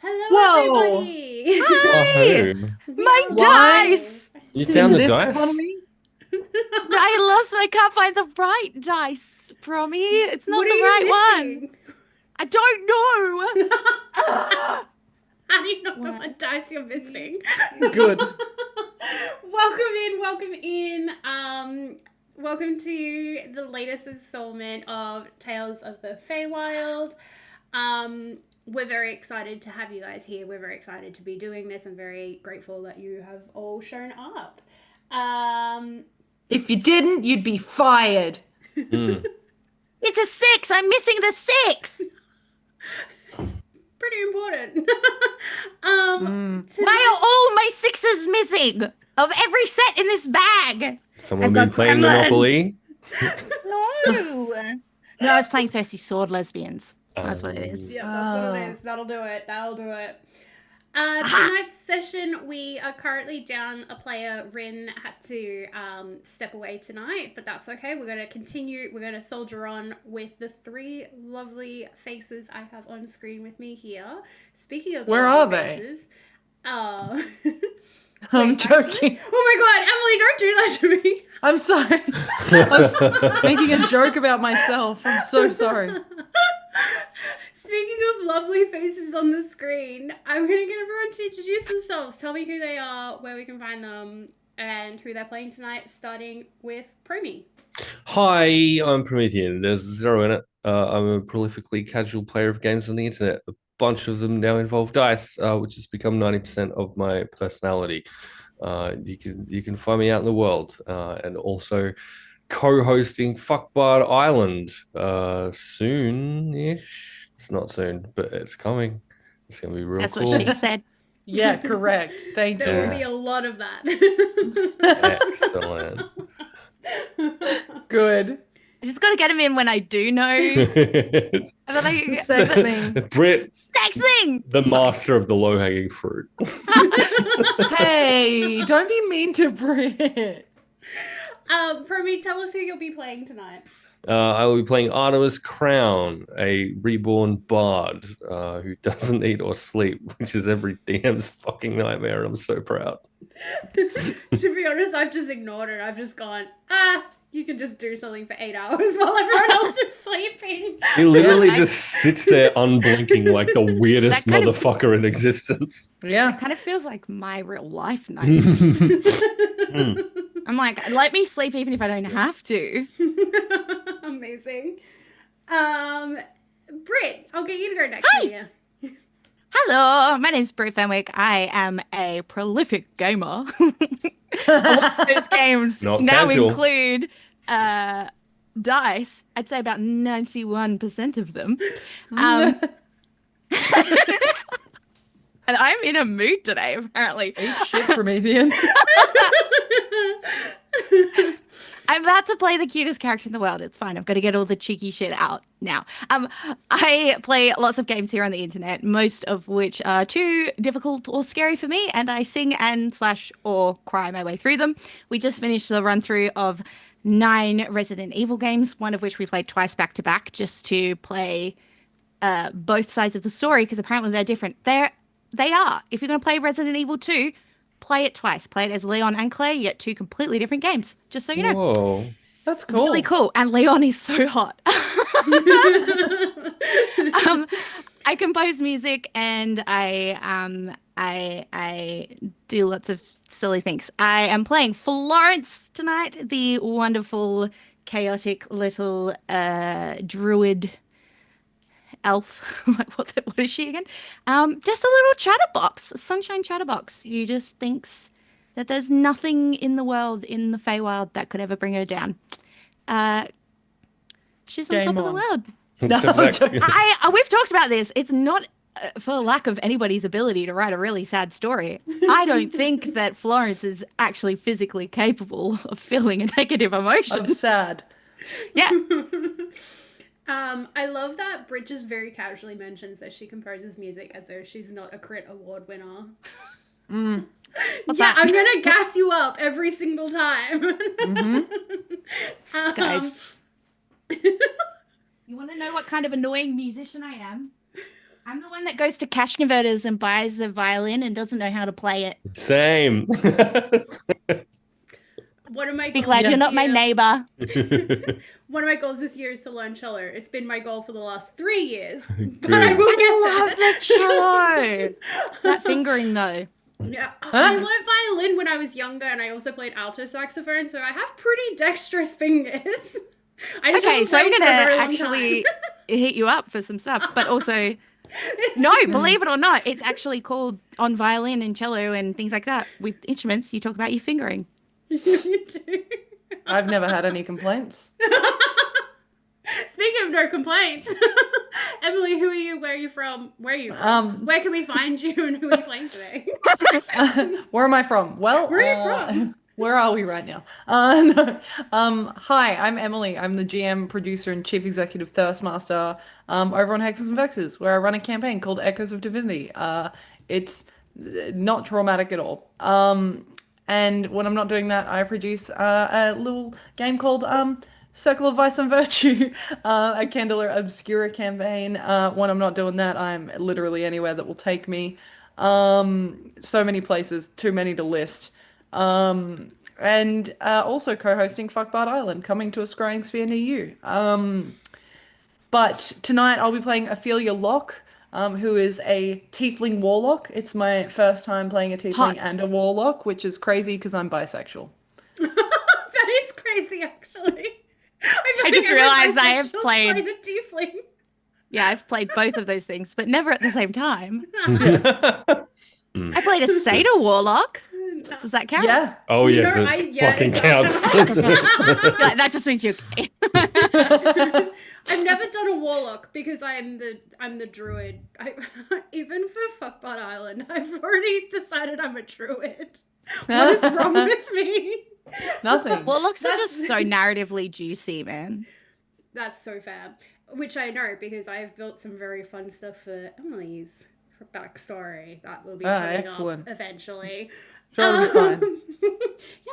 Hello, Whoa! everybody. Wahoo! My Why? dice! You In found the this dice? economy? I lost. I can't find the right dice, Promi. It's not What the are right you one. missing? I don't know. How do you not know What? what dice you're missing? Good. Welcome in. Welcome to the latest installment of Tales of the Feywild. We're very excited to have you guys here. We're very excited to be doing this. I'm very grateful that you have all shown up. If you didn't, you'd be fired. Mm. It's a 6. I'm missing the 6. Pretty important. Why are all my 6s missing of every set in this bag? Someone I've been got playing gremlins. Monopoly? No. No, I was playing Thirsty Sword Lesbians. That's what it is. Yeah, that's what it is. That'll do it. Tonight's session, we are currently down a player. Rin had to step away tonight, but that's okay. We're going to continue. We're going to soldier on with the 3 lovely faces I have on screen with me here. Speaking of the Where lovely are they? faces, I'm wait, joking. actually? Oh my god, Emily, don't do that to me. I'm sorry. I was making a joke about myself. I'm so sorry. Speaking of lovely faces on the screen, I'm going to get everyone to introduce themselves. Tell me who they are, where we can find them, and who they're playing tonight, starting with Promi. Hi, I'm Promethean. There's 0 in it. I'm a prolifically casual player of games on the internet. A bunch of them now involve dice, which has become 90% of my personality. You can find me out in the world, and also co-hosting Fuckbard Island soon-ish. It's not soon, but it's coming. It's gonna be real That's cool. what she said. Yeah, correct. Thank There will you. be a lot of that. Excellent. Good. I just got to get him in when I do know. It's And then I, Sex thing. Britt, Sexing! the master of the low-hanging fruit. Hey, don't be mean to Brit. Promi, tell us who you'll be playing tonight. I will be playing Artemis Crown, a reborn bard who doesn't eat or sleep, which is every DM's fucking nightmare. I'm so proud. To be honest, I've just ignored it. I've just gone, you can just do something for 8 hours while everyone else is sleeping. He literally Yeah, just sits there unblinking like the weirdest That kind of- motherfucker in existence. Yeah. It kind of feels like my real life now. Mm. I'm like, let me sleep even if I don't have to. Amazing. Britt, I'll get you to go next. Hi. Here. Hello, my name's Brie Fenwick. I am a prolific gamer. A lot of those games Not now casual. include dice. I'd say about 91% of them. And I'm in a mood today, apparently. Eat shit, Promethean. I'm about to play the cutest character in the world. It's fine. I've got to get all the cheeky shit out now. I play lots of games here on the internet, most of which are too difficult or scary for me, and I sing and / or cry my way through them. We just finished the run through of 9 Resident Evil games, one of which we played twice back to back, just to play both sides of the story, because apparently they're different. They are. If you're going to play Resident Evil 2, play it twice. Play it as Leon and Claire. You get 2 completely different games, just so you know. Whoa. That's cool. Really cool. And Leon is so hot. I compose music and I do lots of silly things. I am playing Florence tonight, the wonderful, chaotic little druid elf. Like what is she again? Just a little chatterbox, a sunshine chatterbox who just thinks that there's nothing in the world, in the Feywild, that could ever bring her down. She's on Game top of the on. world. No, Except I'm that- joking. We've talked about this. It's not for lack of anybody's ability to write a really sad story. I don't think that Florence is actually physically capable of feeling a negative emotion. I'm sad. Yeah. I love that Brit just very casually mentions that she composes music as though she's not a crit award winner. What's Yeah, that? I'm gonna gas you up every single time. Guys. You want to know what kind of annoying musician I am? I'm the one that goes to cash converters and buys a violin and doesn't know how to play it. Same. One of my Be goals glad this you're not my year- neighbor. One of my goals this year is to learn cello. It's been my goal for the last 3 years, but Good. I will I get love the cello. That fingering though. Yeah, I learned violin when I was younger, and I also played alto saxophone, so I have pretty dexterous fingers. I just Okay, haven't so I'm played for a gonna very long actually time. hit you up for some stuff, but also no, believe it or not, it's actually called on violin and cello and things like that. With instruments, you talk about your fingering. You do. I've never had any complaints. Speaking of no complaints, Emily, who are you? Where are you from? Where are you from? Where can we find you, and who are you playing today? Where am I from? Well, Where are you from? Where are we right now? No. Hi, I'm Emily. I'm the GM, producer, and chief executive Thirstmaster over on Hexes and Vexes, where I run a campaign called Echoes of Divinity. It's not traumatic at all. And when I'm not doing that, I produce a little game called Circle of Vice and Virtue, a Candela Obscura campaign. When I'm not doing that, I'm literally anywhere that will take me. So many places, too many to list. And also co-hosting Fuckbart Island, coming to a scrying sphere near you. But tonight I'll be playing Ophelia Locke, who is a tiefling warlock. It's my first time playing a tiefling Hot. and a warlock, which is crazy because I'm bisexual. That is crazy, actually. I just realized I have played- a tiefling. Yeah, I've played both of those things, but never at the same time. I played a Satyr Warlock. Does that count? Yeah. Oh You yes, know, it yeah, fucking it counts. does. Yeah, that just means you're gay. I've never done a warlock because I'm the druid. Even for Fuckbot Island, I've already decided I'm a druid. What is wrong with me? Nothing. Warlocks are That's- just so narratively juicy, man. That's so fair. Which I know because I've built some very fun stuff for Emily's backstory that will be coming excellent. up eventually. Sure, it'll be fine.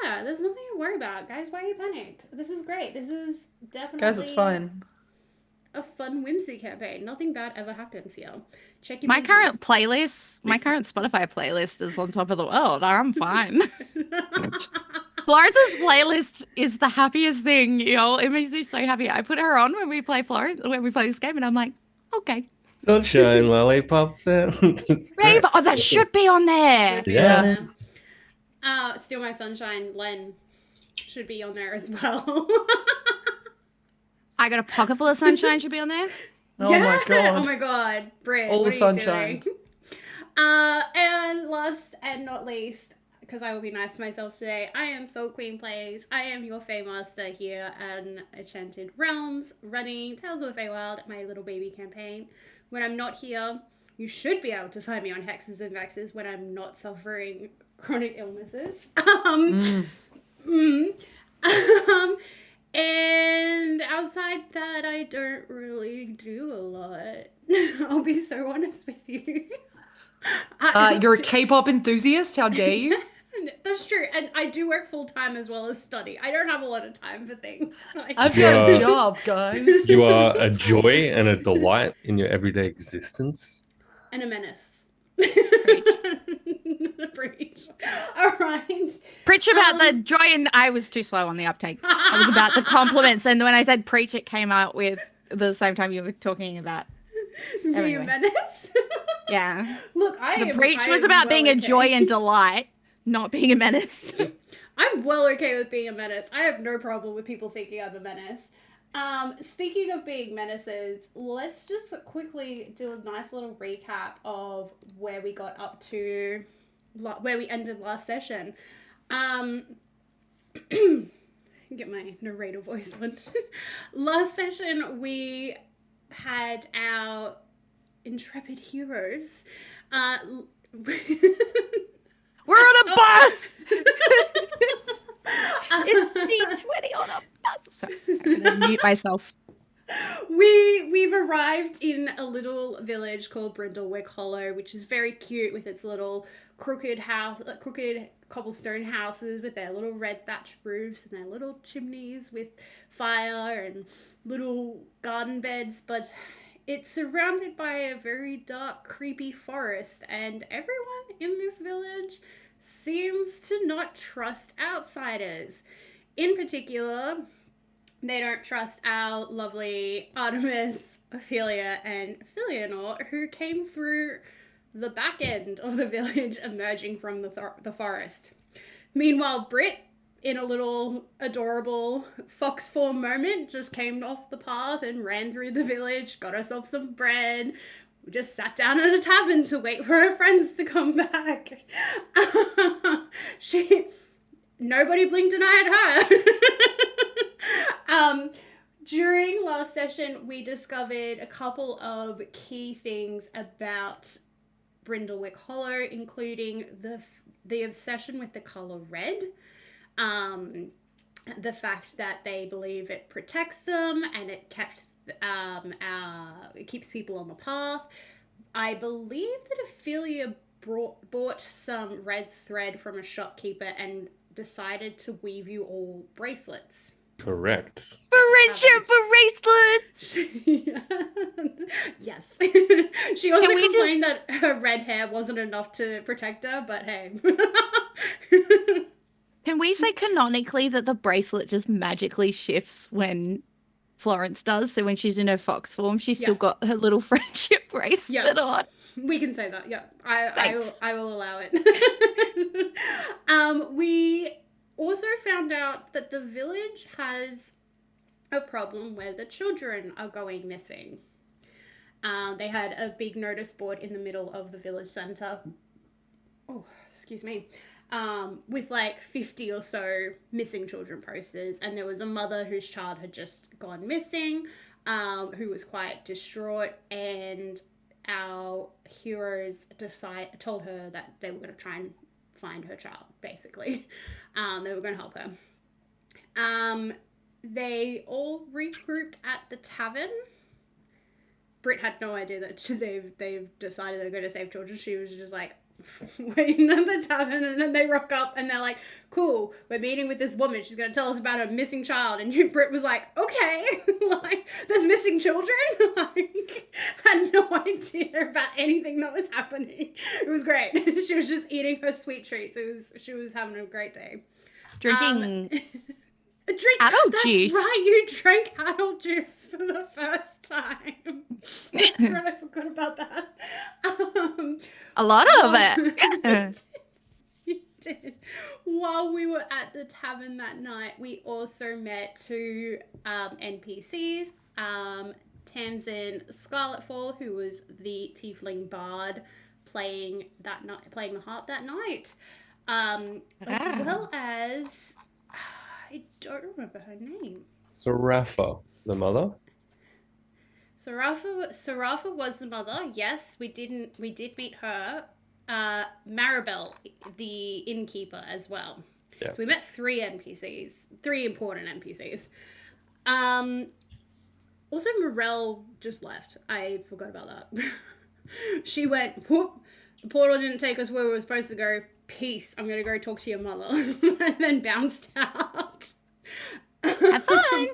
Yeah, there's nothing to worry about, guys. Why are you panicked? This is great. This is definitely Guys, it's fine. a fun whimsy campaign. Nothing bad ever happens here. Check your My binkies. current playlist, my current Spotify playlist is on top of the world. I'm fine. Florence's playlist is the happiest thing, you know. It makes me so happy. I put her on when we play this game, and I'm like, okay. Sunshine, lollipops, and Babe, oh, that should be on there. Should be Yeah. on there. Steal My Sunshine, Len should be on there as well. I got a pocket full of sunshine should be on there. Oh my god. Oh my god, Britt, All what the are you sunshine. doing? And last and not least, because I will be nice to myself today, I am Soul Queen Plays. I am your Feymaster here in Enchanted Realms, running Tales of the Feywild, my little baby campaign. When I'm not here, you should be able to find me on Hexes and Vexes when I'm not suffering chronic illnesses. And outside that, I don't really do a lot. I'll be so honest with you. You're a K-pop enthusiast? How dare you? That's true, and I do work full time as well as study. I don't have a lot of time for things. Like, I've got a Yeah. job, guys. You are a joy and a delight in your everyday existence. and a menace. Preach. Preach. All right. Preach about the joy, and I was too slow on the uptake. I was about the compliments, and when I said preach, it came out with the same time you were talking about. Being Anyway. a menace. Yeah. Look, I The am. preach I was am about well being a okay. joy and delight, not being a menace. I'm well okay with being a menace. I have no problem with people thinking I'm a menace. Speaking of being menaces, let's just quickly do a nice little recap of where we got up to, where we ended last session. Get my narrator voice on. Last session, we had our intrepid heroes. We're on a bus! It's D20 on a bus. Sorry, I'm gonna mute myself. We've arrived in a little village called Brindlewick Hollow, which is very cute with its little crooked cobblestone houses with their little red thatched roofs and their little chimneys with fire and little garden beds. But it's surrounded by a very dark, creepy forest, and everyone in this village seems to not trust outsiders. In particular, they don't trust our lovely Artemis, Ophelia, and Philionor, who came through the back end of the village emerging from the forest. Meanwhile, Brit, in a little adorable fox form moment, just came off the path and ran through the village, got herself some bread. We just sat down at a tavern to wait for her friends to come back. Nobody blinked an eye at her. During last session, we discovered a couple of key things about Brindlewick Hollow, including the obsession with the color red, the fact that they believe it protects them and it keeps people on the path. I believe that Ophelia bought some red thread from a shopkeeper and decided to weave you all bracelets. Correct. Friendship bracelets! Yes. She also Can we complained that her red hair wasn't enough to protect her, but hey. Can we say canonically that the bracelet just magically shifts when Florence does? So when she's in her fox form, she's still got her little friendship bracelet on. We can say that, yeah. I will allow it. We also found out that the village has a problem where the children are going missing. They had a big notice board in the middle of the village centre. Oh, excuse me. With like 50 or so missing children posters, and there was a mother whose child had just gone missing, who was quite distraught, and our heroes told her that they were going to try and find her child, basically. They were going to help her. They all regrouped at the tavern. Brit had no idea that they've decided they're going to save children. She was just like waiting at the tavern, and then they rock up and they're like, cool, we're meeting with this woman, she's going to tell us about her missing child. And Brit was like, okay. Like, there's missing children. Like, had no idea about anything that was happening. It was great. She was just eating her sweet treats. She was having a great day. Drinking Adult juice. That's right, you drank adult juice for the first time. That's right, I forgot about that. A lot of it. You did. While we were at the tavern that night, we also met two NPCs. Tamsin Scarletfall, who was the tiefling bard playing the harp that night. As well as... I don't remember her name. Sarafa, the mother. Sarafa was the mother. Yes, we did meet her. Maribel, the innkeeper, as well. Yeah. So we met three important NPCs. Also, Morel just left. I forgot about that. She went, whoop, the portal didn't take us where we were supposed to go. Peace, I'm gonna go talk to your mother. And then bounced out. Have fun.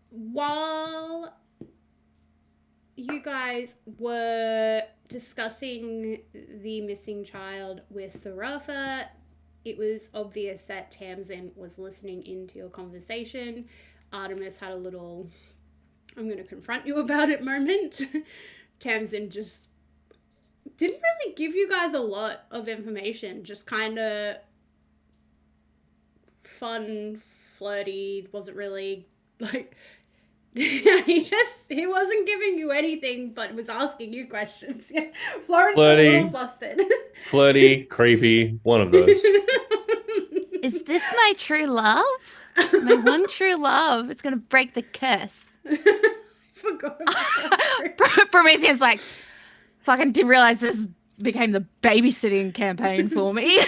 While you guys were discussing the missing child with Sarafa, it was obvious that Tamsin was listening into your conversation. Artemis had a little, I'm gonna confront you about it moment. Tamsin just didn't really give you guys a lot of information, just kind of fun, flirty, wasn't really, like, he wasn't giving you anything, but was asking you questions. Yeah. Florence got a little flustered. Flirty, creepy, one of those. Is this my true love? My one true love. It's going to break the curse. I forgot about that. Prometheus like, fucking didn't realize this became the babysitting campaign for me.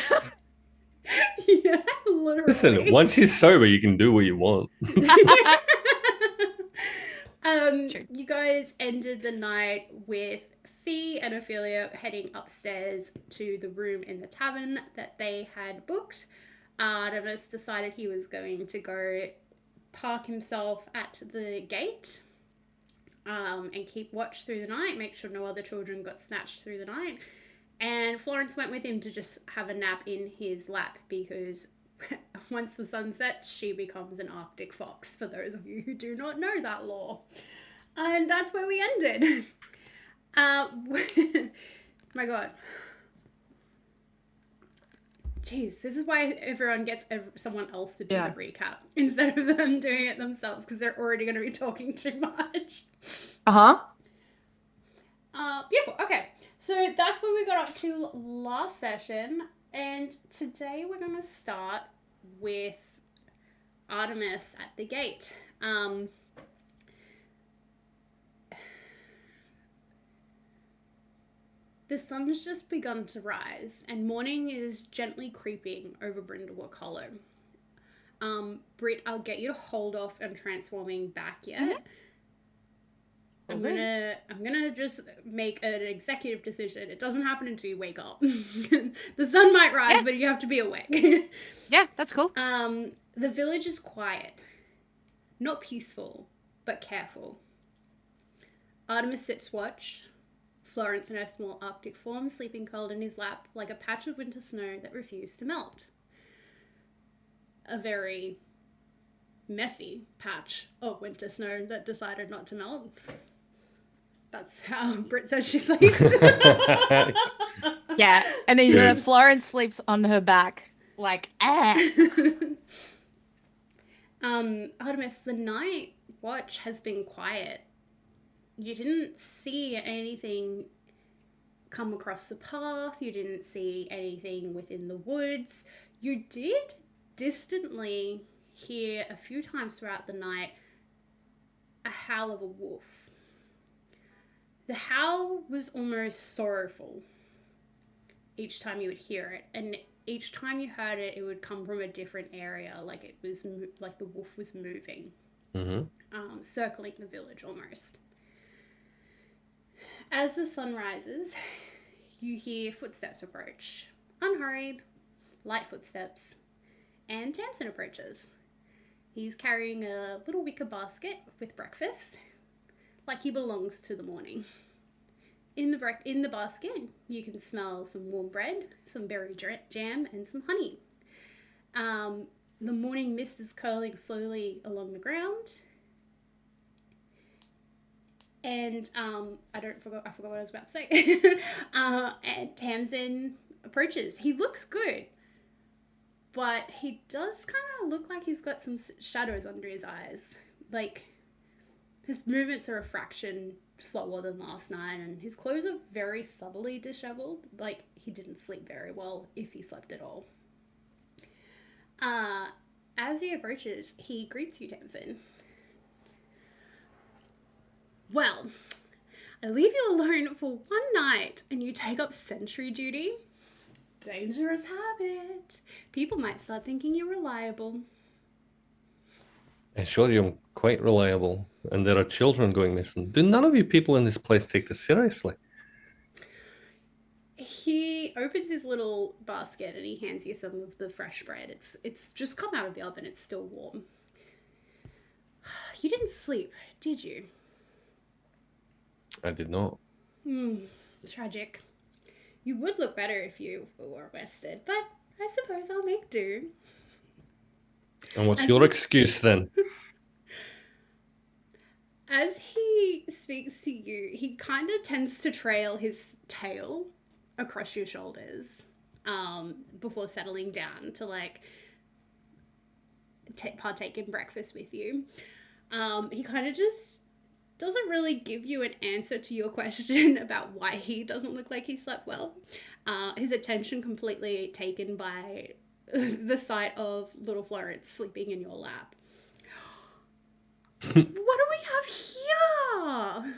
Yeah, literally. Listen, once you're sober, you can do what you want. You guys ended the night with Fee and Ophelia heading upstairs to the room in the tavern that they had booked. Artemis decided he was going to go park himself at the gate. and keep watch through the night, make sure no other children got snatched through the night. And Florence went with him to just have a nap in his lap because once the sun sets, she becomes an Arctic fox, for those of you who do not know that lore. And that's where we ended. My God. Jeez, this is why everyone gets someone else to do the recap instead of them doing it themselves, because they're already going to be talking too much. Beautiful. Okay, so that's where we got up to last session, and today we're going to start with Artemis at the gate. The sun's just begun to rise, and morning is gently creeping over Brindlewood Hollow. Britt, I'll get you to hold off on transforming back yet. Okay. I'm gonna just make an executive decision. It doesn't happen until you wake up. The sun might rise, but you have to be awake. Yeah, that's cool. The village is quiet, not peaceful, but careful. Artemis sits watch. Florence in her small Arctic form, sleeping curled in his lap like a patch of winter snow that refused to melt. A very messy patch of winter snow that decided not to melt. That's how Britt says she sleeps. Yeah, and then Good. Florence sleeps on her back, like, Artemis, the night watch has been quiet. You didn't see anything come across the path. You didn't see anything within the woods. You did distantly hear a few times throughout the night a howl of a wolf. The howl was almost sorrowful each time you would hear it, and each time you heard it, it would come from a different area, like it was like the wolf was moving, circling the village almost. As the sun rises, you hear footsteps approach. Unhurried, light footsteps. And Tamsin approaches. He's carrying a little wicker basket with breakfast, like he belongs to the morning. In the basket, you can smell some warm bread, some berry jam, and some honey. The morning mist is curling slowly along the ground. And I forgot what I was about to say. And Tamsin approaches. He looks good, but he does kind of look like he's got some shadows under his eyes. Like, his movements are a fraction slower than last night, and his clothes are very subtly disheveled. Like, he didn't sleep very well, if he slept at all. As he approaches, he greets you, Tamsin. Well, I leave you alone for one night and you take up sentry duty. Dangerous habit. People might start thinking you're reliable. I assure you I'm quite reliable, and there are children going missing. Do none of you people in this place take this seriously? He opens his little basket and he hands you some of the fresh bread. It's just come out of the oven. It's still warm. You didn't sleep, did you? I did not. Tragic. You would look better if you were rested, but I suppose I'll make do. And what's your excuse then? As he speaks to you, he kind of tends to trail his tail across your shoulders before settling down to like partake in breakfast with you. He kind of just doesn't really give you an answer to your question about why he doesn't look like he slept well. His attention completely taken by the sight of little Florence sleeping in your lap. What do we have here?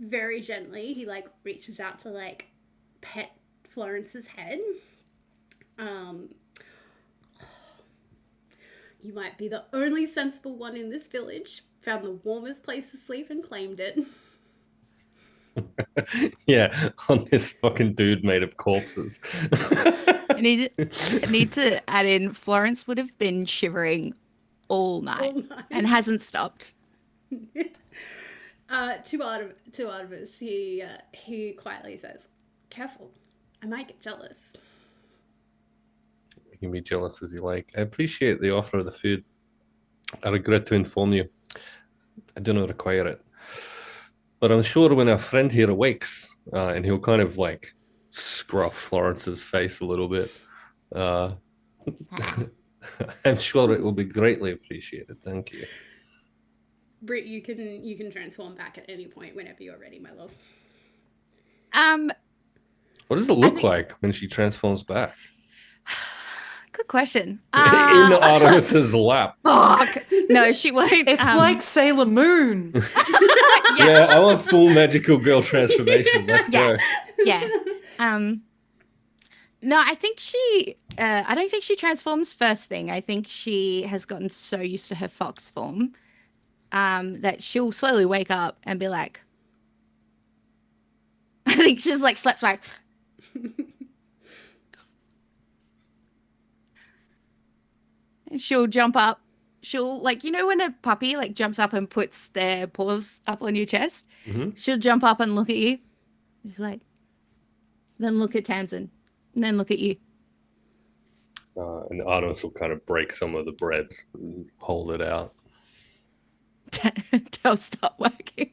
Very gently, he like reaches out to like pet Florence's head. You might be the only sensible one in this village. Found the warmest place to sleep and claimed it. Yeah, on this fucking dude made of corpses. I need to add in, Florence would have been shivering all night and hasn't stopped. To Artemis, he quietly says, "Careful, I might get jealous." You can be jealous as you like. I appreciate the offer of the food. I regret to inform you, I do not require it. But I'm sure when our friend here awakes, and he'll kind of like scruff Florence's face a little bit, I'm sure it will be greatly appreciated. Thank you. Britt, you can transform back at any point whenever you're ready, my love. What does it look like when she transforms back? Good question. In Artemis's lap. Fuck. No, she won't. It's like Sailor Moon. Yeah, I want full magical girl transformation. Let's go. Yeah. No, I think I don't think she transforms first thing. I think she has gotten so used to her fox form that she'll slowly wake up and be like, I think she's like slept like, and she'll jump up. She'll like, you know, when a puppy like jumps up and puts their paws up on your chest, she'll jump up and look at you. She's like, then look at Tamsin, and then look at you. And Artemis will kind of break some of the bread and hold it out. Tell stop working.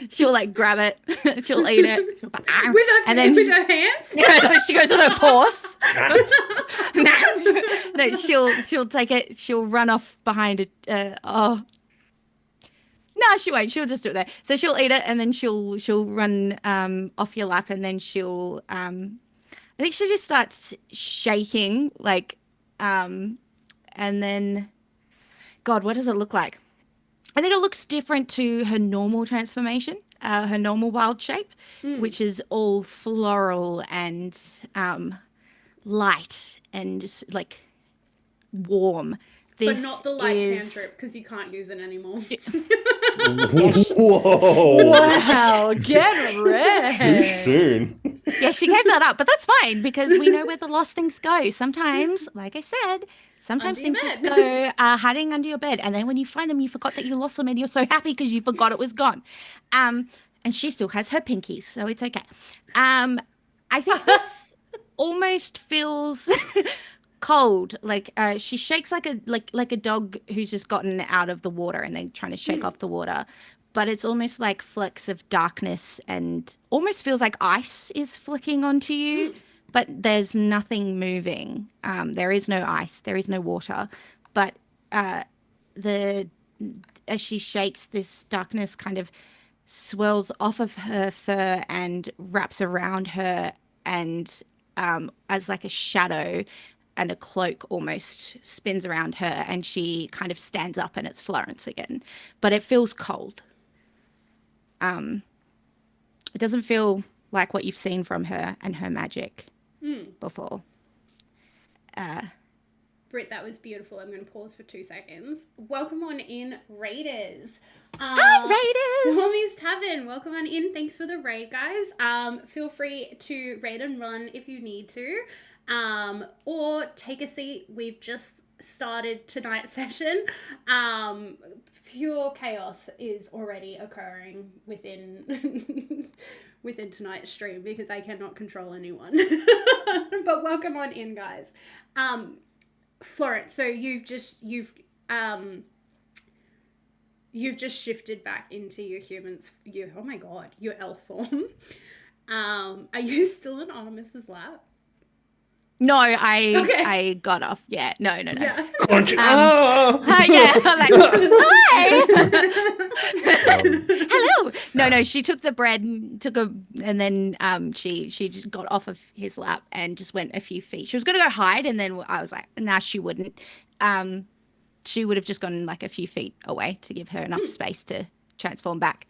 She'll like grab it. She'll eat it. She'll like, with her hands. Yeah, she goes with her paws. No, she'll take it. She'll run off behind it. No, she won't. She'll just do it there. So she'll eat it, and then she'll run off your lap, and then she'll I think she just starts shaking like and then God, what does it look like? I think it looks different to her normal transformation, her normal wild shape, which is all floral and light and just, like warm. But not the light cantrip, because you can't use it anymore. Whoa! Wow, get ready. Too soon. Yeah, she gave that up, but that's fine because we know where the lost things go. Sometimes, like I said, sometimes things just go hiding under your bed, and then when you find them, you forgot that you lost them, and you're so happy because you forgot it was gone. And she still has her pinkies, so it's okay. I think this almost feels cold. Like she shakes like a dog who's just gotten out of the water and then trying to shake off the water. But it's almost like flecks of darkness and almost feels like ice is flicking onto you. But there's nothing moving. There is no ice. There is no water. But as she shakes, this darkness kind of swirls off of her fur and wraps around her, and as like a shadow and a cloak almost spins around her, and she kind of stands up, and it's Florence again. But it feels cold. It doesn't feel like what you've seen from her and her magic before. Britt, that was beautiful. I'm going to pause for 2 seconds. Welcome on in, Raiders. Hi, Raiders! Stormy's Tavern, welcome on in. Thanks for the raid, guys. Feel free to raid and run if you need to. Or take a seat. We've just started tonight's session. Pure chaos is already occurring within within tonight's stream because I cannot control anyone. But welcome on in, guys. Florence, so you've just shifted back into your your elf form. Are you still in Artemis's lap? No, I got off. Yeah, no. Yeah. Yeah, I'm like, hi. Hello. No, she took the bread and then she just got off of his lap and just went a few feet. She was gonna go hide, and then I was like, nah, she wouldn't. She would have just gone like a few feet away to give her enough space to transform back,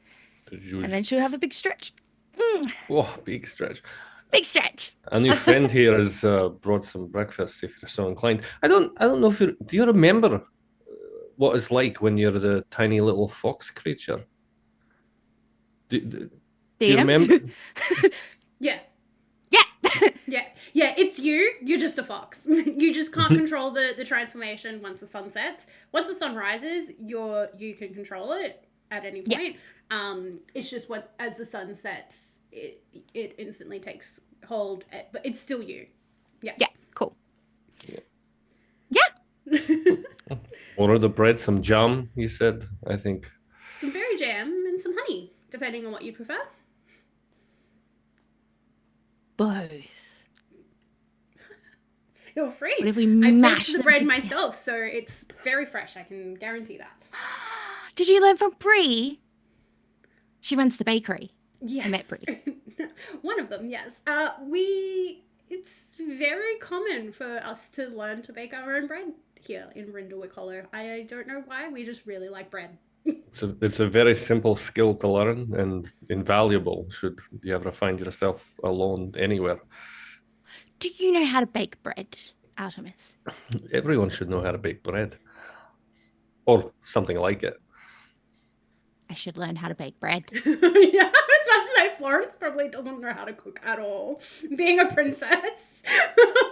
and then she'll have a big stretch. Oh, big stretch. Big stretch. A new friend here has brought some breakfast if you're so inclined. I don't know if do you remember what it's like when you're the tiny little fox creature? Do you remember? Yeah. Yeah. Yeah, it's you. You're just a fox. You just can't control the transformation once the sun sets. Once the sun rises, you can control it. at any Yeah. point. It's just as the sun sets, it instantly takes hold, but it's still you. Yeah. Yeah, cool. Order the bread, some jam, you said, I think. Some berry jam and some honey, depending on what you prefer. Both. Feel free. What if we I mash baked the them bread together? myself, so it's very fresh. I can guarantee that. Did you learn from Bree? She runs the bakery. Yes. I met Brie. One of them, yes. It's very common for us to learn to bake our own bread here in Brindlewick Hollow. I don't know why, we just really like bread. It's a very simple skill to learn and invaluable should you ever find yourself alone anywhere. Do you know how to bake bread, Artemis? Everyone should know how to bake bread. Or something like it. I should learn how to bake bread. Yeah, I was about to say Florence probably doesn't know how to cook at all. Being a princess,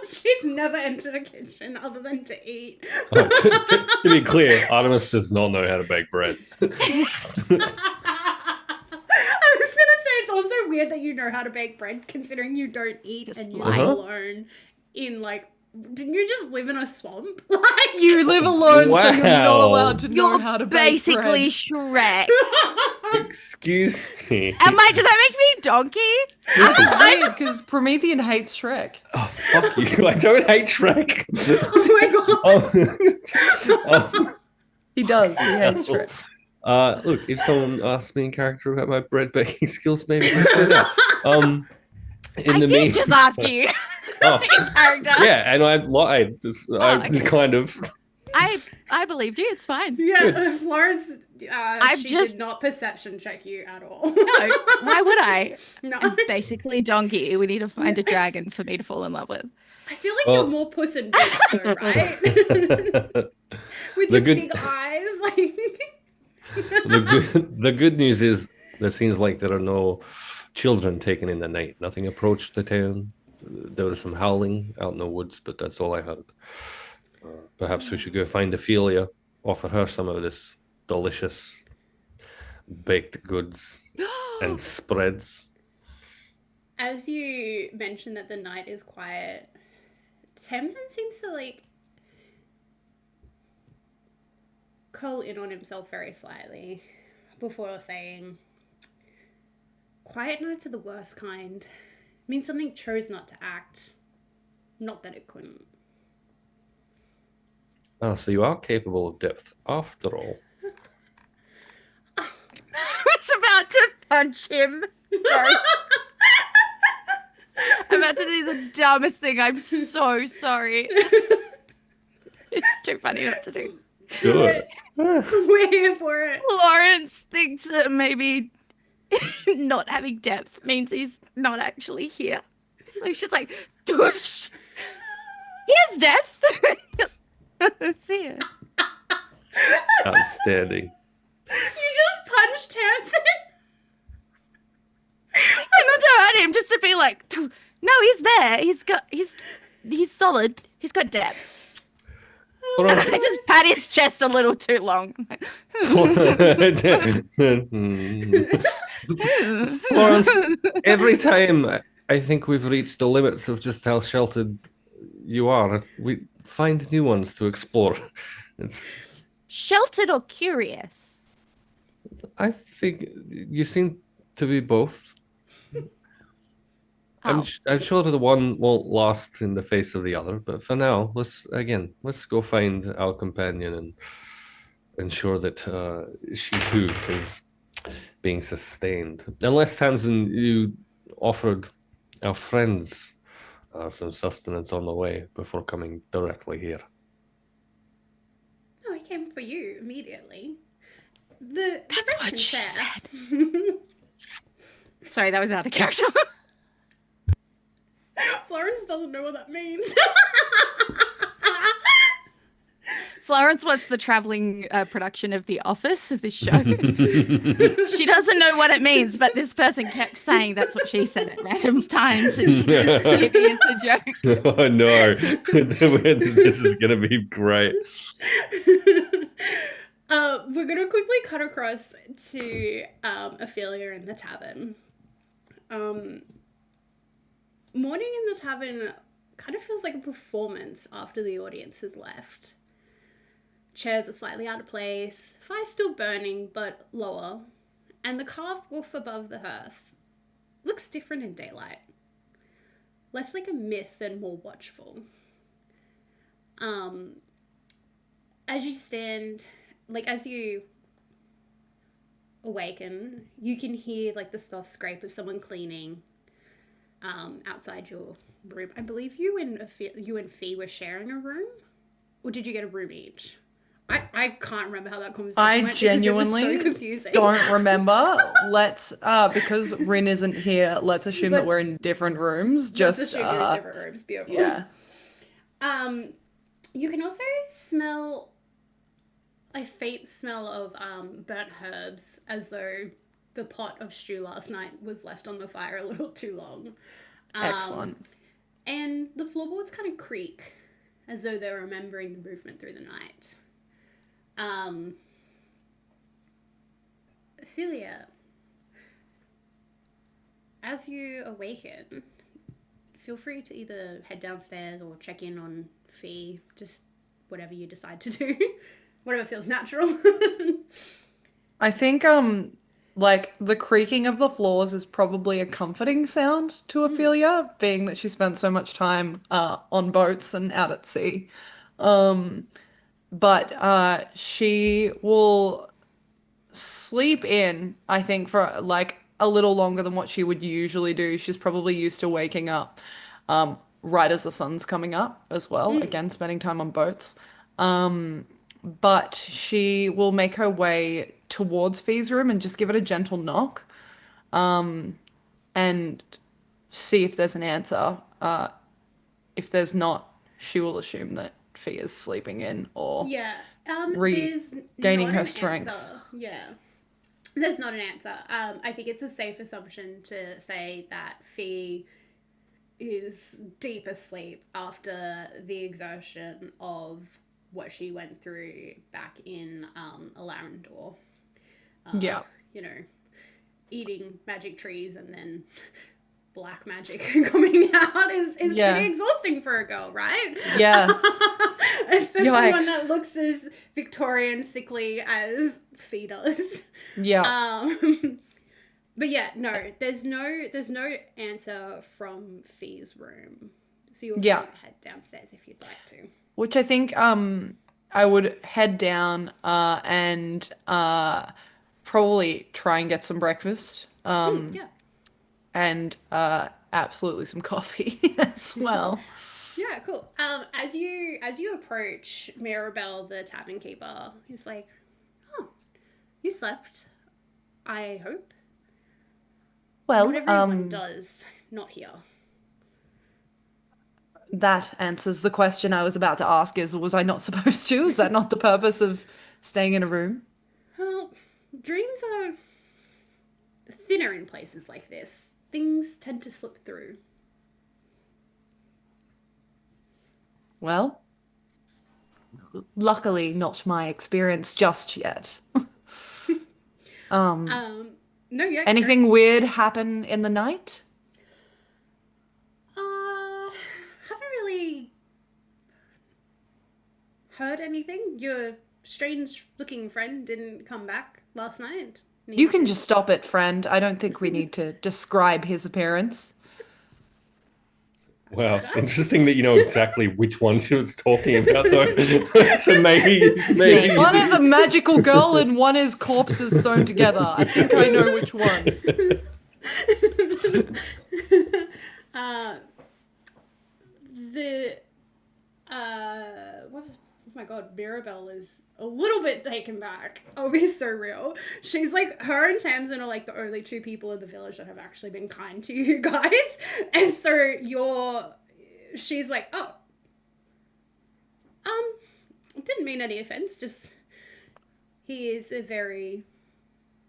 she's never entered a kitchen other than to eat. To be clear, Artemis does not know how to bake bread. I was gonna say it's also weird that you know how to bake bread, considering you don't eat Just and you like- live alone in like. Didn't you just live in a swamp? Like You live alone, so you're not Wow. allowed to know You're how to bake basically bread. Shrek. Excuse me. Does that make me donkey? This is weird because Promethean hates Shrek. Oh, fuck you. I don't hate Shrek. Oh my god. Um, He does. He hates Shrek. look, if someone asks me in character about my bread baking skills, maybe we'll find out. In I the did just ask you. Oh, in character. yeah, and I lied. I okay. kind of. I believed you. It's fine. Yeah, Florence, she just- did not perception check you at all. No, why would I? No. I'm basically donkey. We need to find a dragon for me to fall in love with. I feel like Well- you're more Puss in Boots though, right? With The your good- big eyes, like... The good news is there seems like there are no children taken in the night. Nothing approached the town. There was some howling out in the woods, but that's all I heard. Perhaps we should go find Ophelia, offer her some of this delicious baked goods and spreads. As you mentioned that the night is quiet, Tamsin seems to like curl in on himself very slightly before saying, quiet nights are the worst kind. It means something chose not to act. Not that it couldn't. Ah, so you are capable of depth after all. I was about to punch him. Sorry. I'm about to do the dumbest thing. I'm so sorry. It's too funny not to do. Do it. We're here for it. Lawrence thinks that maybe not having depth means he's not actually here. So she's like, "Doosh. He has depth. It's here." Outstanding. You just punched Tamsin. I'm not to hurt him, just to be like, no, he's there. He's solid. He's got depth. Florence, I just pat his chest a little too long. Florence, every time I think we've reached the limits of just how sheltered you are, we find new ones to explore. It's, Sheltered or curious? I think you seem to be both. Oh. I'm sure the one won't last in the face of the other, but for now, let's go find our companion and ensure that she too is being sustained. Unless Tamsin, you offered our friends some sustenance on the way before coming directly here. No, I came for you immediately. The That's rest what can she share. Sorry, that was out of character. Florence doesn't know what that means. Florence watched the traveling production of The Office of this show. She doesn't know what it means, but this person kept saying that's what she said at random times. And she maybe it's a joke. Oh no, this is gonna be great. We're gonna quickly cut across to Ophelia in the tavern. Um, Morning in the tavern kind of feels like a performance after the audience has left. Chairs are slightly out of place, fire's still burning but lower, and the carved wolf above the hearth looks different in daylight. Less like a myth and more watchful. As you stand, like as you awaken, you can hear like the soft scrape of someone cleaning outside your room. I believe you and Fee were sharing a room, or did you get a room each? I can't remember how that conversation I went because it was genuinely so confusing. don't remember. Let's because Rin isn't here, let's assume that we're in different rooms. Let's Just assume you're in different rooms. Beautiful. yeah. You can also smell a faint smell of burnt herbs, as though the pot of stew last night was left on the fire a little too long. Excellent. And the floorboards kind of creak, as though they're remembering the movement through the night. Ophelia, as you awaken, feel free to either head downstairs or check in on Fee, just whatever you decide to do. Whatever feels natural. I think like the creaking of the floors is probably a comforting sound to Ophelia, being that she spent so much time on boats and out at sea. But she will sleep in, I think, for like a little longer than what she would usually do. She's probably used to waking up right as the sun's coming up as well, again, spending time on boats. But she will make her way towards Fee's room and just give it a gentle knock, and see if there's an answer. If there's not, she will assume that Fee is sleeping in or Yeah. regaining There's not her an strength. answer. Yeah. There's not an answer. I think it's a safe assumption to say that Fee is deep asleep after the exertion of what she went through back in Alarandor. Yeah. You know, eating magic trees and then black magic coming out is Yeah. pretty exhausting for a girl, right? Yeah. Especially one Yikes. that looks as Victorian sickly as Fee does. Yeah. But yeah, no, there's no answer from Fee's room. So you'll Yeah. head downstairs if you'd like to. Which I think I would head down and probably try and get some breakfast. Yeah. And absolutely some coffee as well. Yeah, cool. As you approach Mirabelle, the tavern keeper, he's like, "Oh, you slept. I hope. Well, Not everyone does. Not here." that answers the question I was about to ask is, was I not supposed to? Is that not the purpose of staying in a room? Well, dreams are thinner in places like this. Things tend to slip through. Well, luckily not my experience just yet. No, yeah. Anything weird happen in the night? Haven't really heard anything. Your strange-looking friend didn't come back last night. You can just stop it, friend. I don't think we need to describe his appearance. Wow, interesting that you know exactly which one she was talking about, though. So maybe One is a magical girl and one is corpses sewn together. I think I know which one. Oh my god, Mirabelle is a little bit taken back. I'll be so real. She's like, her and Tamsin are like the only two people in the village that have actually been kind to you guys. And so she's like, oh, didn't mean any offense, just he is a very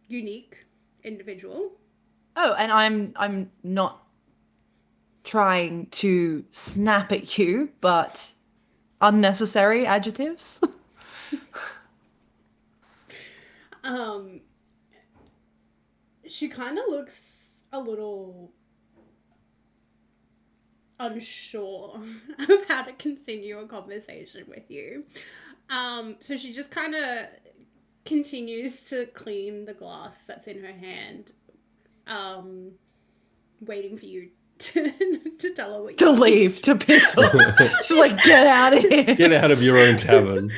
unique individual. Oh, and I'm not trying to snap at you, but unnecessary adjectives. She kind of looks a little unsure of how to continue a conversation with you. So she just kind of continues to clean the glass that's in her hand, waiting for you to tell her what To you leave, to piss off. She's like, get out of here. Get out of your own tavern.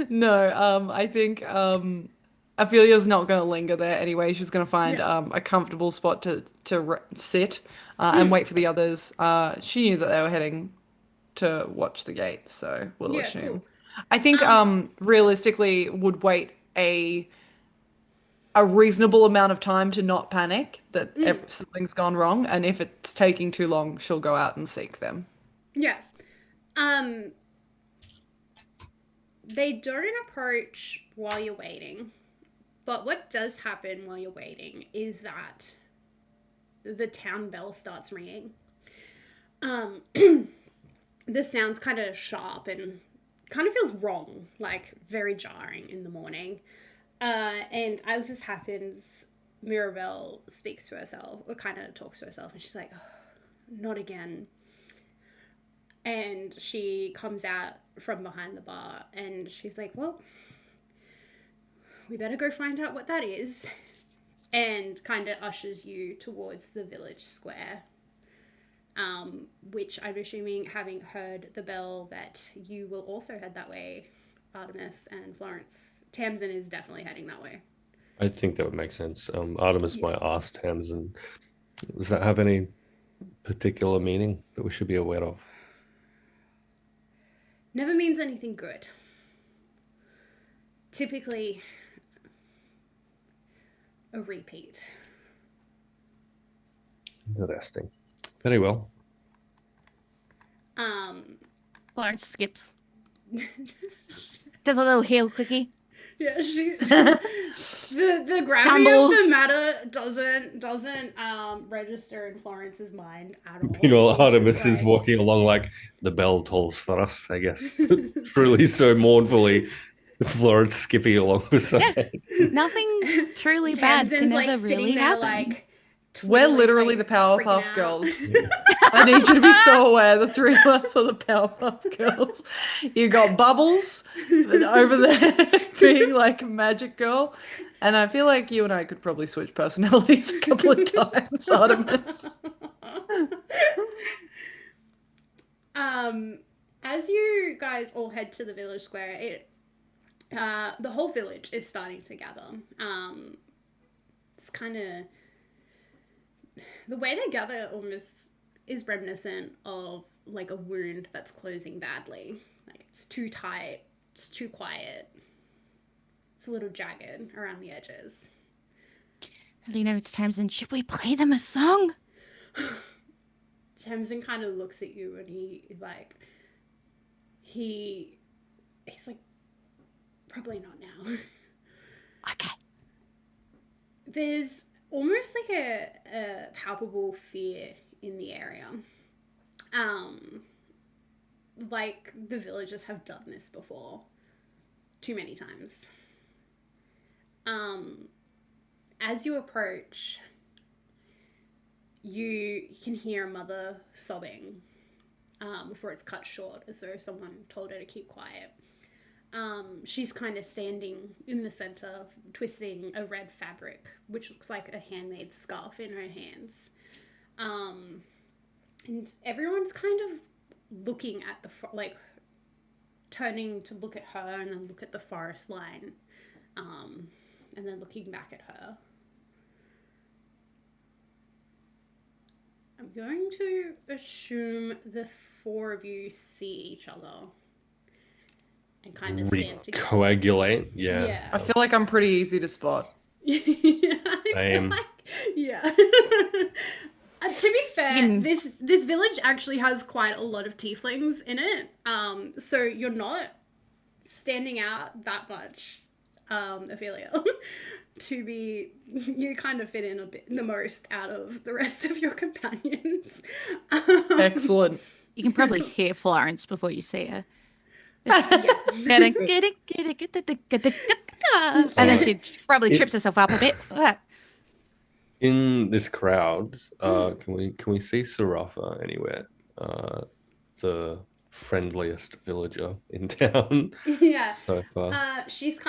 No, I think Ophelia's not going to linger there anyway. She's going to find a comfortable spot to sit and wait for the others. She knew that they were heading to watch the gate, so we'll Yeah, assume. cool. I think realistically would wait a reasonable amount of time to not panic that something's gone wrong, and if it's taking too long, she'll go out and seek them. Yeah. They don't approach while you're waiting, but what does happen while you're waiting is that the town bell starts ringing. This sounds kind of sharp and kind of feels wrong, like very jarring in the morning. And as this happens, Mirabelle speaks to herself, or kind of talks to herself, and she's like, oh, not again. And she comes out from behind the bar, and she's like, well, we better go find out what that is. And kind of ushers you towards the village square. Which I'm assuming, having heard the bell, that you will also head that way, Artemis and Florence. Tamsin is definitely heading that way. I think that would make sense. Artemis might ask Tamsin, does that have any particular meaning that we should be aware of? Never means anything good. Typically, a repeat. Interesting. Very well. Florence skips. Does a little heel quickie. Yeah, she the gravity Stumbles. of the matter doesn't register in Florence's mind at all. You know, She's Artemis just is like, walking along like the bell tolls for us, I guess. Truly so mournfully. Florence skipping along beside. Nothing truly bad Tamsin's can like ever sitting really there happen. like We're twiddling, literally like, the freaking Powerpuff out. Girls. I need you to be so aware the three of us are the Powerpuff Girls. You got Bubbles over there being like Magic Girl. And I feel like you and I could probably switch personalities a couple of times, Artemis. As you guys all head to the village square, the whole village is starting to gather. It's kind of the way they gather almost is reminiscent of like a wound that's closing badly. Like it's too tight, it's too quiet, it's a little jagged around the edges. You know, it's Tamsin. Should we play them a song? Tamsin kind of looks at you and he's like, probably not now. Okay. There's almost like a palpable fear in the area. Like the villagers have done this before too many times. As you approach, you can hear a mother sobbing before it's cut short, as though someone told her to keep quiet. She's kind of standing in the center, twisting a red fabric, which looks like a handmade scarf in her hands. And everyone's kind of looking at turning to look at her and then look at the forest line, and then looking back at her. I'm going to assume the four of you see each other and kind of stand together. Recoagulate? Yeah. I feel like I'm pretty easy to spot. Same. Yeah. To be fair, this village actually has quite a lot of tieflings in it. So you're not standing out that much, Ophelia. You kind of fit in a bit the most out of the rest of your companions. Excellent. You can probably hear Florence before you see her. Get it, get it, get it, get it, get it, get it. And then she probably trips herself up a bit. In this crowd, can we see Sarafa anywhere? The friendliest villager in town Yeah. so far. She's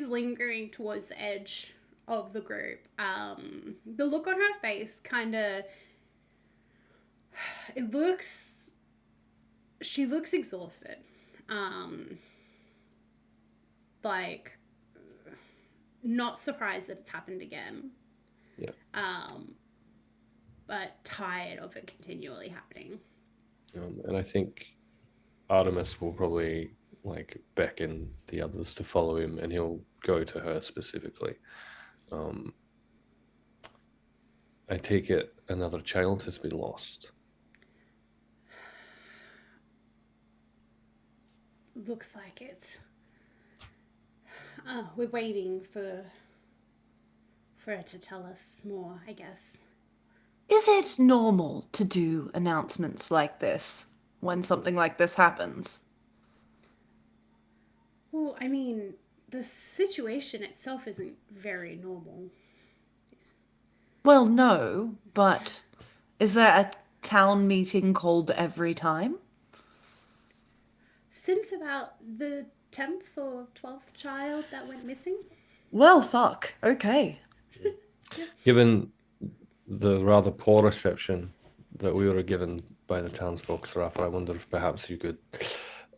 lingering towards the edge of the group. The look on her face she looks exhausted. Like, not surprised that it's happened again. Yeah. But tired of it continually happening. And I think Artemis will probably beckon the others to follow him, and he'll go to her specifically. I take it another child has been lost. Looks like it. We're waiting for her to tell us more, I guess. Is it normal to do announcements like this when something like this happens? Well, I mean, the situation itself isn't very normal. Well, no, but is there a town meeting called every time? Since about the 10th or 12th child that went missing? Well, fuck. Okay. Given the rather poor reception that we were given by the townsfolk, Sarafa, I wonder if perhaps you could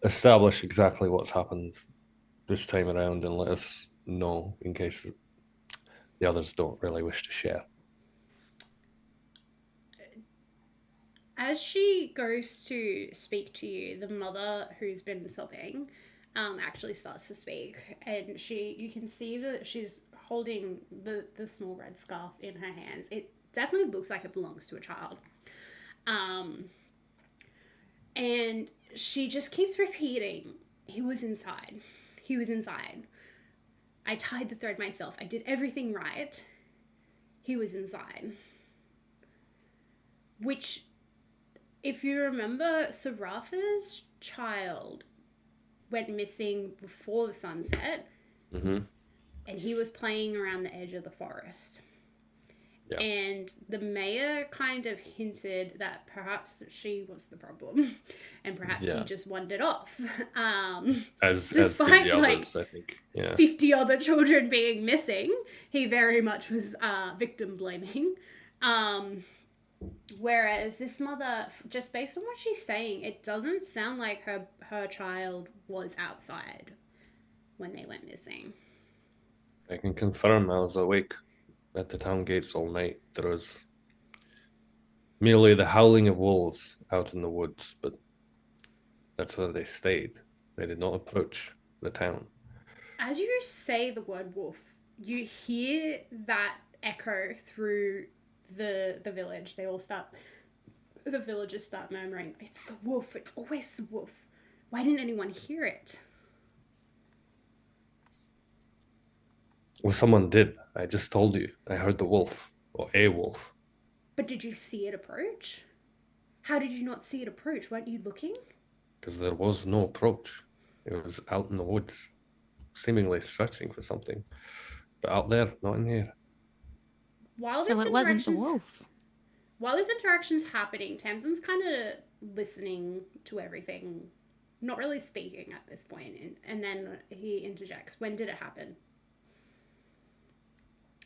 establish exactly what's happened this time around and let us know in case the others don't really wish to share. As she goes to speak to you, the mother who's been sobbing actually starts to speak, and you can see that she's holding the small red scarf in her hands. It definitely looks like it belongs to a child. And she just keeps repeating, he was inside. He was inside. I tied the thread myself. I did everything right. He was inside. Which, if you remember, Sarafa's child went missing before the sunset. Mm-hmm. And he was playing around the edge of the forest. Yeah. And the mayor kind of hinted that perhaps she was the problem, and perhaps he just wandered off. As despite did the others, I think. Yeah. 50 other children being missing, he very much was victim blaming. Whereas this mother, just based on what she's saying, it doesn't sound like her child was outside when they went missing. I can confirm I was awake at the town gates all night. There was merely the howling of wolves out in the woods, but that's where they stayed. They did not approach the town. As you say the word wolf, you hear that echo through the village. The villagers start murmuring, "It's the wolf, it's always the wolf. Why didn't anyone hear it?" Well, someone did. I just told you. I heard the wolf, or a wolf. But did you see it approach? How did you not see it approach? Weren't you looking? Because there was no approach. It was out in the woods, seemingly searching for something. But out there, not in here. So it wasn't the wolf. While this interaction's happening, Tamsin's kind of listening to everything, not really speaking at this point. And then he interjects, "When did it happen?"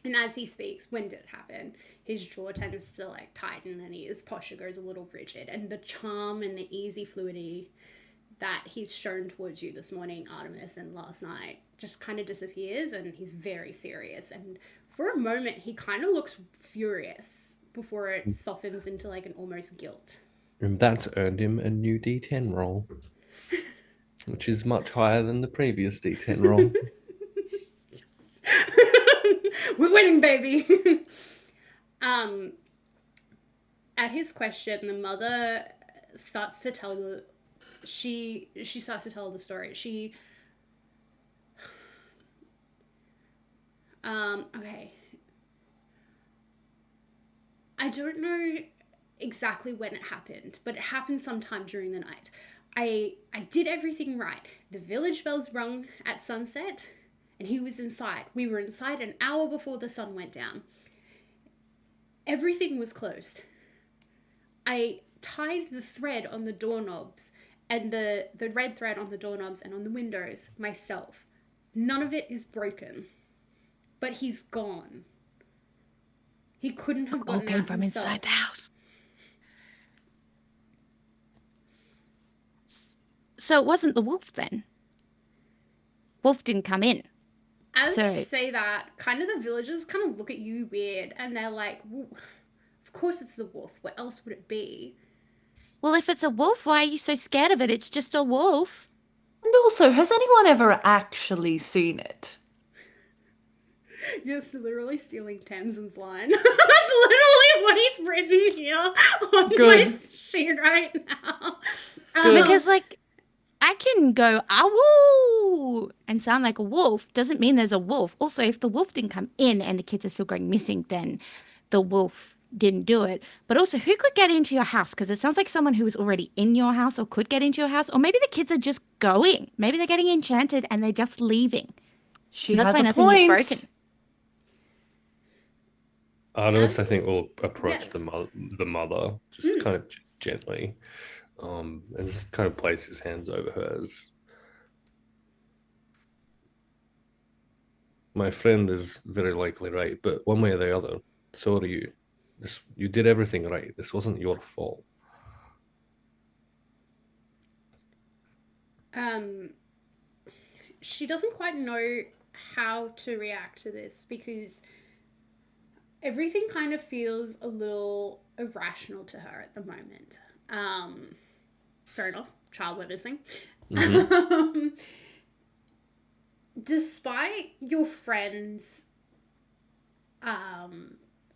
And as he speaks, "When did it happen?" his jaw tends to tighten and his posture goes a little rigid. And the charm and the easy fluidity that he's shown towards you this morning, Artemis, and last night just kind of disappears, and he's very serious. And for a moment, he kind of looks furious before it softens into an almost guilt. And that's earned him a new D10 roll, which is much higher than the previous D10 roll. We're winning, baby. At his question, the mother starts to tell she starts to tell the story. Okay. I don't know exactly when it happened, but it happened sometime during the night. I did everything right. The village bells rung at sunset, and he was inside. We were inside an hour before the sun went down. Everything was closed. I tied the thread on the doorknobs and the red thread on the doorknobs and on the windows myself. None of it is broken. But he's gone. He couldn't have All gotten came out from himself. inside the house. So it wasn't the wolf then? Wolf didn't come in. As So- you say that, kind of the villagers kind of look at you weird, and they're like, well, of course it's the wolf. What else would it be? Well, if it's a wolf, why are you so scared of it? It's just a wolf. And also, has anyone ever actually seen it? You're literally stealing Tamsin's line. That's literally what he's written here on my Good. sheet right now. Good. Because, like, I can go, "Ow!" and sound like a wolf. Doesn't mean there's a wolf. Also, if the wolf didn't come in and the kids are still going missing, then the wolf didn't do it. But also, who could get into your house? Because it sounds like someone who was already in your house or could get into your house. Or maybe the kids are just going. Maybe they're getting enchanted and they're just leaving. She And that's has why a nothing is point. broken. Artemis, I think, will approach Yeah. the mother just kind of gently, and just kind of place his hands over hers. My friend is very likely right, but one way or the other, so are you. You did everything right. This wasn't your fault. She doesn't quite know how to react to this because everything kind of feels a little irrational to her at the moment. Fair enough. Child witnessing. Despite your friends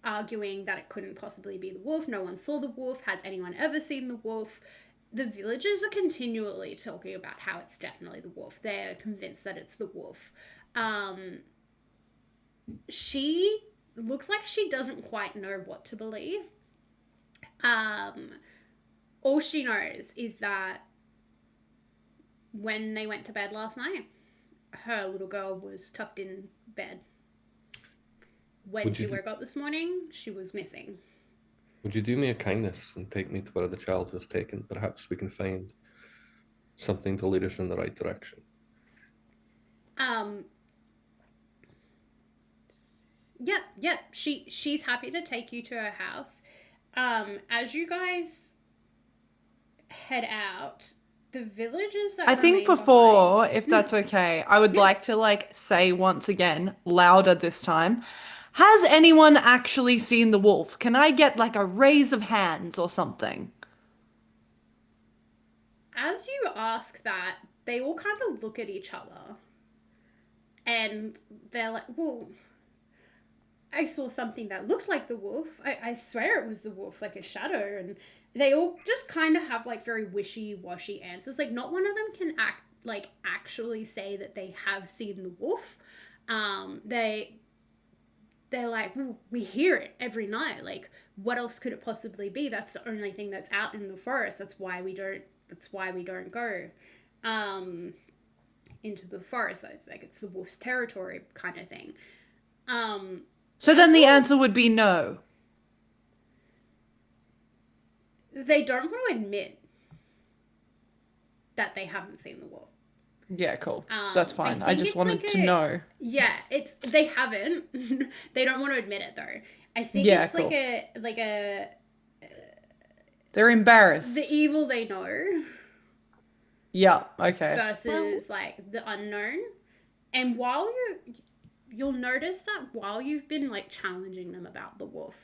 arguing that it couldn't possibly be the wolf, no one saw the wolf, has anyone ever seen the wolf? The villagers are continually talking about how it's definitely the wolf. They're convinced that it's the wolf. She looks like she doesn't quite know what to believe. All she knows is that when they went to bed last night, her little girl was tucked in bed. When she woke up this morning, she was missing. Would you do me a kindness and take me to where the child was taken? Perhaps we can find something to lead us in the right direction. Yep. She's happy to take you to her house. As you guys head out, the villagers that I think remain before, behind- if that's okay, I would like to say once again, louder this time. Has anyone actually seen the wolf? Can I get like a raise of hands or something? As you ask that, they all kind of look at each other. And they're like, well, I saw something that looked like the wolf. I swear it was the wolf, like a shadow. And they all just kind of have like very wishy-washy answers. Like not one of them can actually say that they have seen the wolf. They're like, well, we hear it every night. Like, what else could it possibly be? That's the only thing that's out in the forest. That's why we don't go into the forest. It's like it's the wolf's territory kind of thing. So then the answer would be no. They don't want to admit that they haven't seen the wolf. Yeah, cool. That's fine. I think just it's wanted like to know. Yeah, they haven't. They don't want to admit it though. I think Yeah, it's cool. like a They're embarrassed. the evil they know Yeah, okay. versus like the unknown. And while you'll notice that while you've been like challenging them about the wolf,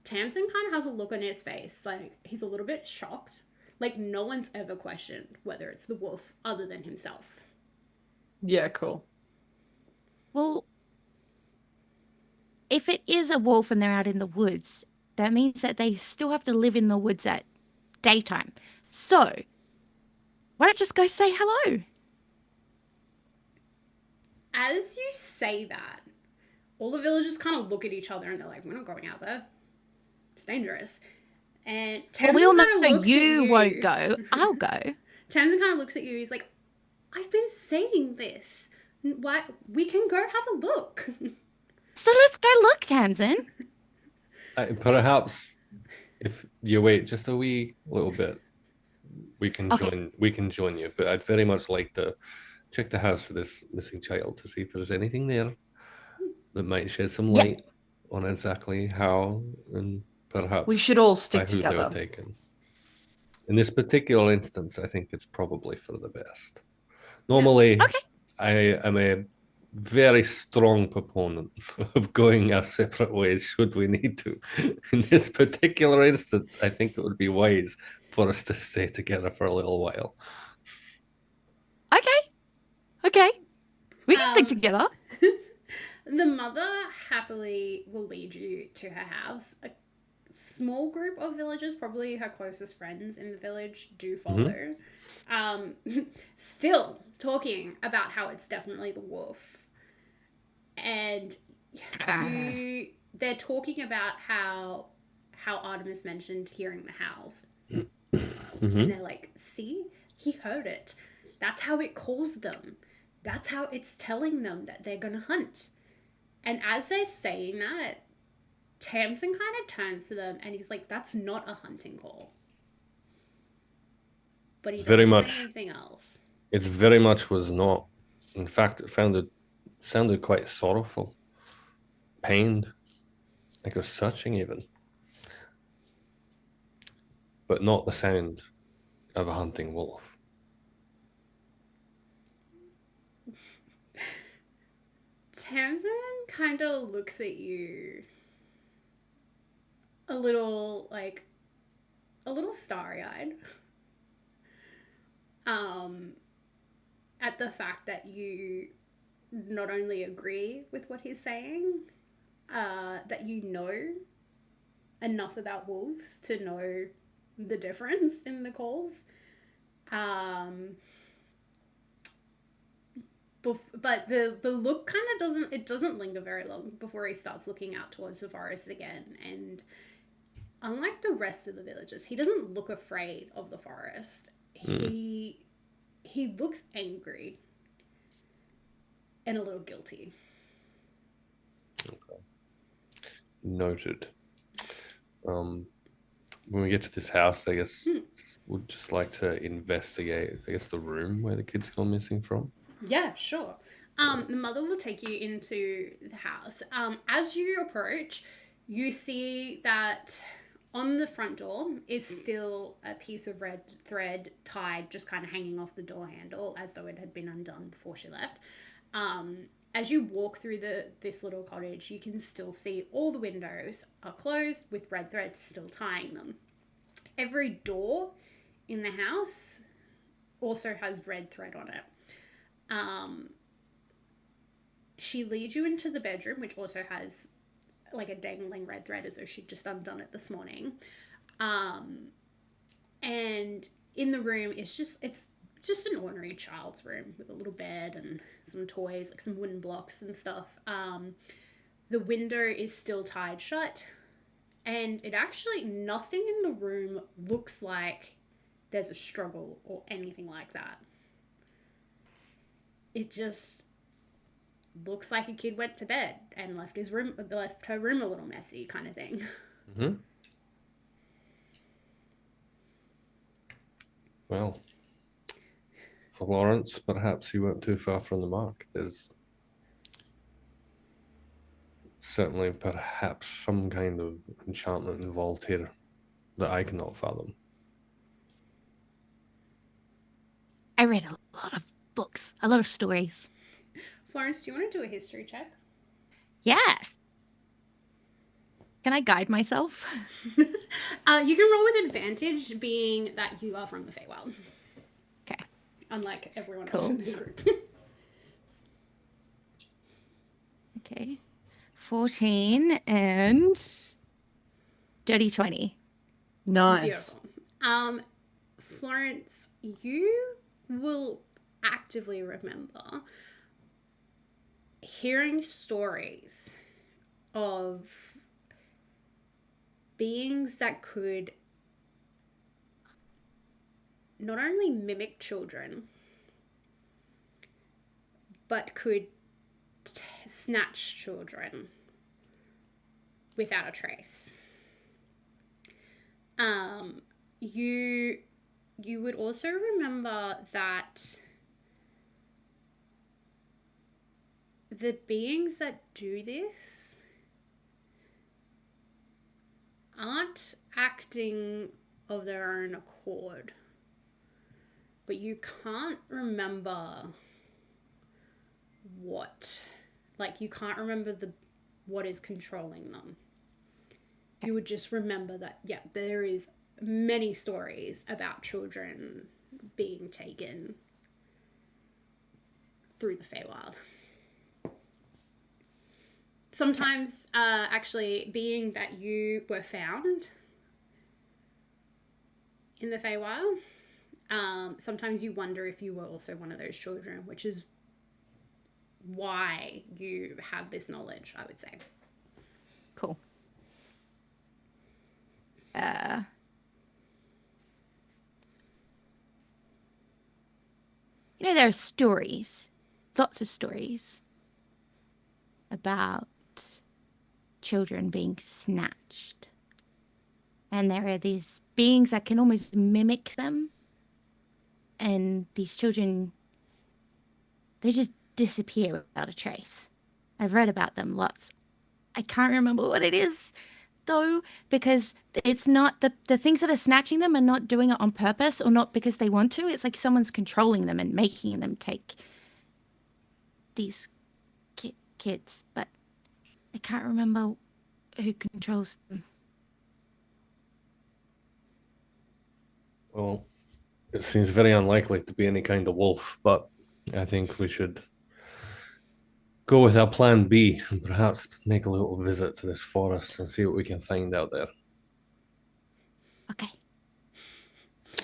Tamsin kind of has a look on his face like he's a little bit shocked. Like no one's ever questioned whether it's the wolf other than himself. Yeah, cool. Well, if it is a wolf and they're out in the woods, that means that they still have to live in the woods at daytime. So, why don't you just go say hello? As you say that, all the villagers kind of look at each other and they're like, we're not going out there. It's dangerous. And Well, we all Tamsin know kinda looks at you won't go. I'll go. Tamsin kind of looks at you. He's like, I've been saying this. Why? We can go have a look. So let's go look, Tamsin. Perhaps if you wait just a wee little bit, we can Okay. join. We can join you. But I'd very much like to check the house of this missing child to see if there's anything there that might shed some Yep. light on exactly how and perhaps We should all by stick who they were together. taken. In this particular instance, I think it's probably for the best. Normally, Okay. I am a very strong proponent of going our separate ways should we need to. In this particular instance, I think it would be wise for us to stay together for a little while. Okay. We can stick Um, together. The mother happily will lead you to her house. A small group of villagers, probably her closest friends in the village, do follow. Still talking about how it's definitely the wolf. And they're talking about how Artemis mentioned hearing the house. And they're like, see, he heard it. That's how it calls them. That's how it's telling them that they're going to hunt. And as they're saying that, Tamsin kind of turns to them and he's like, that's not a hunting call. But he doesn't say anything else. It very much was not. In fact, it sounded quite sorrowful, pained, like it was searching even. But not the sound of a hunting wolf. Tamsin kind of looks at you a little starry-eyed. At the fact that you not only agree with what he's saying, that you know enough about wolves to know the difference in the calls. But the look kind of doesn't linger very long before he starts looking out towards the forest again. And unlike the rest of the villagers, he doesn't look afraid of the forest. He looks angry and a little guilty. Okay. Noted. When we get to this house, I guess we'd just like to investigate, I guess, the room where the kid's gone missing from. Yeah, sure. The mother will take you into the house. As you approach, you see that on the front door is still a piece of red thread tied, just kind of hanging off the door handle, as though it had been undone before she left. As you walk through this little cottage, you can still see all the windows are closed with red thread still tying them. Every door in the house also has red thread on it. She leads you into the bedroom, which also has like a dangling red thread as though she'd just undone it this morning. And in the room, it's just an ordinary child's room with a little bed and some toys, like some wooden blocks and stuff. The window is still tied shut, and nothing in the room looks like there's a struggle or anything like that. It just looks like a kid went to bed and left her room a little messy, kind of thing. Well, for Lawrence, perhaps he went too far from the mark. There's certainly perhaps some kind of enchantment involved here that I cannot fathom. I read a lot of books, a lot of stories. Florence, do you want to do a history check? Yeah. Can I guide myself? You can roll with advantage, being that you are from the Feywild. Okay. Unlike everyone else in this group. Okay. 14 and dirty 20. Nice. Beautiful. Florence, you will actively remember hearing stories of beings that could not only mimic children, but could snatch children without a trace. You would also remember that the beings that do this aren't acting of their own accord, but you can't remember what, like, you can't remember what is controlling them. You would just remember that, yeah, there is many stories about children being taken through the Feywild. Sometimes, actually, being that you were found in the Feywild, sometimes you wonder if you were also one of those children, which is why you have this knowledge, I would say. Cool. There are stories, lots of stories about children being snatched. And there are these beings that can almost mimic them. And these children, they just disappear without a trace. I've read about them lots. I can't remember what it is, though, because it's not the things that are snatching them are not doing it on purpose or not because they want to. It's like someone's controlling them and making them take these kids, but I can't remember who controls them. Well, it seems very unlikely to be any kind of wolf, but I think we should go with our plan B and perhaps make a little visit to this forest and see what we can find out there. Okay.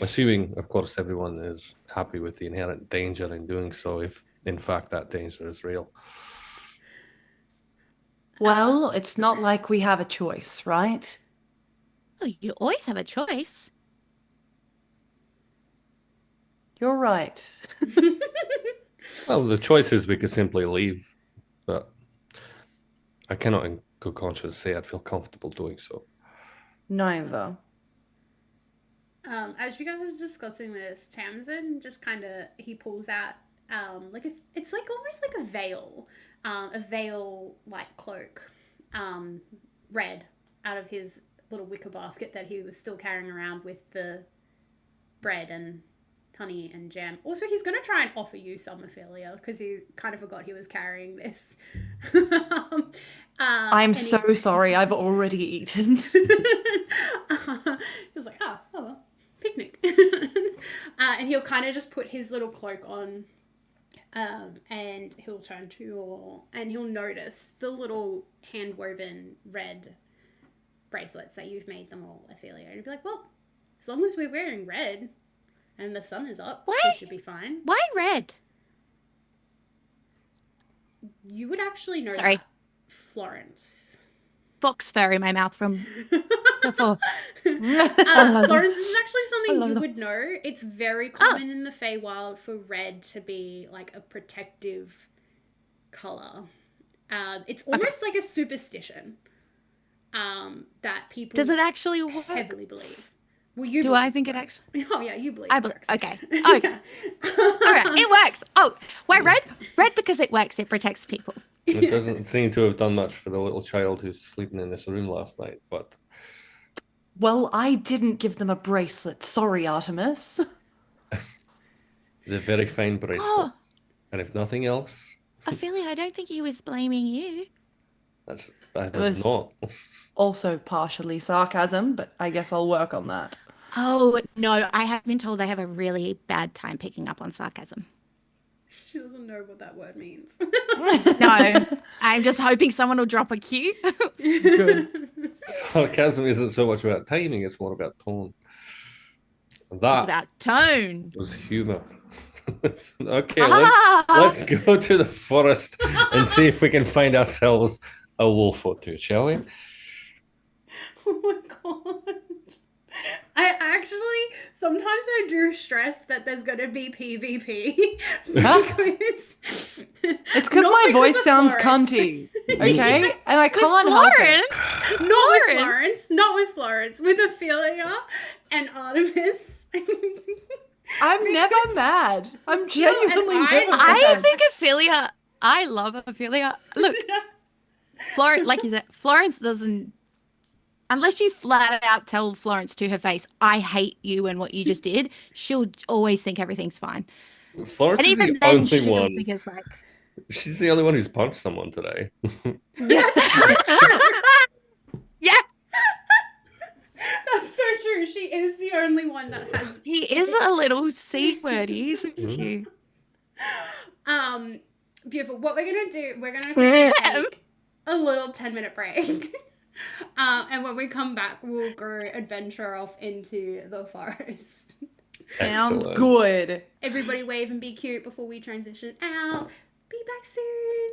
Assuming, of course, everyone is happy with the inherent danger in doing so, if in fact that danger is real. Well, it's not like we have a choice, right? Oh, you always have a choice. You're right. Well, the choice is we could simply leave, but I cannot in good conscience say I'd feel comfortable doing so. Neither. As you guys are discussing this, Tamsin just kind of, he pulls out like it's like almost like a veil like cloak, red, out of his little wicker basket that he was still carrying around with the bread and honey and jam. Also, he's going to try and offer you some, Ophelia, because he kind of forgot he was carrying this. I'm so sorry. I've already eaten. He's like, oh well, picnic. And he'll kind of just put his little cloak on, and he'll turn to you and he'll notice the little hand-woven red bracelets that you've made them all, Ophelia. And he'll be like, well, as long as we're wearing red and the sun is up, we should be fine. Why red? You would actually know Sorry. that, Florence. Fox fur in my mouth from before. Florence, this is actually something you would know. It's very common in the Feywild for red to be like a protective color. It's almost like a superstition that people Does it actually work? heavily believe. Well, you Do I think it actually? Oh yeah, you believe. I it believe. works. Okay. Oh, Yeah. all right. It works. Oh, why red? Red because it works. It protects people. It doesn't seem to have done much for the little child who's sleeping in this room last night, but Well, I didn't give them a bracelet. Sorry, Artemis. they're very fine bracelets. And if nothing else, Ophelia, I don't think he was blaming you. that was- was not. Also partially sarcasm, but I guess I'll work on that. Oh, no. I have been told I have a really bad time picking up on sarcasm. She doesn't know what that word means. No, I'm just hoping someone will drop a cue. Good. Sarcasm isn't so much about timing, it's more about tone. It's That about tone. was humor. Okay, Ah! let's go to the forest and see if we can find ourselves a wolf or two, shall we? Oh my god. I actually, sometimes I do stress that there's going to be PvP Huh? because It's because not my because voice of sounds Florence. cunty, okay? And I With can't help Florence. it. Not with Florence. Florence, not with Florence, with Ophelia and Artemis. I'm never Because- mad. I'm genuinely I never know. I mad. think Ophelia. I love Ophelia. Look, Florence, like you said, Florence doesn't. Unless you flat out tell Florence to her face, I hate you and what you just did, she'll always think everything's fine. Florence And is the even then, only she'll one. think it's like. She's the only one who's punched someone today. That's so true. Yeah, That's so true. She is the only one that has. he is a little C wordy, isn't he? Beautiful. What we're gonna do, we're gonna take a little 10-minute break. And when we come back, we'll go adventure off into the forest. Sounds Excellent. good. Everybody wave and be cute before we transition out. Be back soon.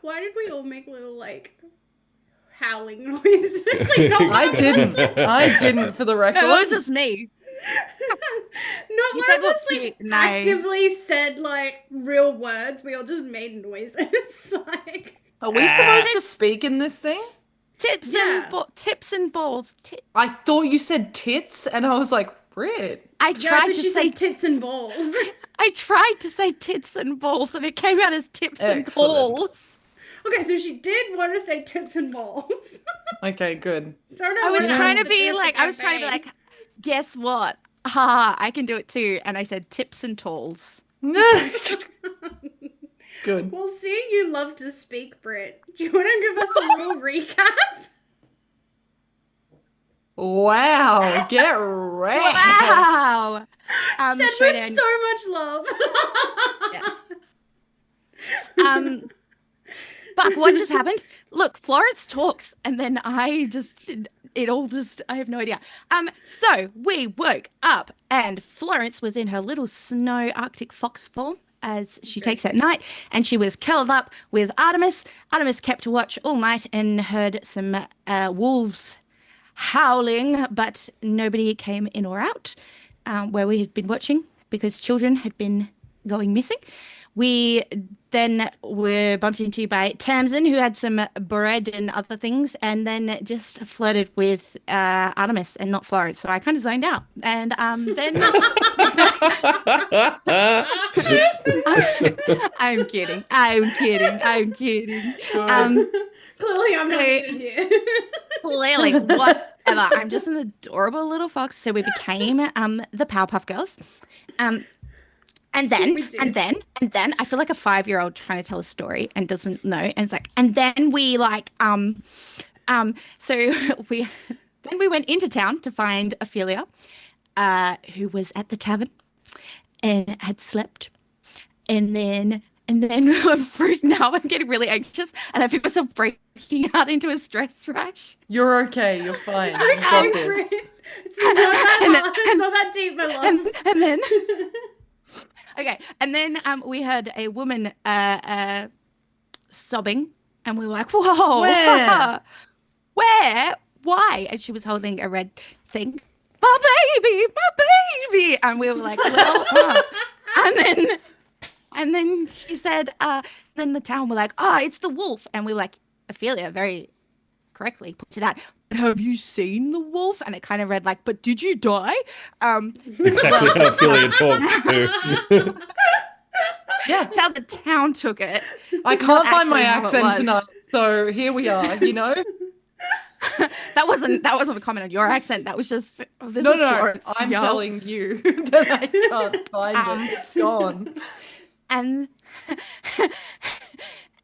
Why did we all make little like howling noises? Like, not I one of didn't. us- I didn't, for the record. No, it was just me. Not You one said of what us like cute, no. actively said like real words. We all just made noises. Like Are we supposed to speak in this thing? Tips Yeah. tips and balls. I thought you said tits, and I was like, Brit. I yeah, tried but to she say said tits and balls. I tried to say tits and balls, and it came out as tips and Excellent. balls. Okay, so she did want to say tits and balls. Okay, good. Don't know. I was what trying else to be finish the like, I was trying to be campaign. like, guess what? Ha! I can do it too. And I said tips and talls. Good. Well, seeing you love to speak, Britt, do you want to give us a little recap? Wow, get wrecked. Wow! Said Showdown. with so much love. Yes. Fuck, what just happened? Look, Florence talks, and then I have no idea. So we woke up, and Florence was in her little snow Arctic fox form, as she takes at night, and she was curled up with Artemis. Artemis kept watch all night and heard some wolves howling, but nobody came in or out where we had been watching because children had been going missing. We then were bumped into by Tamsin, who had some bread and other things, and then just flirted with Artemis and not Florence. So I kind of zoned out. And then I'm kidding. Clearly, I'm not So- needed here. Clearly, whatever. I'm just an adorable little fox. So we became the Powerpuff Girls. And then, We did. and then, I feel like a 5-year-old trying to tell a story and doesn't know. And it's like, and then we like, so we went into town to find Ophelia, who was at the tavern and had slept. And then I'm freaking out. I'm getting really anxious, and I feel myself breaking out into a stress rash. You're okay. You're fine. You Okay, got this. Britt. It's not that hard. It's not that deep, my love. And then, okay, and then we heard a woman sobbing, and we were like, "Whoa, Where? where, why?" And she was holding a red thing. My baby, and we were like, "Well," and then she said, then the town were like, "Oh, it's the wolf," and we were like, Ophelia very correctly pointed out, "Have you seen the wolf?" And it kind of read like, "But did you die?" Exactly how Ophelia talks too. Yeah. That's how the town took it. I can't find my actually how it accent was. tonight, so here we are, you know? That wasn't a comment on your accent. That was just this No, is no, Florence, I'm yo. telling you that I can't find it. It's gone. And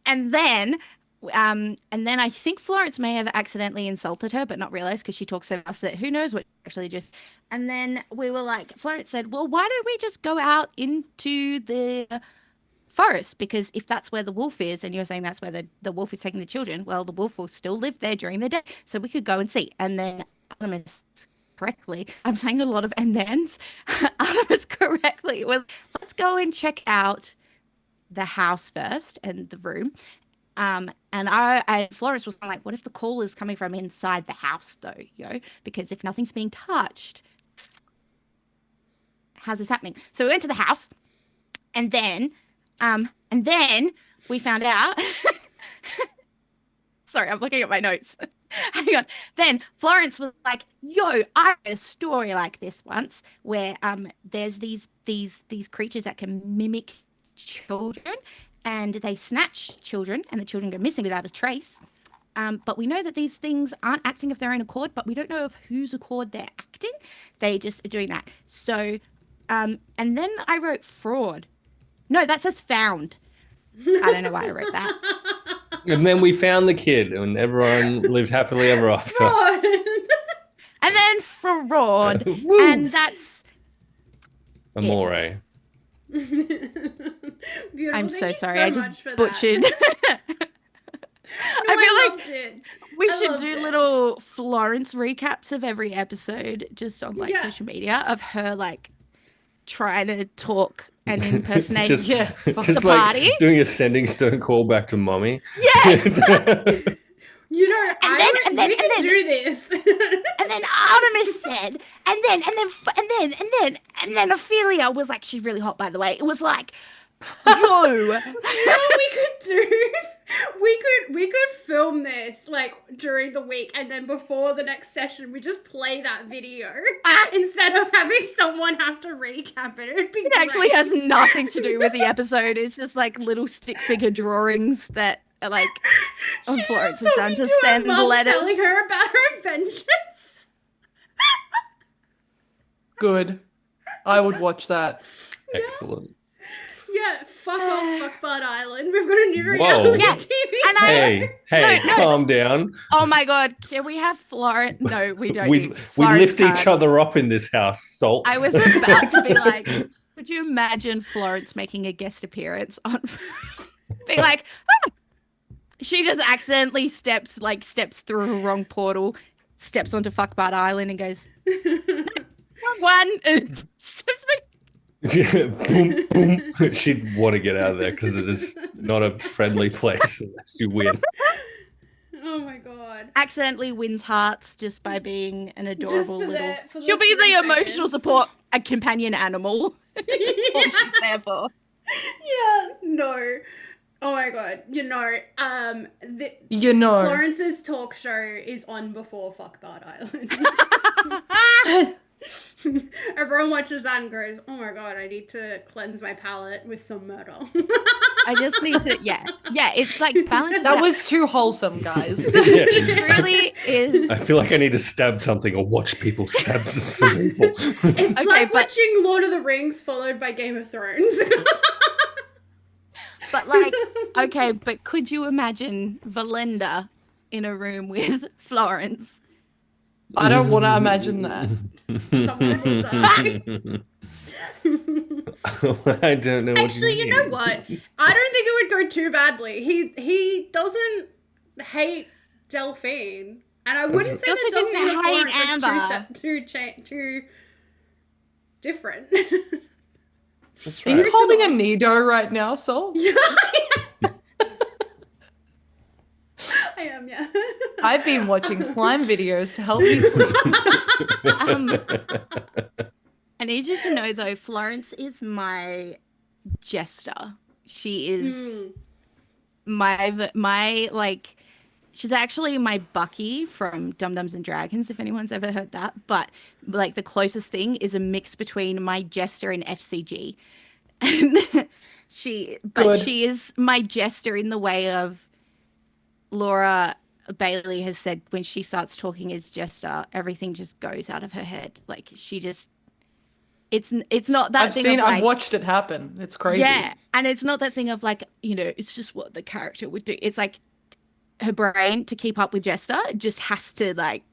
and then I think Florence may have accidentally insulted her, but not realized because she talks so fast that who knows what she actually just. And then we were like, Florence said, "Well, why don't we just go out into the forest? Because if that's where the wolf is, and you're saying that's where the wolf is taking the children, well, the wolf will still live there during the day, so we could go and see." And then Artemis correctly, I'm saying a lot of and thens. Artemis correctly was, "Let's go and check out the house first and the room." And Florence was like, "What if the call is coming from inside the house, though, yo? Because if nothing's being touched, how's this happening?" So we went to the house, and then we found out. Sorry, I'm looking at my notes. Hang on. Then Florence was like, "Yo, I read a story like this once where there's these creatures that can mimic children, and they snatch children, and the children go missing without a trace. But we know that these things aren't acting of their own accord, but we don't know of whose accord they're acting. They just are doing that." So, and then I wrote fraud. No, that says found. I don't know why I wrote that. And then we found the kid, and everyone lived happily ever after. Fraud. And then fraud. Woo. And that's Amore. Beautiful. I'm Thank so you sorry. So I much just for butchered. That. No, I feel like loved it. we I should loved do it. little Florence recaps of every episode just on like Yeah. social media of her like trying to talk and impersonate just Yeah, just the like party. doing a sending stone call back to mommy. Yes. You know, we can do this. And then Artemis said, and then Ophelia was like, she's really hot, by the way. It was like, yo. You know what we could do? We could film this like during the week, and then before the next session, we just play that video instead of having someone have to recap it. It'd be It actually great. has nothing to do with the episode. It's just like little stick figure drawings that are like She's Florence just has done talking to her send mum, letters. telling her about her adventures. good. I would watch that. Excellent. Yeah, fuck off, Fuckbud Island. We've got a new Whoa. reality Yeah, TV and show. Hey, No. calm down. Oh my god, can we have Florence? No, we don't. We need we Florence lift each card. other up in this house, Salt. I was about to be like, could you imagine Florence making a guest appearance on be like, ah! She just accidentally steps through a wrong portal, steps onto Fuckbud Island and goes, one, steps back. boom, boom. She'd want to get out of there because it is not a friendly place unless you win. Oh my god. Accidentally wins hearts just by being an Just adorable for little. the She'll be 3 the emotional seconds. support, a companion animal. That's what she's there for. Yeah, no. Oh my god. You know. Florence's talk show is on before Fuckbud Island. Everyone watches that and goes, oh my god, I need to cleanse my palate with some murder. I just need to, yeah, it's like balance. That was too wholesome, guys. Yeah. It really is. I feel like I need to stab something or watch people stab some people. It's Okay, like but- watching Lord of the Rings followed by Game of Thrones. But like, okay, but could you imagine Valinda in a room with Florence? I don't want to imagine that. Someone will die. I don't know. Actually, you know what? I don't think it would go too badly. He doesn't hate Delphine, and I wouldn't say He also that didn't Delphine and hate Florence are Amber. too different. That's Are you right. holding a Nido right now, Sol? Yeah, I am. Yeah. I've been watching slime videos to help me sleep. I need you to know though, Florence is my jester. She is my like. She's actually my Bucky from Dum Dums and Dragons, if anyone's ever heard that. But like the closest thing is a mix between my jester and FCG. And she is my jester in the way of Laura Bailey has said when she starts talking as jester, everything just goes out of her head. Like she just it's not that thing of like, I've watched it happen. It's crazy. yeah, and it's not that thing of like, you know, it's just what the character would do. It's like her brain to keep up with Jester just has to like.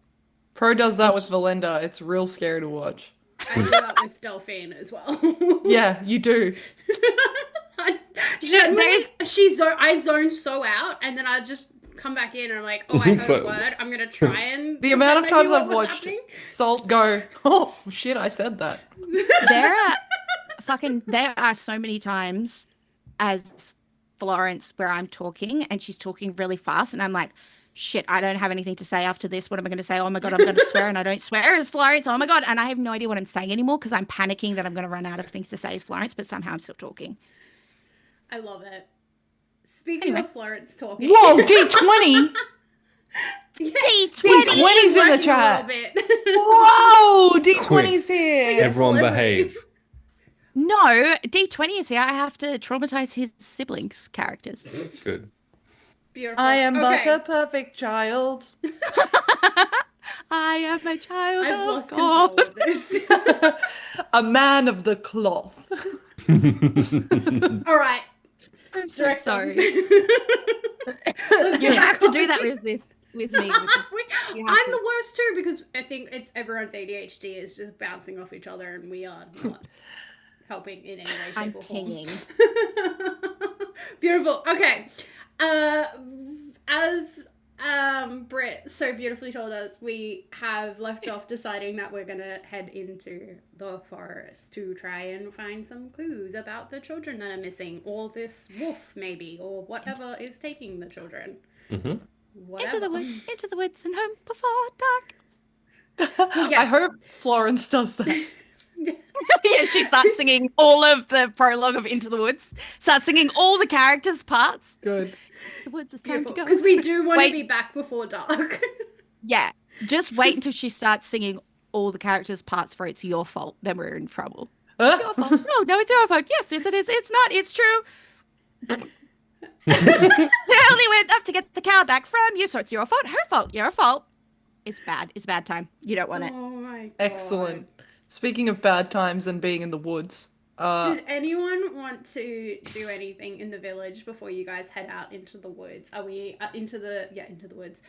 Pro does that with Valinda. It's real scary to watch. I do that with Delphine as well. Yeah, you do. I zone so out, and then I just come back in, and I'm like, oh, I heard So- a word. I'm gonna try and. The amount of pretend I times knew what I've was watched happening. Salt go, oh shit, I said that. There are so many times as Florence where I'm talking and she's talking really fast and I'm like, shit, I don't have anything to say after this. What am I going to say? Oh my God, I'm going to swear and I don't swear as Florence. Oh my God. And I have no idea what I'm saying anymore because I'm panicking that I'm going to run out of things to say as Florence, but somehow I'm still talking. I love it. Speaking of Florence talking. Whoa, D20! Yeah, D20's in the working a chat. little bit. Whoa, D20's here! Everyone Celebrity. behave. No, D20 is here. I have to traumatize his siblings' characters. Good. Beautiful. I am but Okay. a perfect child. I am a child I've of lost God. control of this. A man of the cloth. All right. I'm so Direct them. sorry. Let's You get have back to on do that it. with me. You have I'm to. the worst too because I think it's everyone's ADHD is just bouncing off each other and we are not helping in any way, shape, I'm or form. pinging. Beautiful. Okay. As Britt so beautifully told us, we have left off deciding that we're going to head into the forest to try and find some clues about the children that are missing, or this wolf, maybe, or whatever is taking the children. Mhm. Whatever. Into the woods and home before dark. Well, I yes. hope Florence does that. Yeah, she starts singing all of the prologue of Into the Woods. Starts singing all the characters' parts. Good. The woods, it's time to go. Because we do want to Wait. be back before dark. Yeah, just wait until she starts singing all the characters' parts for It's Your Fault. Then we're in trouble. It's your fault. No, it's your fault. Yes, it is. It's not. It's true. They only went up to get the cow back from you, so it's your fault. Her fault. Your fault. It's bad. It's a bad time. You don't want it. Oh my god. Excellent. Speaking of bad times and being in the woods, Did anyone want to do anything in the village before you guys head out into the woods? Are we into the woods?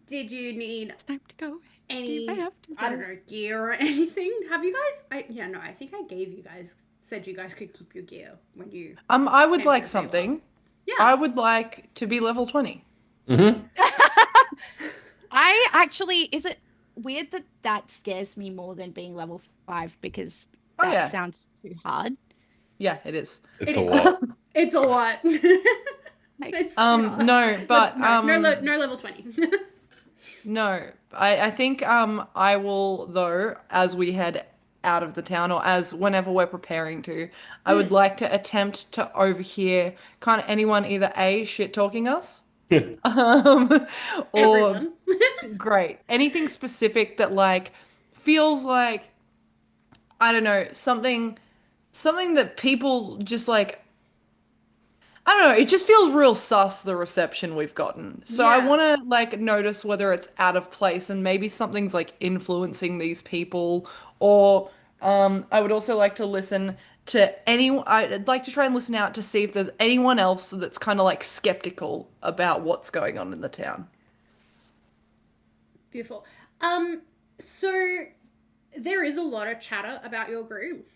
Did you need It's time to go. any, I have to I go. don't know, gear or anything? Have you guys? I think I gave you guys, said you guys could keep your gear when you. I would Came to like the Feywild. something. Yeah. I would like to be level 20. Mhm. I actually, is it weird that scares me more than being level 5 because Oh, that yeah. sounds too hard? Yeah, it is. It's It a is. lot. It's a lot. Like, It's too hard. No, but no level 20. no. I think I will, though, as we head out of the town, or as whenever we're preparing to, I would like to attempt to overhear kind of anyone either A, shit talking us, or Everyone. great, anything specific that like feels like, I don't know, something that people just like, I don't know, it just feels real sus, the reception we've gotten. So I Yeah. want to like notice whether it's out of place and maybe something's like influencing these people, or I would also like to listen to anyone. I'd like to try and listen out to see if there's anyone else that's kind of like skeptical about what's going on in the town. Beautiful. So there is a lot of chatter about your group.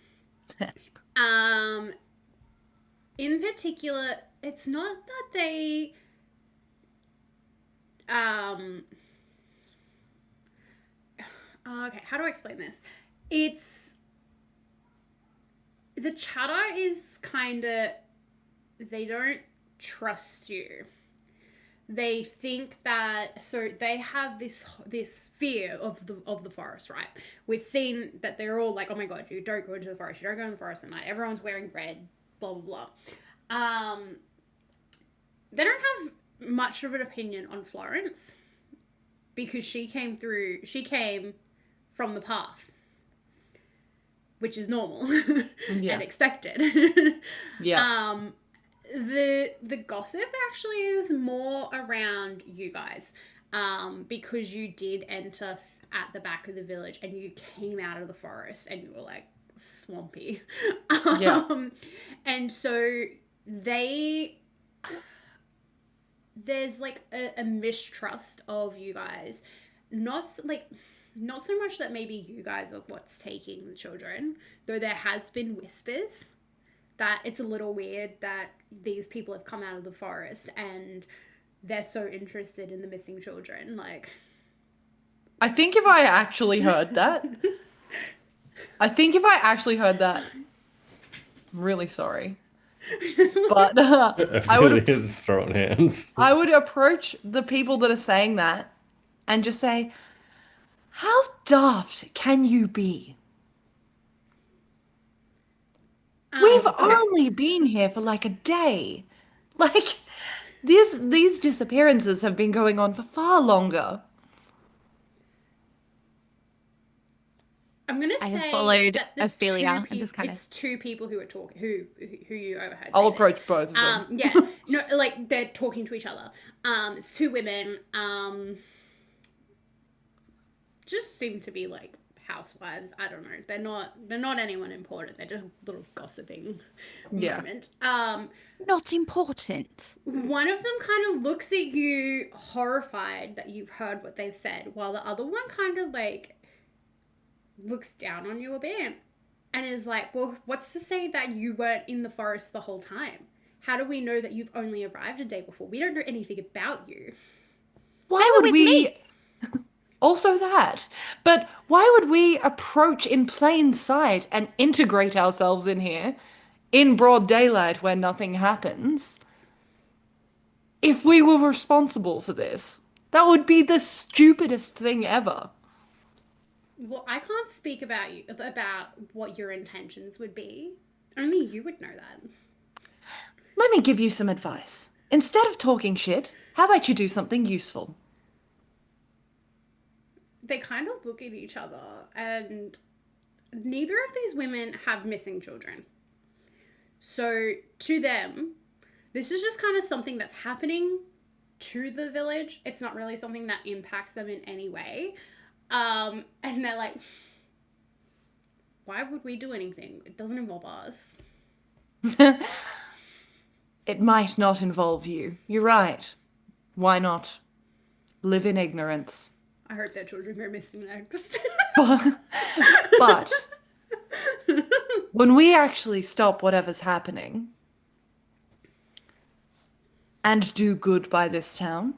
In particular, it's not that they okay, how do I explain this? It's the chatter is kind of, they don't trust you. They think that, so they have this fear of the forest, right? We've seen that they're all like, oh my god, you don't go into the forest, you don't go in the forest at night, everyone's wearing red, blah blah blah. They don't have much of an opinion on Florence because she came from the path, which is normal Yeah. and expected. Yeah. The gossip actually is more around you guys, because you did enter at the back of the village and you came out of the forest and you were like swampy. Yeah. And so there's like a mistrust of you guys, not so much that maybe you guys are what's taking the children, though there has been whispers that it's a little weird that these people have come out of the forest and they're so interested in the missing children. Like, I think if I actually heard that, I'm really sorry. But I would Really is throwing hands. I would approach the people that are saying that and just say, how daft can you be? We've only been here for like a day. Like, these disappearances have been going on for far longer. I'm gonna I say have followed that the Ophelia two and just kind of. it's two people who are talking who you overheard. I'll say this. approach both of them. Yeah, no, like they're talking to each other. It's two women. Just seem to be like housewives. I don't know. They're not anyone important. They're just little gossiping Yeah. moment. Not important. One of them kind of looks at you horrified that you've heard what they've said, while the other one kind of like looks down on you a bit and is like, well, what's to say that you weren't in the forest the whole time? How do we know that you've only arrived a day before? We don't know anything about you. Why They were would with we? me. Also that. But why would we approach in plain sight and integrate ourselves in here in broad daylight where nothing happens if we were responsible for this? That would be the stupidest thing ever. Well, I can't speak about what your intentions would be. Only you would know that. Let me give you some advice. Instead of talking shit, how about you do something useful? They kind of look at each other, and neither of these women have missing children. So to them, this is just kind of something that's happening to the village. It's not really something that impacts them in any way. And they're like, why would we do anything? It doesn't involve us. It might not involve you. You're right. Why not live in ignorance? I heard their children go missing next. But when we actually stop whatever's happening and do good by this town,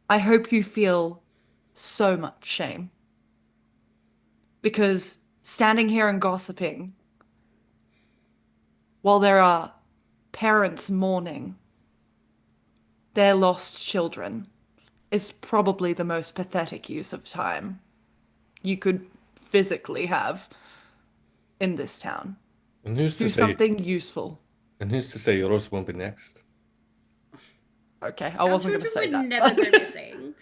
I hope you feel so much shame. Because standing here and gossiping while there are parents mourning their lost children is probably the most pathetic use of time you could physically have in this town. And who's Do to say? something useful. And who's to say yours won't be next? Okay, I Our wasn't going to children say would that. never go missing.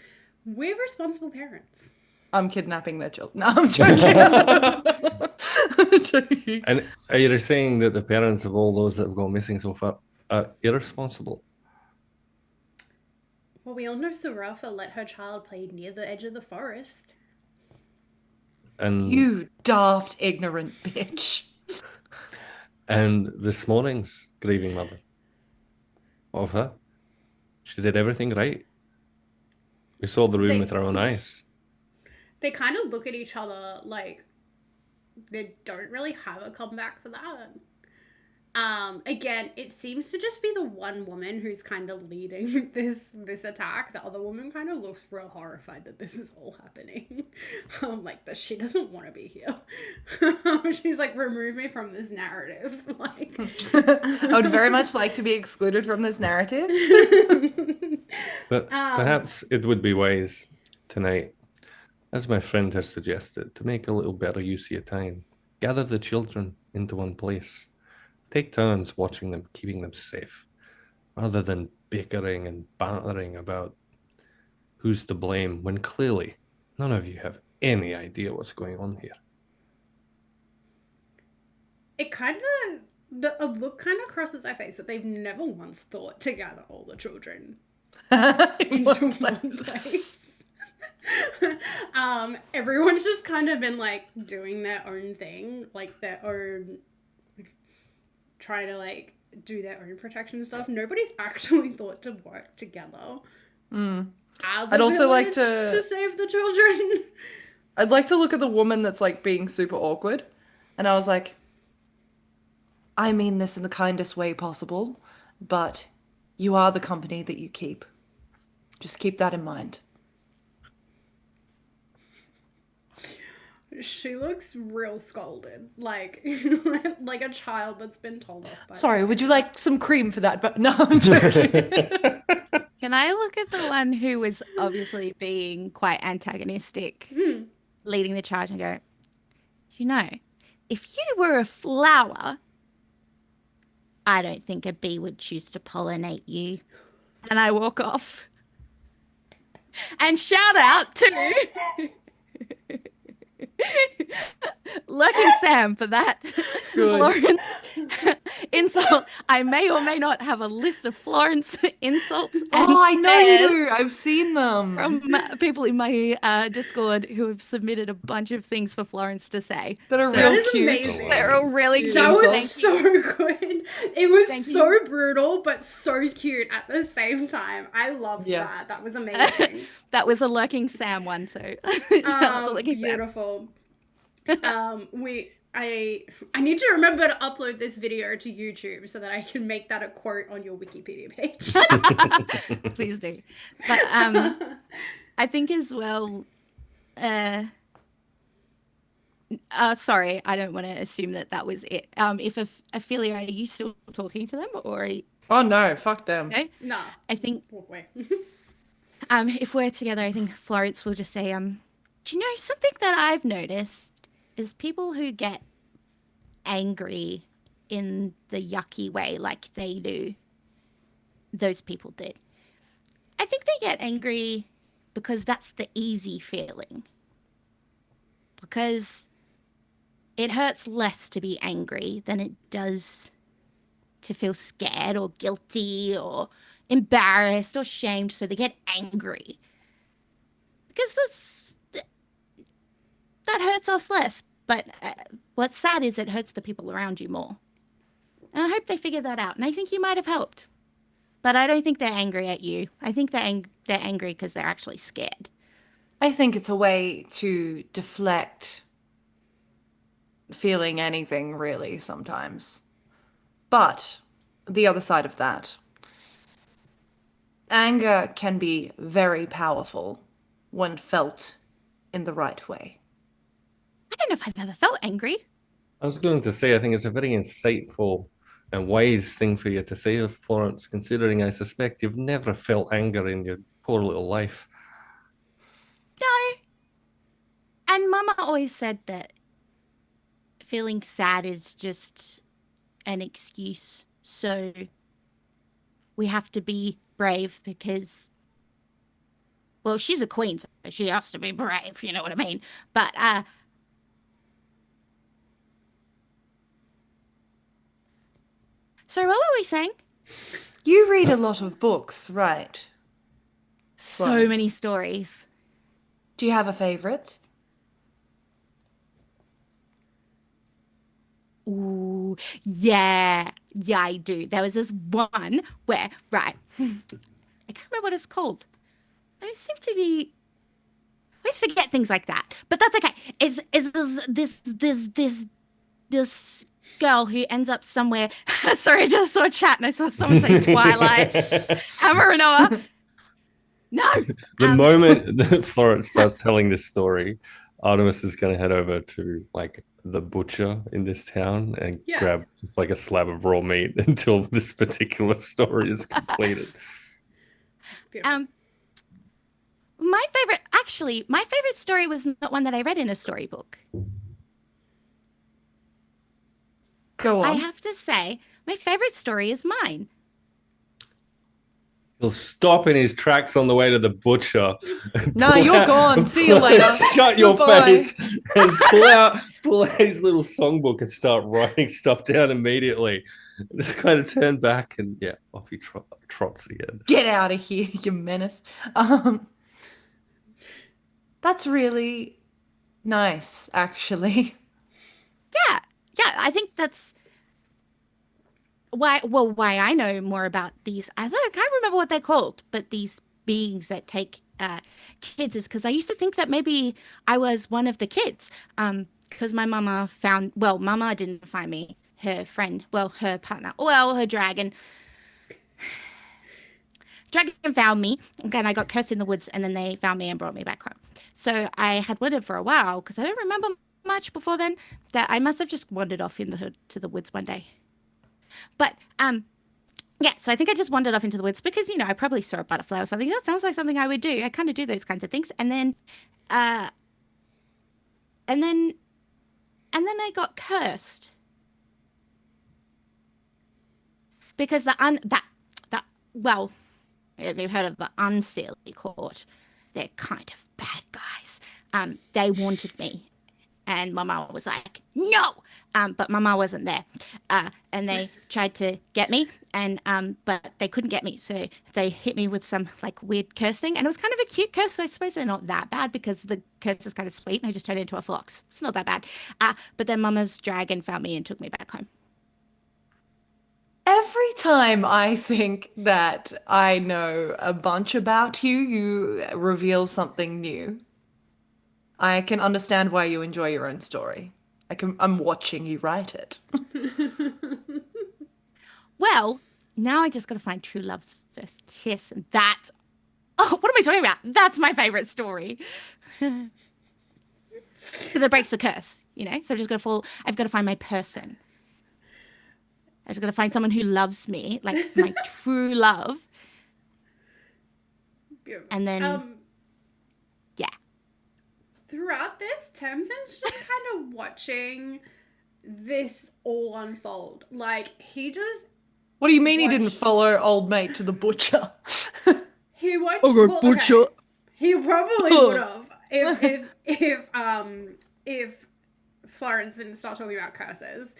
We're responsible parents. I'm kidnapping their children. No, I'm joking. I'm joking. And are you saying that the parents of all those that have gone missing so far are irresponsible? Well, we all know Sarafa let her child play near the edge of the forest. And You daft, ignorant bitch. and this morning's grieving mother of her, she did everything right. We saw the room with our own eyes. They kind of look at each other like they don't really have a comeback for that. Again, it seems to just be the one woman who's kind of leading this attack. The other woman kind of looks real horrified that this is all happening. Like that she doesn't want to be here. She's like, remove me from this narrative. Like, I would very much like to be excluded from this narrative. But perhaps it would be wise tonight, as my friend has suggested, to make a little better use of your time. Gather the children into one place. Take turns watching them, keeping them safe, rather than bickering and bantering about who's to blame when clearly none of you have any idea what's going on here. it kind of, a look kind of crosses our face that they've never once thought to gather all the children into one place. Everyone's just kind of been like doing their own thing, like their own, trying to like do their own protection stuff. Nobody's actually thought to work together. As I'd also like village to save the children. I'd like to look at the woman that's like being super awkward, and I was like, I mean this in the kindest way possible, but you are the company that you keep. Just keep that in mind. She looks real scolded, like like a child that's been told off by. Sorry, would you like some cream for that? But no, I'm joking. Can I look at the one who was obviously being quite antagonistic, leading the charge, and go, you know, if you were a flower, I don't think a bee would choose to pollinate you. And I walk off. And shout out to Lurking Sam for that Good. Florence insult. I may or may not have a list of Florence insults. and I know you stares do. I've seen them. from people in my Discord who have submitted a bunch of things for Florence to say. That are So real That is cute. amazing. They're all really cute. That was Thank so you. good. It was Thank you. so brutal, but so cute at the same time. I loved Yeah. that. That was amazing. That was a Lurking Sam one, so shout out to Lurking Sam. Beautiful. I need to remember to upload this video to YouTube so that I can make that a quote on your Wikipedia page. Please do. But I think as well. Sorry, I don't want to assume that that was it. If Ophelia, are you still talking to them, or Oh no, fuck them. no? Nah. I think Walk away. if we're together, I think Florence will just say, do you know something that I've noticed is people who get angry in the yucky way, like they do, those people did. I think they get angry because that's the easy feeling. Because it hurts less to be angry than it does to feel scared or guilty or embarrassed or shamed. So they get angry because that hurts us less. But what's sad is it hurts the people around you more. And I hope they figure that out. And I think you might have helped. But I don't think they're angry at you. I think they're angry because they're actually scared. I think it's a way to deflect feeling anything really sometimes. But the other side of that, anger can be very powerful when felt in the right way. I don't know if I've ever felt angry. I was going to say, I think it's a very insightful and wise thing for you to say, Florence, considering I suspect you've never felt anger in your poor little life. No. And Mama always said that feeling sad is just an excuse. So we have to be brave because, well, she's a queen, so she has to be brave, you know what I mean? But, so what were we saying? You read a lot of books, right? So Florence. many stories. Do you have a favorite? Ooh, yeah. Yeah, I do. There was this one where, right, I can't remember what it's called. I seem to be I always forget things like that, but that's okay. Is this girl who ends up somewhere? Sorry, I just saw a chat and I saw someone say Twilight. Hammer and Noah. No. The moment that Florence starts telling this story, Artemis is going to head over to like the butcher in this town and Yeah. grab just like a slab of raw meat until this particular story is completed. Beautiful. My favorite story was not one that I read in a storybook. Go I on. have to say, my favorite story is mine. He'll stop in his tracks on the way to the butcher. Nah, you're gone. See you later. Shut your Goodbye. face and pull out his little songbook and start writing stuff down immediately. Just kind of turn back and yeah, off he trots again. Get out of here, you menace. That's really nice, actually. Yeah, I think that's why I know more about these. I can't remember what they're called, but these beings that take kids is because I used to think that maybe I was one of the kids. Because my mama mama didn't find me. Her friend, her partner, her dragon. Dragon found me, and I got cursed in the woods, and then they found me and brought me back home. So I had wandered for a while because I don't remember much before then. That I must have just wandered off to the woods one day. But yeah, so I think I just wandered off into the woods because I probably saw a butterfly or something. That sounds like something I would do. I kind of do those kinds of things, and then I got cursed because if you've heard of the Unseelie Court, they're kind of bad guys. They wanted me, and my mum was like, no. But my mum wasn't there, and they tried to get me, but they couldn't get me, so they hit me with some like weird curse thing, and it was kind of a cute curse, so I suppose they're not that bad because the curse is kind of sweet, and I just turned into a fox. It's not that bad. But then Mama's dragon found me and took me back home. Every time I think that I know a bunch about you, you reveal something new. I can understand why you enjoy your own story. I'm watching you write it. Well, now I just got to find true love's first kiss, and that's Oh, what am I talking about? That's my favorite story. Because it breaks the curse, you know? So I've got to find my person. I've got to find someone who loves me, like my true love. Beautiful. And then, yeah. Throughout this, Tamsin's just kind of watching this all unfold. Like, he just... What do you mean he didn't watched- follow old mate to the butcher? He watched... Oh, God, butcher. Okay. He probably would have if Florence didn't start talking about curses.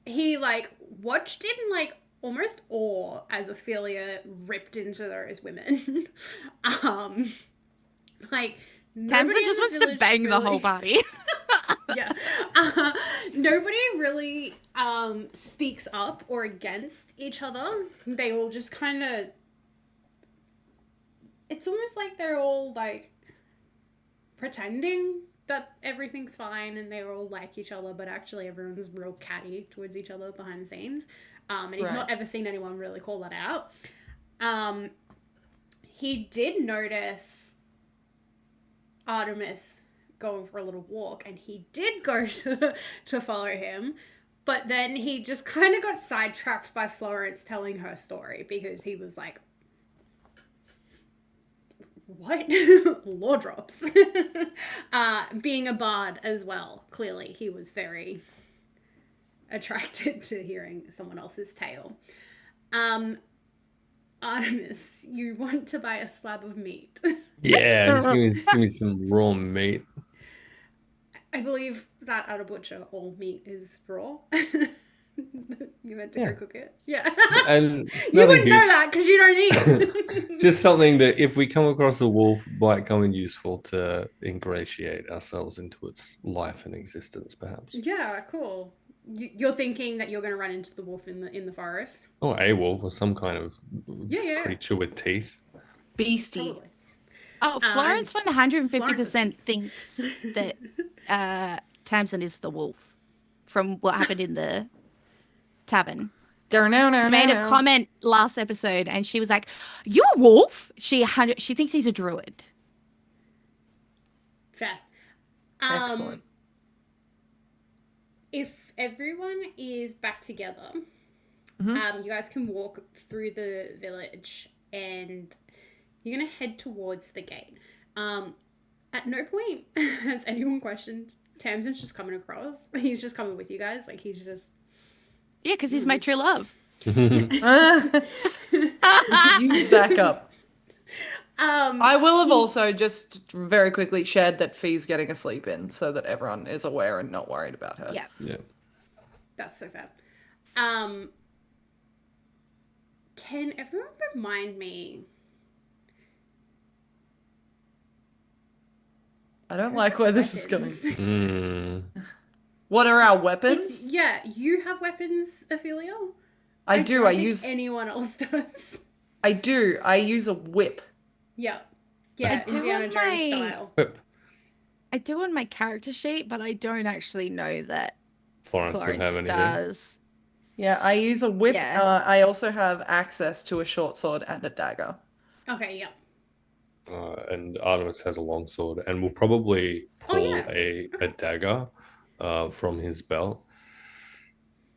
He, like, watched in, like, almost awe as Ophelia ripped into those women. Like, Tamsin just wants to bang the whole party. Yeah. Nobody really speaks up or against each other. They all just kind of... It's almost like they're all, like, pretending that everything's fine and they all like each other, but actually everyone's real catty towards each other behind the scenes. And he's not ever seen anyone really call that out. He did notice Artemis going for a little walk, and he did go to follow him, but then he just kind of got sidetracked by Florence telling her story, because he was like, what? Law drops. Being a bard as well, clearly he was very attracted to hearing someone else's tale. Artemis, you want to buy a slab of meat. Yeah, just give me some raw meat. I believe that at a butcher, all meat is raw. You meant to go cook it? Yeah. And you wouldn't huge. know that because you don't eat. Just something that if we come across a wolf might come in useful to ingratiate ourselves into its life and existence, perhaps. Yeah, cool. You're thinking that you're going to run into the wolf in the forest? Or a wolf or some kind of Yeah. creature with teeth. Beastie. Totally. Oh, Florence 150% thinks that Tamsin is the wolf from what happened in the tavern. No. Made a comment last episode and she was like, "You're a wolf?" She thinks he's a druid. Fair. Excellent. If everyone is back together, you guys can walk through the village and you're going to head towards the gate. At no point has anyone questioned Tamsin's just coming across. He's just coming with you guys. Like, he's just... Yeah, because he's my true love. You back up. I will have also just very quickly shared that Fee's getting a sleep in so that everyone is aware and not worried about her. Yeah. Yeah. That's so fair. Can everyone remind me... I don't like where this is going. Mm. What are our weapons? Yeah, you have weapons, Ophelia? I do. don't I think use. anyone else does. I do. I use a whip. Yeah. Yeah, I do Indiana on Jones my- style. Whip. I do on my character sheet, but I don't actually know that Florence would have Florence anything. does. Yeah, I use a whip. Yeah. I also have access to a short sword and a dagger. Okay, yeah. And Artemis has a long sword and will probably pull a dagger from his belt.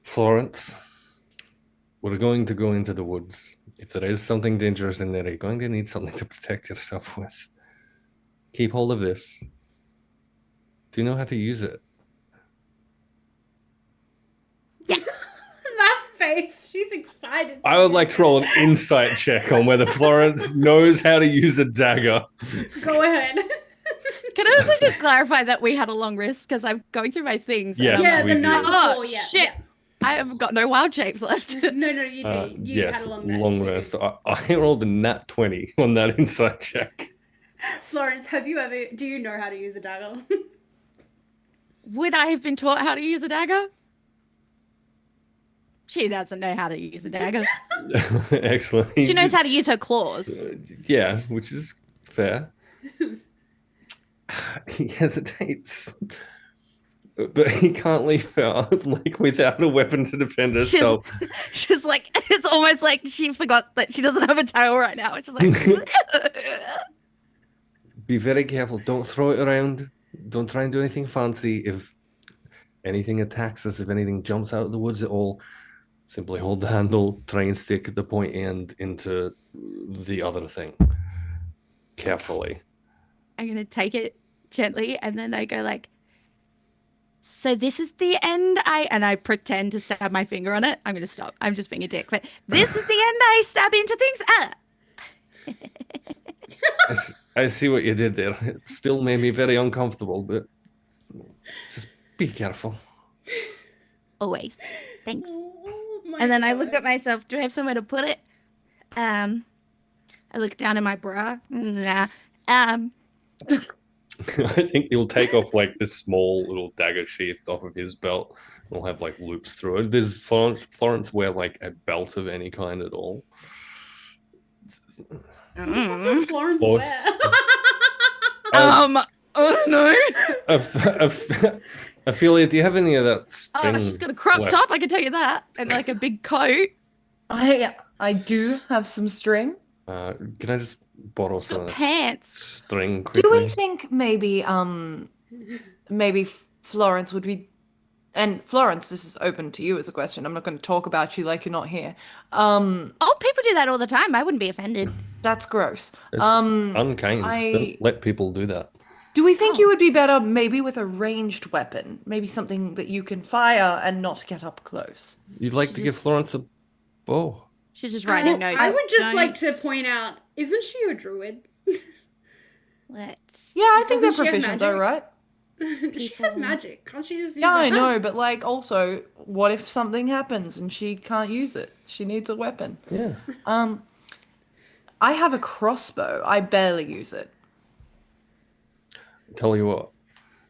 Florence, we're going to go into the woods. If there is something dangerous in there, you're going to need something to protect yourself with. Keep hold of this. Do you know how to use it? That face, she's excited. I would like to roll an insight check on whether Florence knows how to use a dagger. Go ahead. Can I also just clarify that we had a long rest because I'm going through my things. Yes, and I'm Yeah, like, we the did. night oh, before, yeah. shit. I have got no wild shapes left. No, you did. You Yes, had a long rest. long You did. rest. I rolled a nat 20 on that insight check. Florence, do you know how to use a dagger? Would I have been taught how to use a dagger? She doesn't know how to use a dagger. Excellent. She knows how to use her claws. Yeah, which is fair. He hesitates. but he can't leave her like without a weapon to defend She's, herself. she's like, it's almost like she forgot that she doesn't have a tail right now. She's like, Be very careful. Don't throw it around. Don't try and do anything fancy. If anything attacks us, if anything jumps out of the woods at all, simply hold the handle, try and stick the point end into the other thing carefully. I'm gonna take it gently, and then I go like, so this is the end. I pretend to stab my finger on it. I'm gonna stop. I'm just being a dick, but this is the end. I stab into things. I see what you did there. It still made me very uncomfortable, but just be careful. Always. Thanks. Oh my And then I look God. at myself. Do I have somewhere to put it? I look down in my bra. Nah. I think he'll take off like this small little dagger sheath off of his belt. It'll have like loops through it. Does Florence wear like a belt of any kind at all? What the fuck does Florence Close. wear? Oh no. Ophelia, do you have any of that string? Oh, she's got a crop left? top. I can tell you that, and like a big coat. I do have some string. Can I just borrow She's some got of that pants. string Do quickly? we think maybe maybe Florence would be, and Florence, this is open to you as a question. I'm not going to talk about you like you're not here. Oh, people do that all the time. I wouldn't be offended. That's gross. It's unkind. Don't let people do that. Do we think you would be better maybe with a ranged weapon? Maybe something that you can fire and not get up close. You'd like to give Florence a bow. She's just writing notes. I would just Don't- like to point out, isn't she a druid? Let's. Yeah, I think they're Doesn't she have proficient though, magic? right? She has magic. Can't she just use Yeah, I her know, hand? but like also, what if something happens and she can't use it? She needs a weapon. Yeah. I have a crossbow. I barely use it. Tell you what,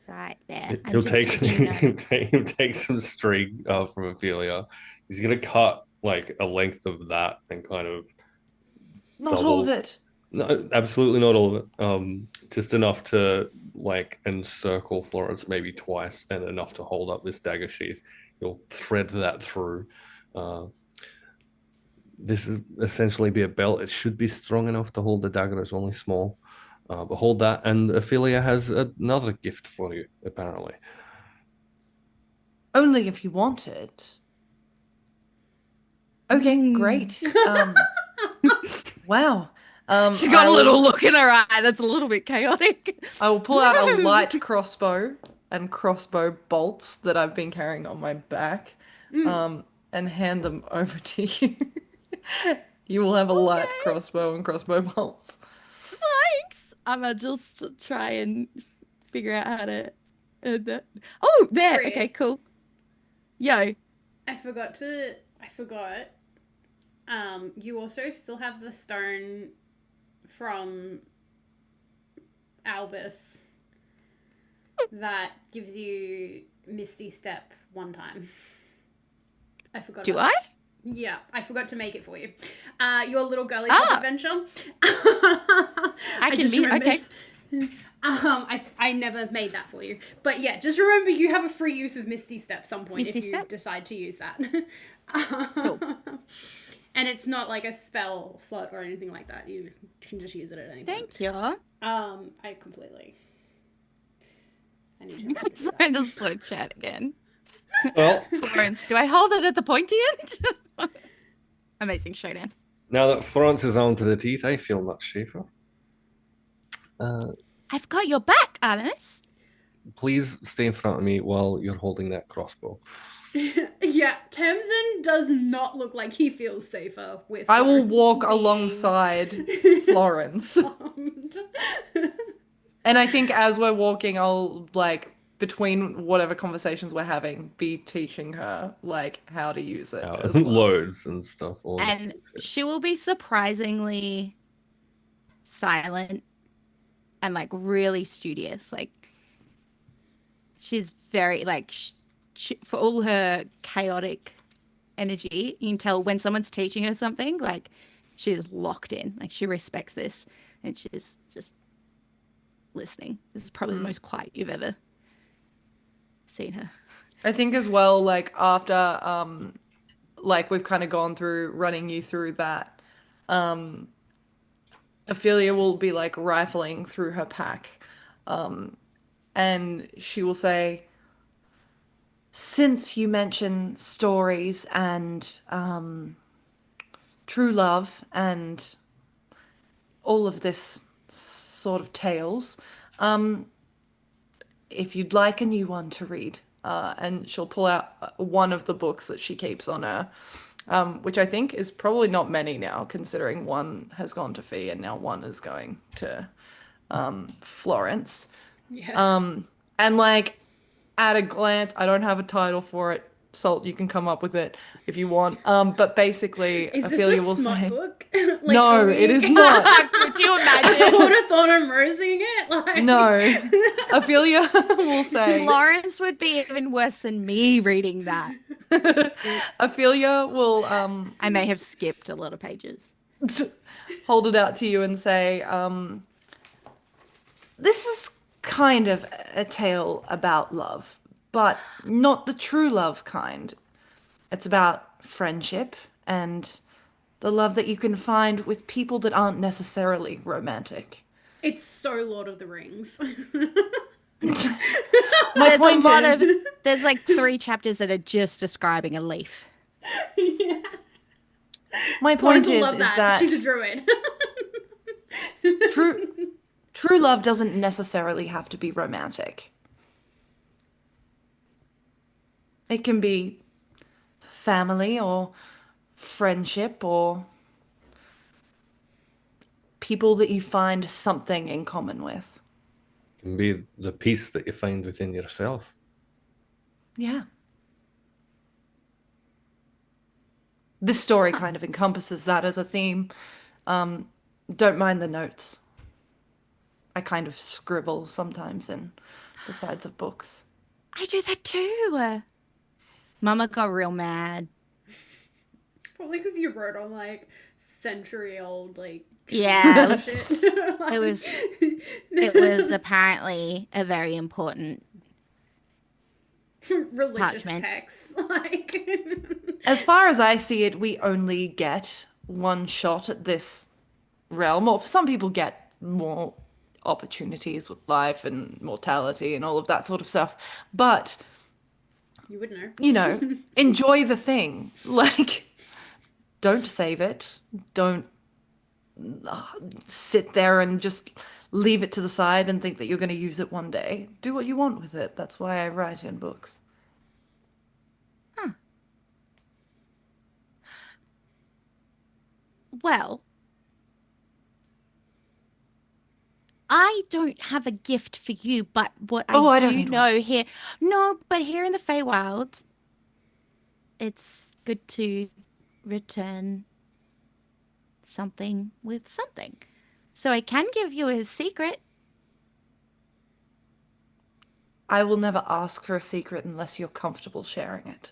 Right there. I'm he'll just take taking notes. he'll take some string from Ophelia. He's gonna cut like a length of that and kind of Not all of Double. it. no, absolutely not all of it. Just enough to like encircle Florence maybe twice, and enough to hold up this dagger sheath. He'll thread that through. This is essentially be a belt. It should be strong enough to hold the dagger. It's only small. But hold that, and Ophelia has another gift for you, apparently. Only if you want it. Okay, great. Wow. She's got I a will- little look in her eye that's a little bit chaotic. I will pull out a light crossbow and crossbow bolts that I've been carrying on my back, and hand them over to you. You will have a light crossbow and crossbow bolts. Thanks. I'm gonna just try and figure out how to. Oh, there. Great. Okay, cool. Yo. I forgot. You also still have the stone from Albus that gives you Misty Step one time. I forgot. Do about I? Yeah, I forgot to make it for you. Your little girly Ah. pop adventure. I can just be remembered. okay. I never made that for you. But yeah, just remember you have a free use of Misty Step some point Misty if you Step? decide to use that. Cool. And it's not like a spell slot or anything like that. You can just use it at any point. Thank you. I completely. I need to remember to do Sorry, that. just slow chat again. Well, Florence, do I hold it at the pointy end? Amazing showdown. now that Florence is armed to the teeth, I feel much safer. I've got your back, Artemis. Please stay in front of me while you're holding that crossbow. Yeah, Tamsin does not look like he feels safer with. I will Florence walk being alongside Florence. armed. And I think as we're walking, I'll, like, between whatever conversations we're having, be teaching her, like, how to use it. as well. Loads and stuff. all that And shit. she will be surprisingly silent and like really studious. Like she's very like for all her chaotic energy, you can tell when someone's teaching her something, like she's locked in. Like she respects this and she's just listening. This is probably the most quiet you've ever seen her. I think as well, like after like we've kind of gone through running you through that, Ophelia will be like rifling through her pack, and she will say, "Since you mention stories and true love and all of this sort of tales, if you'd like a new one to read," and she'll pull out one of the books that she keeps on her, which I think is probably not many now, considering one has gone to Fee and now one is going to Florence. Yeah. And like at a glance, I don't have a title for it. Salt, you can come up with it if you want. But basically, Is this Ophelia a will smut say, book? "No, are it we- is not." Could you I imagine? would have thought I'm rosing it. Like... No, Ophelia will say, Florence would be even worse than me reading that. Ophelia will I may have skipped a lot of pages. hold it out to you and say, "This is kind of a tale about love, but not the true love kind. It's about friendship and the love that you can find with people that aren't necessarily romantic." It's so Lord of the Rings. My There's a point lot is, of there's like 3 chapters that are just describing a leaf. Yeah. my Florence point will is love that. that She's a druid. true love doesn't necessarily have to be romantic. It can be family or friendship or people that you find something in common with. Can be the peace that you find within yourself. Yeah. This story kind of encompasses that as a theme. Don't mind the notes. I kind of scribble sometimes in the sides of books. I do that too. Mama got real mad. Probably because you wrote on like century-old like Yeah, trees and shit. It was apparently a very important. religious parchment. texts. Like As far as I see it, we only get one shot at this realm, or some people get more opportunities with life and mortality and all of that sort of stuff. But, you would know. you know, enjoy the thing. Like, don't save it. Don't sit there and just leave it to the side and think that you're going to use it one day. Do what you want with it. That's why I write in books. Well, I don't have a gift for you, but what Oh, I don't do need know here. No, but here in the Feywild, it's good to return something with something. So I can give you a secret. I will never ask for a secret unless you're comfortable sharing it.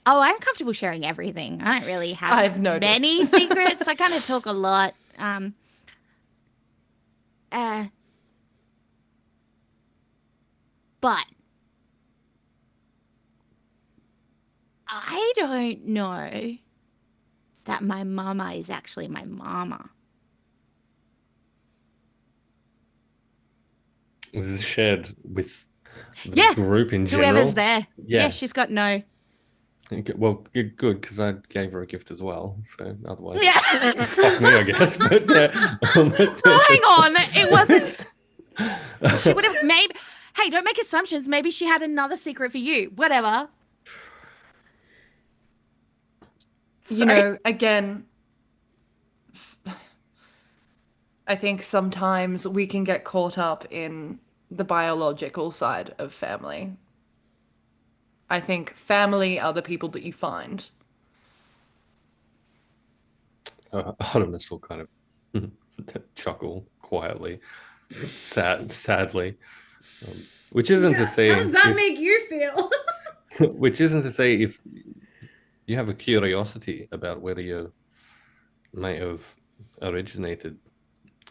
Oh, I'm comfortable sharing everything. I don't really have I've noticed. many secrets. I kind of talk a lot. Uh, but I don't know that my mama is actually my mama. Is this shared with the Yeah, group in general? Whoever's there. Yeah. Yeah, she's got no. Okay, well, good, because I gave her a gift as well. So otherwise, Yeah. fuck me, I guess. But yeah. Well, hang on. It wasn't. She would have maybe. Hey, don't make assumptions. Maybe she had another secret for you. Whatever. You know, again, I think sometimes we can get caught up in the biological side of family. I think family are the people that you find. Artemis will kind of chuckle quietly, sadly, which isn't to say. How does that if- make you feel? Which isn't to say if you have a curiosity about whether you may have originated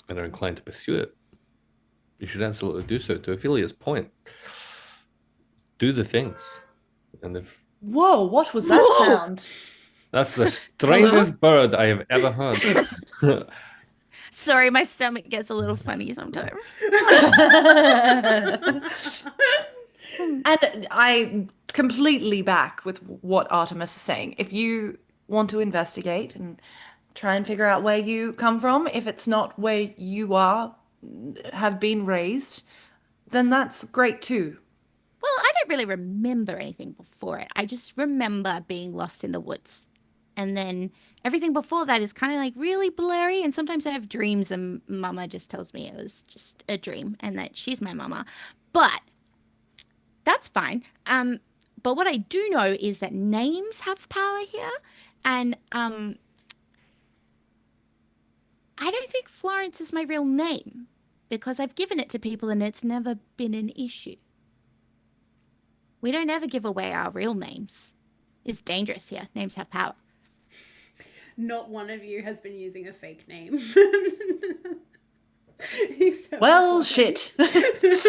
and are inclined to pursue it, you should absolutely do so. To Ophelia's point, do the things. And if Whoa, what was that Whoa! sound? that's the strangest bird I have ever heard. Sorry, my stomach gets a little funny sometimes. And I completely back with what Artemis is saying. If you want to investigate and try and figure out where you come from, if it's not where you have been raised, then that's great too. Well, I don't really remember anything before it. I just remember being lost in the woods. And then everything before that is kind of like really blurry. And sometimes I have dreams, and Mama just tells me it was just a dream and that she's my mama. But that's fine. But what I do know is that names have power here. And I don't think Florence is my real name because I've given it to people and it's never been an issue. We don't ever give away our real names. It's dangerous here. Names have power. Not one of you has been using a fake name. Well, shit. Because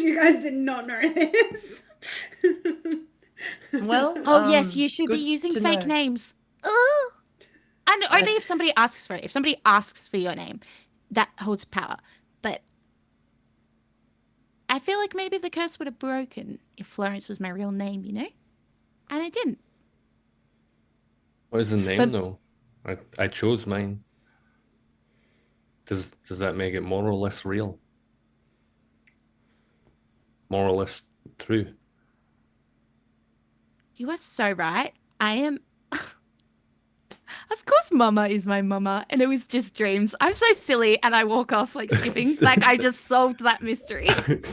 you guys did not know this. Well, Oh, yes, you should be good using to fake know. names. Ugh. And only if somebody asks for it. If somebody asks for your name, that holds power. But I feel like maybe the curse would have broken if Florence was my real name, you know? And it didn't. What is the name But- though? I chose mine. Does that make it more or less real? More or less true? You are so right. I am. Of course, Mama is my mama, and it was just dreams. I'm so silly, and I walk off like skipping, like I just solved that mystery. Kind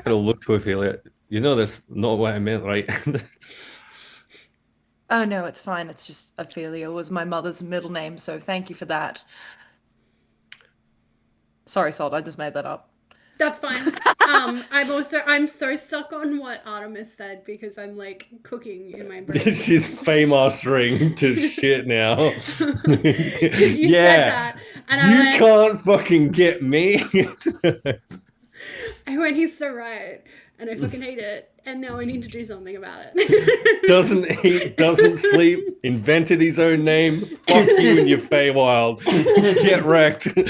of look to Ophelia. You know that's not what I meant, right? Oh no, it's fine. It's just Ophelia was my mother's middle name, so thank you for that. Sorry, Salt, I just made that up. That's fine. I'm so stuck on what Artemis said because I'm like cooking in my brain. She's famous-ring to shit now. Because you said that, and I you went, can't fucking get me. I went, he's so right, and I fucking hate it, and now I need to do something about it. Doesn't eat, doesn't sleep, invented his own name. Fuck you and your Feywild. Get wrecked. I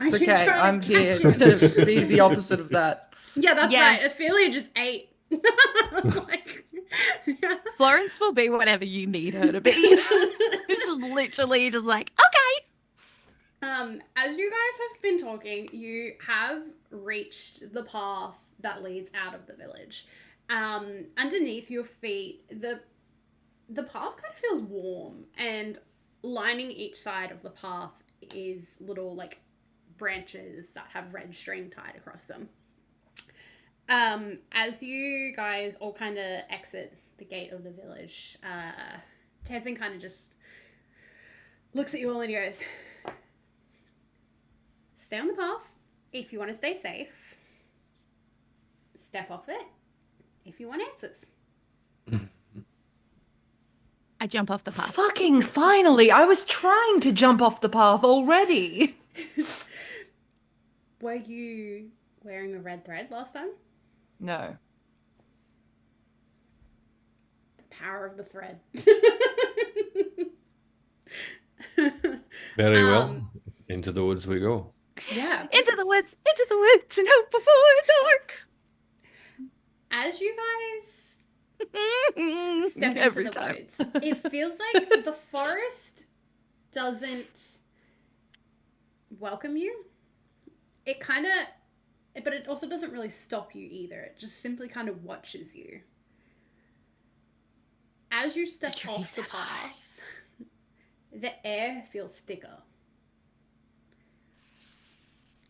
It's keep okay, trying I'm to here catch it. to be the opposite of that. Yeah, that's Yeah. right. Ophelia just ate. Like, yeah. Florence will be whatever you need her to be. It's just literally just like, okay. As you guys have been talking, you have reached the path that leads out of the village. Underneath your feet, the path kind of feels warm, and lining each side of the path is little like branches that have red string tied across them. As you guys all kind of exit the gate of the village, Tamsin kind of just looks at you all and goes, stay on the path if you want to stay safe. Step off it if you want answers. I jump off the path. Fucking finally! I was trying to jump off the path already. Were you wearing a red thread last time? No. The power of the thread. Very well. Into the woods we go. Yeah. Into the woods, and hope before dark. As you guys step into Every the time. woods, it feels like the forest doesn't welcome you. It kind of, but it also doesn't really stop you either. It just simply kind of watches you. As you step The off the trees have path, the air feels thicker.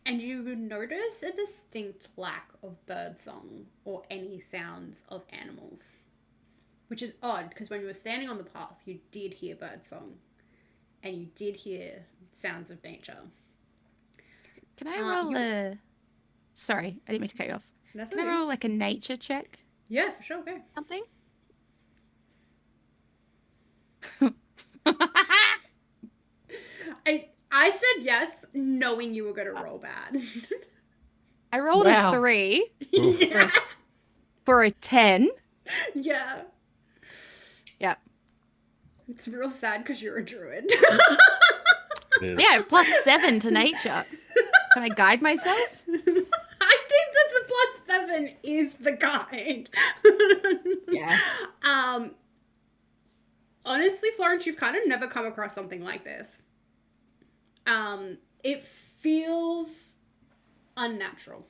And you would notice a distinct lack of birdsong or any sounds of animals. Which is odd, because when you were standing on the path, you did hear birdsong. And you did hear sounds of nature. Can I roll a... Sorry, I didn't mean to cut you off. That's Can I okay. roll like a nature check? Yeah, for sure, go. Something? I said yes, knowing you were going to roll bad. I I rolled Wow. a 3 Yeah. for a 10. Yeah. Yep. It's real sad because you're a druid. It is. Yeah, +7 to nature. Can I guide myself? I think that the +7 is the guide. Yeah. Honestly, Florence, you've kind of never come across something like this. It feels unnatural.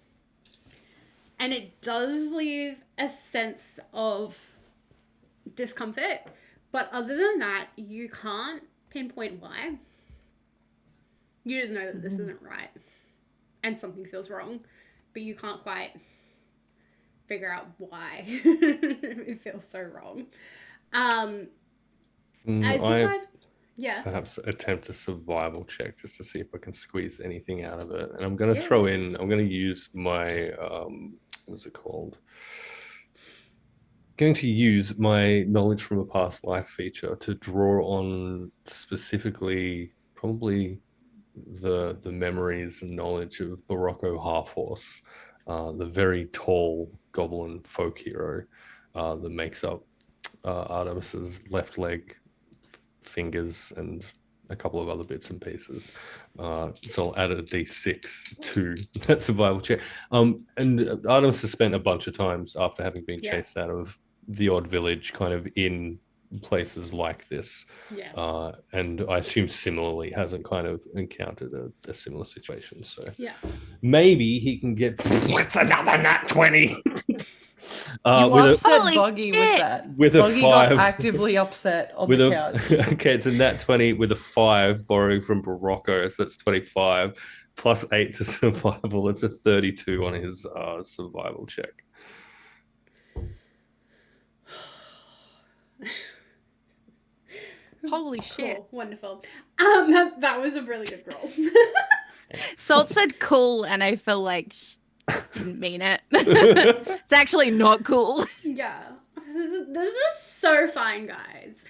And it does leave a sense of discomfort. But other than that, you can't pinpoint why. You just know that this isn't right. And something feels wrong. But you can't quite figure out why it feels so wrong. As you I guys... Yeah. perhaps attempt a survival check just to see if I can squeeze anything out of it. And I'm going to Yeah. I'm going to use my, what's it called? Going to use my knowledge from a past life feature to draw on specifically probably the memories and knowledge of Barocco Half-Horse, the very tall goblin folk hero that makes up Artemis's left leg, fingers, and a couple of other bits and pieces. So I'll add a d6 to that survival check. And Artemis has spent a bunch of times after having been Yeah. chased out of the odd village, kind of in places like this. Yeah. And I assume similarly hasn't kind of encountered a similar situation. So Yeah. maybe he can get what's another nat 20. You with upset Holy Buggy with shit. that. With a Buggy 5. got actively upset on with the a couch. okay, it's a nat 20 with a 5 borrowing from Barocco, so that's 25 plus 8 to survival. It's a 32 on his survival check. Holy shit. Cool. Wonderful. That was a really good roll. Salt said cool, and I feel like she didn't mean it. It's actually not cool. Yeah. This is so fine, guys.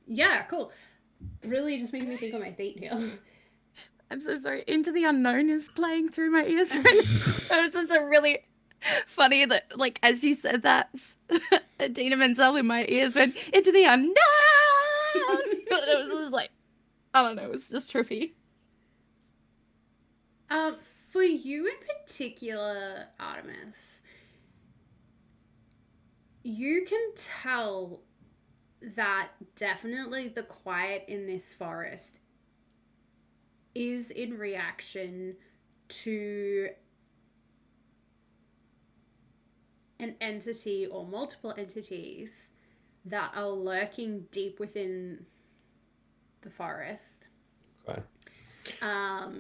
Yeah, cool. Really just making me think on my feet here. I'm so sorry. Into the Unknown is playing through my ears right now. It's just a really funny that, like, as you said that, Adina Menzel in my ears went, Into the Unknown! It was just like, I don't know, it was just trippy. For you in particular, Artemis, you can tell that definitely the quiet in this forest is in reaction to an entity or multiple entities that are lurking deep within the forest. Okay.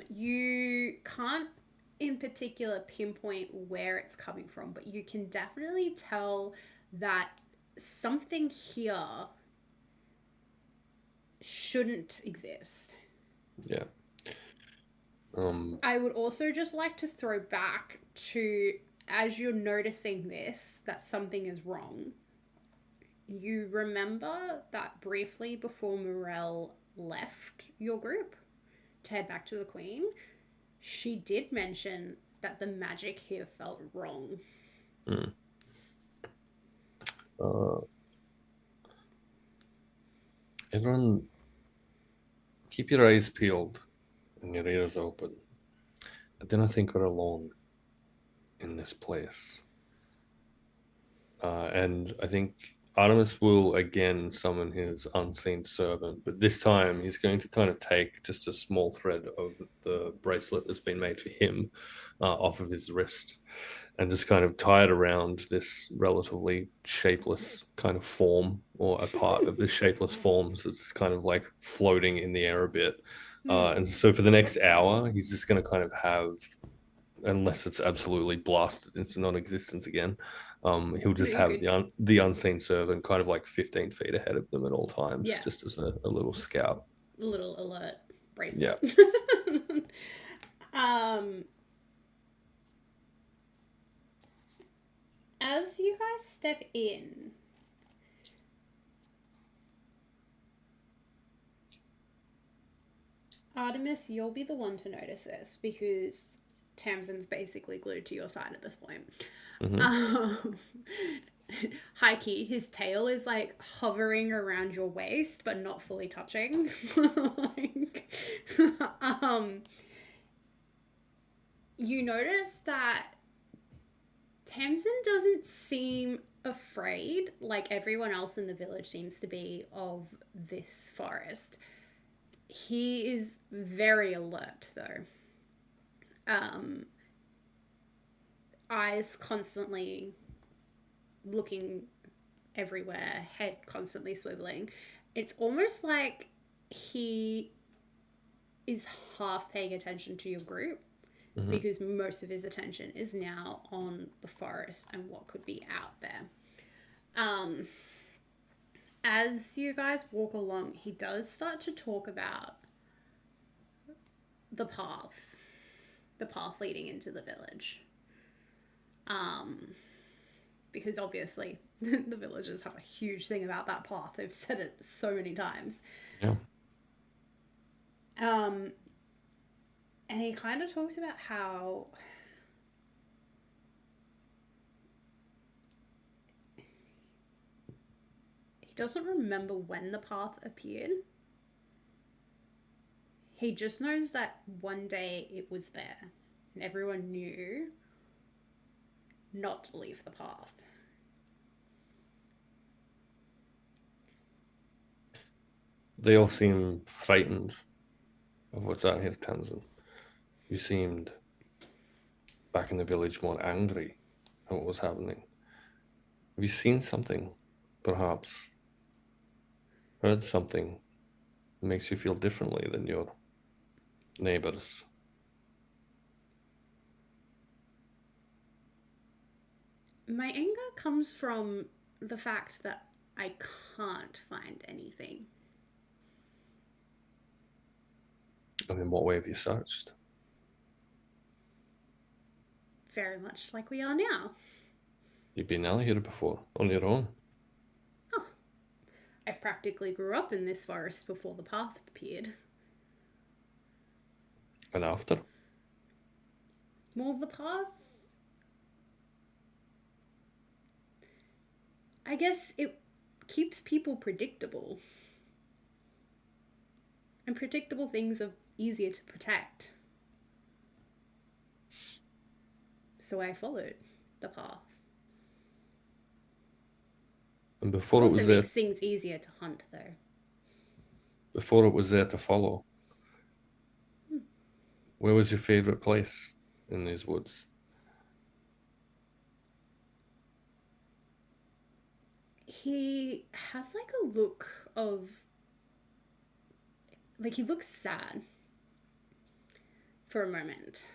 You can't in particular pinpoint where it's coming from, but you can definitely tell that something here shouldn't exist. Yeah. I would also just like to throw back to, as you're noticing this, that something is wrong. You remember that briefly before Morel left your group to head back to the Queen, she did mention that the magic here felt wrong. Everyone, keep your eyes peeled and your ears open. I don't think we're alone in this place. And I think Artemis will again summon his unseen servant, but this time he's going to kind of take just a small thread of the bracelet that's been made for him off of his wrist and just kind of tie it around this relatively shapeless kind of form, or a part of this shapeless form, so it's kind of like floating in the air a bit. And so for the next hour, he's just going to kind of have, unless it's absolutely blasted into non-existence again, he'll just Very have good. the unseen servant kind of like 15 feet ahead of them at all times, Yeah. just as a little scout. Little alert bracelet. As you guys step in, Artemis, you'll be the one to notice this, because Tamsin's basically glued to your side at this point. Mhm. Hikey, his tail is like hovering around your waist, but not fully touching. Like, you notice that Tamsin doesn't seem afraid like everyone else in the village seems to be of this forest. He is very alert though. Eyes constantly looking everywhere, head constantly swiveling. It's almost like he is half paying attention to your group because most of his attention is now on the forest and what could be out there. As you guys walk along, he does start to talk about the path leading into the village. Because obviously the villagers have a huge thing about that path. They've said it so many times. Yeah. And he kind of talks about how he doesn't remember when the path appeared. He just knows that one day it was there and everyone knew not to leave the path. They all seem frightened of what's out here, Tamsin. You seemed back in the village more angry at what was happening. Have you seen something, perhaps? Heard something that makes you feel differently than your neighbors? My anger comes from the fact that I can't find anything. And in what way have you searched? Very much like we are now. You've been out here before, on your own. Oh, I practically grew up in this forest before the path appeared. And after? Well, the path, I guess it keeps people predictable. And predictable things are easier to protect. So I followed the path. And before it Also was there, makes things easier to hunt, though. before it was there to follow, where was your favorite place in these woods? He has like a look of, like, he looks sad for a moment.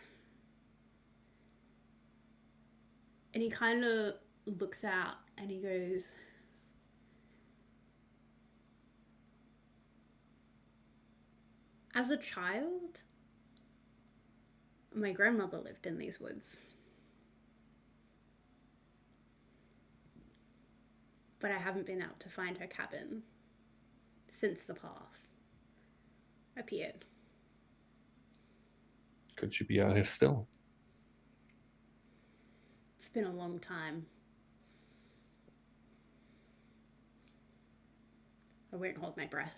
And he kind of looks out and he goes, as a child, my grandmother lived in these woods. But I haven't been out to find her cabin since the path appeared. Could you be out here still? It's been a long time. I won't hold my breath.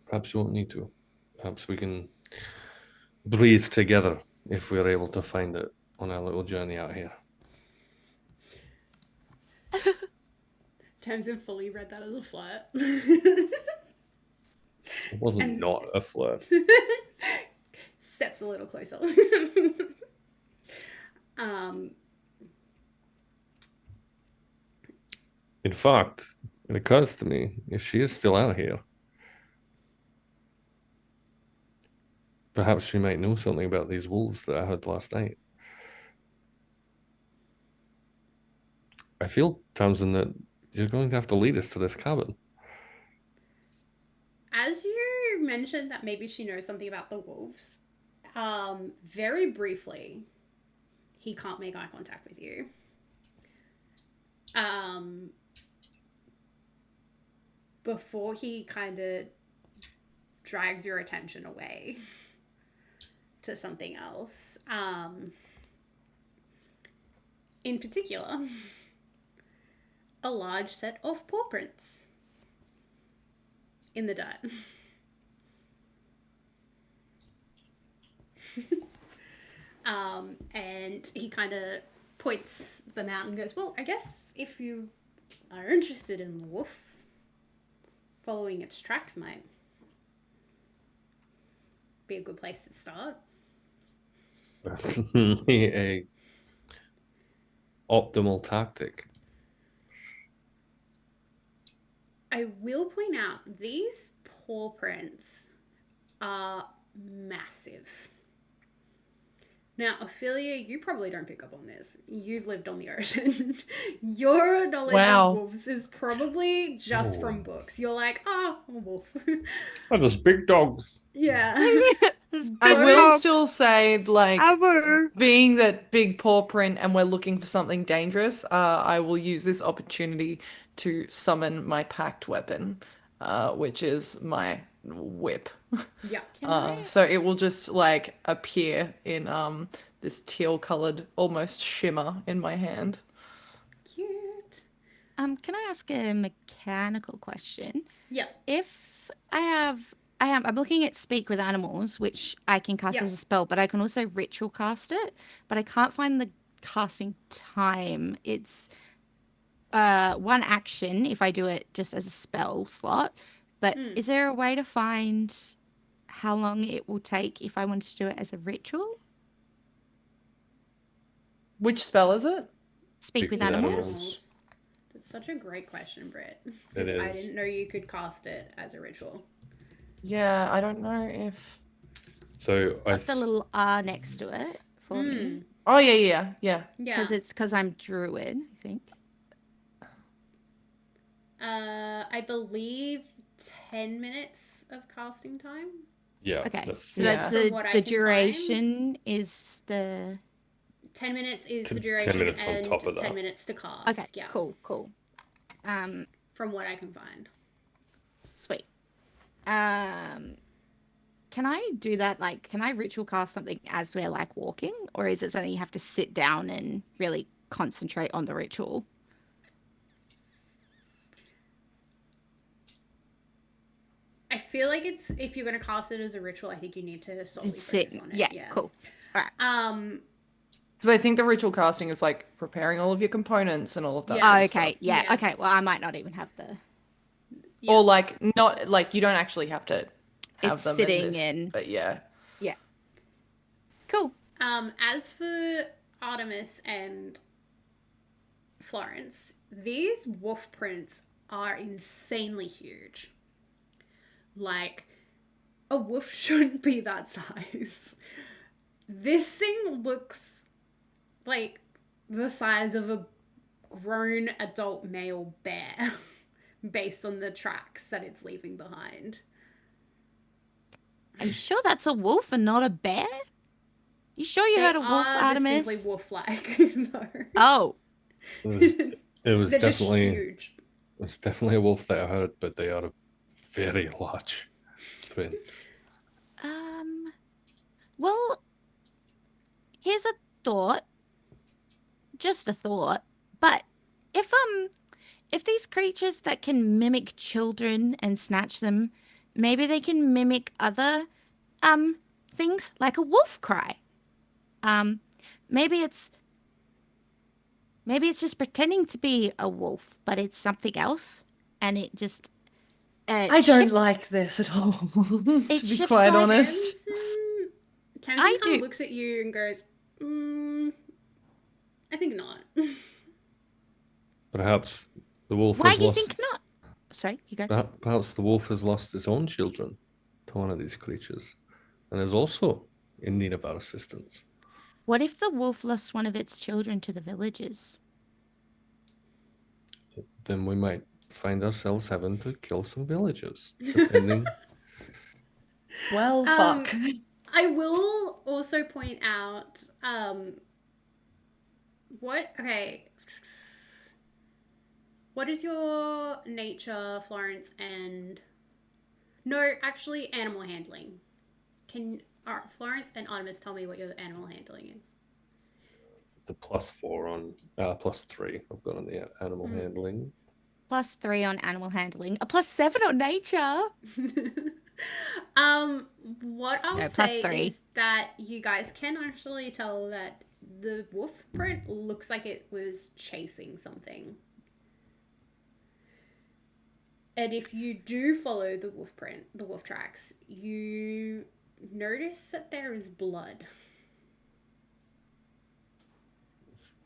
Perhaps you won't need to. Perhaps we can breathe together if we're able to find it on our little journey out here. Tamsin fully read that as a flirt. It wasn't And- not a flirt. Steps a little closer. In fact, it occurs to me, if she is still out here, perhaps she might know something about these wolves that I heard last night. I feel, Tamsin, that you're going to have to lead us to this cabin. As you mentioned that maybe she knows something about the wolves, very briefly, he can't make eye contact with you. Before he kind of drags your attention away. to something else. In particular, a large set of paw prints in the dirt. And he kind of points them out and goes, well, I guess if you are interested in the wolf, following its tracks might be a good place to start. A optimal tactic. I will point out these paw prints are massive. Now, Ophelia, you probably don't pick up on this. You've lived on the ocean. Your knowledge Wow. of wolves is probably just Oh. from books. You're like, oh, a wolf. Oh, those big dogs. Yeah. I will Dogs. still say, like, being that big paw print and we're looking for something dangerous, I will use this opportunity to summon my packed weapon, which is my whip. Yeah. So it will just like appear in this teal-colored almost shimmer in my hand. Cute. Can I ask a mechanical question? Yeah. If I'm looking at speak with animals, which I can cast Yeah. as a spell, but I can also ritual cast it, but I can't find the casting time. It's one action if I do it just as a spell slot, but is there a way to find how long it will take if I wanted to do it as a ritual? Which spell is it? Speak with animals. That's such a great question, Britt. It I is. didn't know you could cast it as a ritual. Yeah, I don't know if. So I Got the little R next to it for me. Oh yeah. Yeah. Because I'm druid, I think. I believe 10 minutes of casting time. yeah. Okay, That's, so Yeah. that's From what I the can duration is the 10 minutes is the 10 duration minutes on and top of 10 that. minutes to cast. okay. Yeah. Cool. From what I can find. Sweet. Can I do that? Like, can I ritual cast something as we're like walking, or is it something you have to sit down and really concentrate on the ritual? I feel like it's if you're going to cast it as a ritual, I think you need to solely Just sit. focus on it. Yeah. Cool. All right. Because I think the ritual casting is like preparing all of your components and all of that. Yeah. sort Oh, of okay. stuff. Yeah. Yeah. Okay. Well, I might not even have the. Yeah. Or like not like you don't actually have to have It's them sitting in this, in- but yeah. Yeah. Cool. As for Artemis and Florence, these wolf prints are insanely huge. Like, a wolf shouldn't be that size. This thing looks like the size of a grown adult male bear based on the tracks that it's leaving behind. Are you sure that's a wolf and not a bear? You sure you heard a wolf, are Artemis? distinctly wolf-like. No. Oh, it was They're just definitely huge. it's definitely a wolf that I heard, but they are very large prints. well, here's a thought. Just a thought. But if these creatures that can mimic children and snatch them, maybe they can mimic other things like a wolf cry. Maybe it's just pretending to be a wolf, but it's something else, and it just I don't like this at all, to be shifts quite like- honest. Tamsin I kind do. of looks at you and goes, I think not. Perhaps the wolf Why has do you lost. think not? Sorry, you go. Perhaps the wolf has lost his own children to one of these creatures, and is also in need of our assistance. What if the wolf lost one of its children to the villagers? Then we might find ourselves having to kill some villagers, depending. Well, fuck. I will also point out, what is your nature, Florence, and no, actually animal handling. All right, Florence and Artemis, tell me what your animal handling is. The +4 on +3 I've got on the animal handling. +3 on animal handling. A +7 on nature. What I'll No, say +3. is that you guys can actually tell that the wolf print looks like it was chasing something. And if you do follow the wolf print, the wolf tracks, you notice that there is blood.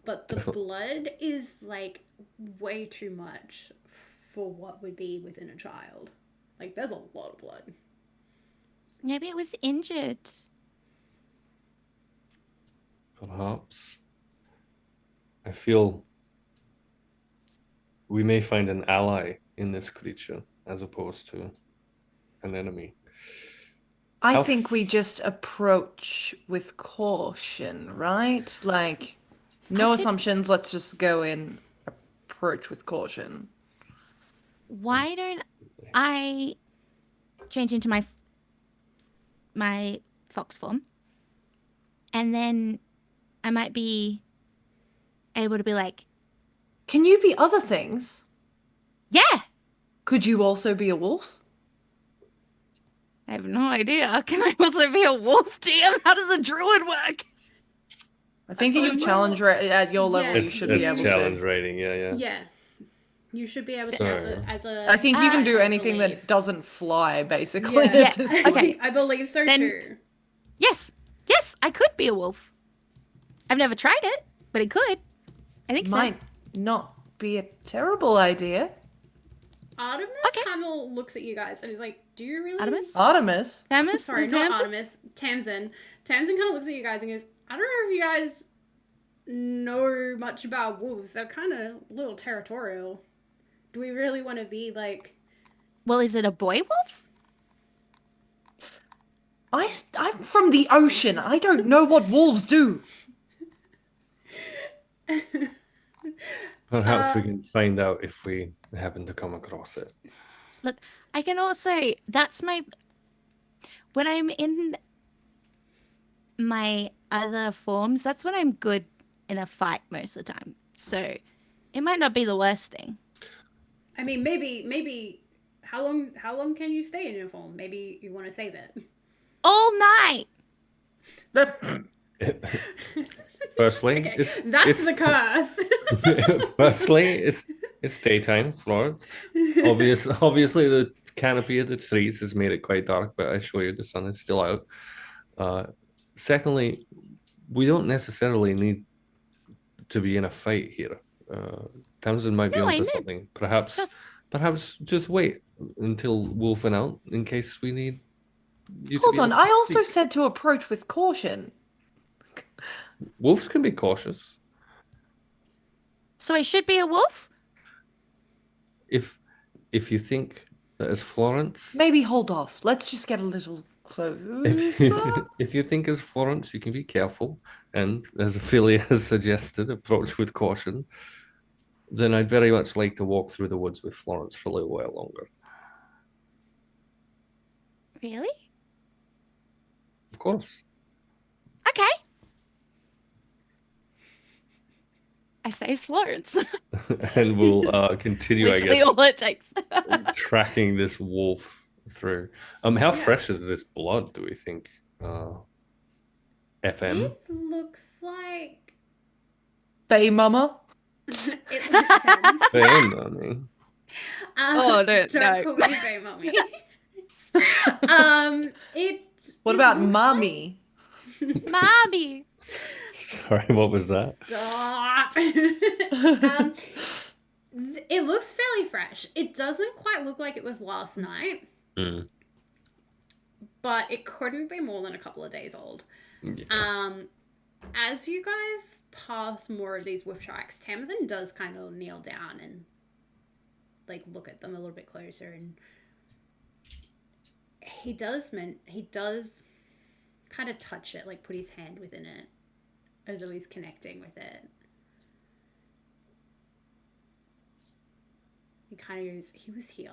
But the blood is like way too much for what would be within a child. Like there's a lot of blood. Maybe it was injured. Perhaps. I feel we may find an ally in this creature as opposed to an enemy. I How think we just approach with caution, right? Like, no assumptions. Let's just go in, approach with caution. Why don't I change into my fox form, and then I might be able to be like, Can you be other things? yeah. Could you also be a wolf? I have no idea. Can I also be a wolf, DM? How does a druid work? I think Oh, at your well, challenge at your level, yeah, you It's should be able challenge to. rating, yeah. Yeah. You should be able to So- as a I think you can do I anything believe. that doesn't fly, basically. Yeah. At this Okay. I believe so Then- too. Yes. Yes, I could be a wolf. I've never tried it, but it could. I think so. Might not be a terrible idea. Artemis Okay. kind of looks at you guys and is like, "Do you really?" Artemis? Artemis. Tamis? Sorry, Is it not Tamsin? Artemis. Tamsin. Tamsin kind of looks at you guys and goes, "I don't know if you guys know much about wolves. They're kind of a little territorial. Do we really want to be like?" Well, is it a boy wolf? I'm from the ocean. I don't know what wolves do. Perhaps we can find out if we happen to come across it. Look, I can also, that's my, when I'm in my other forms, that's when I'm good in a fight most of the time. So it might not be the worst thing. I mean, maybe. How long can you stay in uniform? Maybe you want to save it. All night! Firstly, Okay, it's that's the curse. firstly, it's daytime, Florence. Obviously, the canopy of the trees has made it quite dark, but I assure you the sun is still out. Secondly, we don't necessarily need to be in a fight here. Tamsin might be No, I onto know. something. Perhaps just wait until wolfing out in case we need you to Hold be on. able to I also speak. said to approach with caution. Wolves can be cautious. So I should be a wolf? If you think that as Florence, Maybe hold off. Let's just get a little if closer. if you think as Florence, you can be careful, and as Ophelia has suggested, approach with caution. Then I'd very much like to walk through the woods with Florence for a little while longer. Really? Of course. Okay. I say Florence. And we'll continue, I Literally guess, all it takes. tracking this wolf through. How Yeah. fresh is this blood, do we think? FM? It looks like Faye mama. it looks FM, I mean. Oh, no, don't no. call me Faye Mommy. What it about looks mommy? Mommy. Sorry, what was that? Stop. It looks fairly fresh. It doesn't quite look like it was last night, Mm. but it couldn't be more than a couple of days old. Yeah. As you guys pass more of these wolf tracks, Tamsin does kind of kneel down and like look at them a little bit closer, and he does kind of touch it, like put his hand within it as though he's connecting with it. He kind of goes, he was here.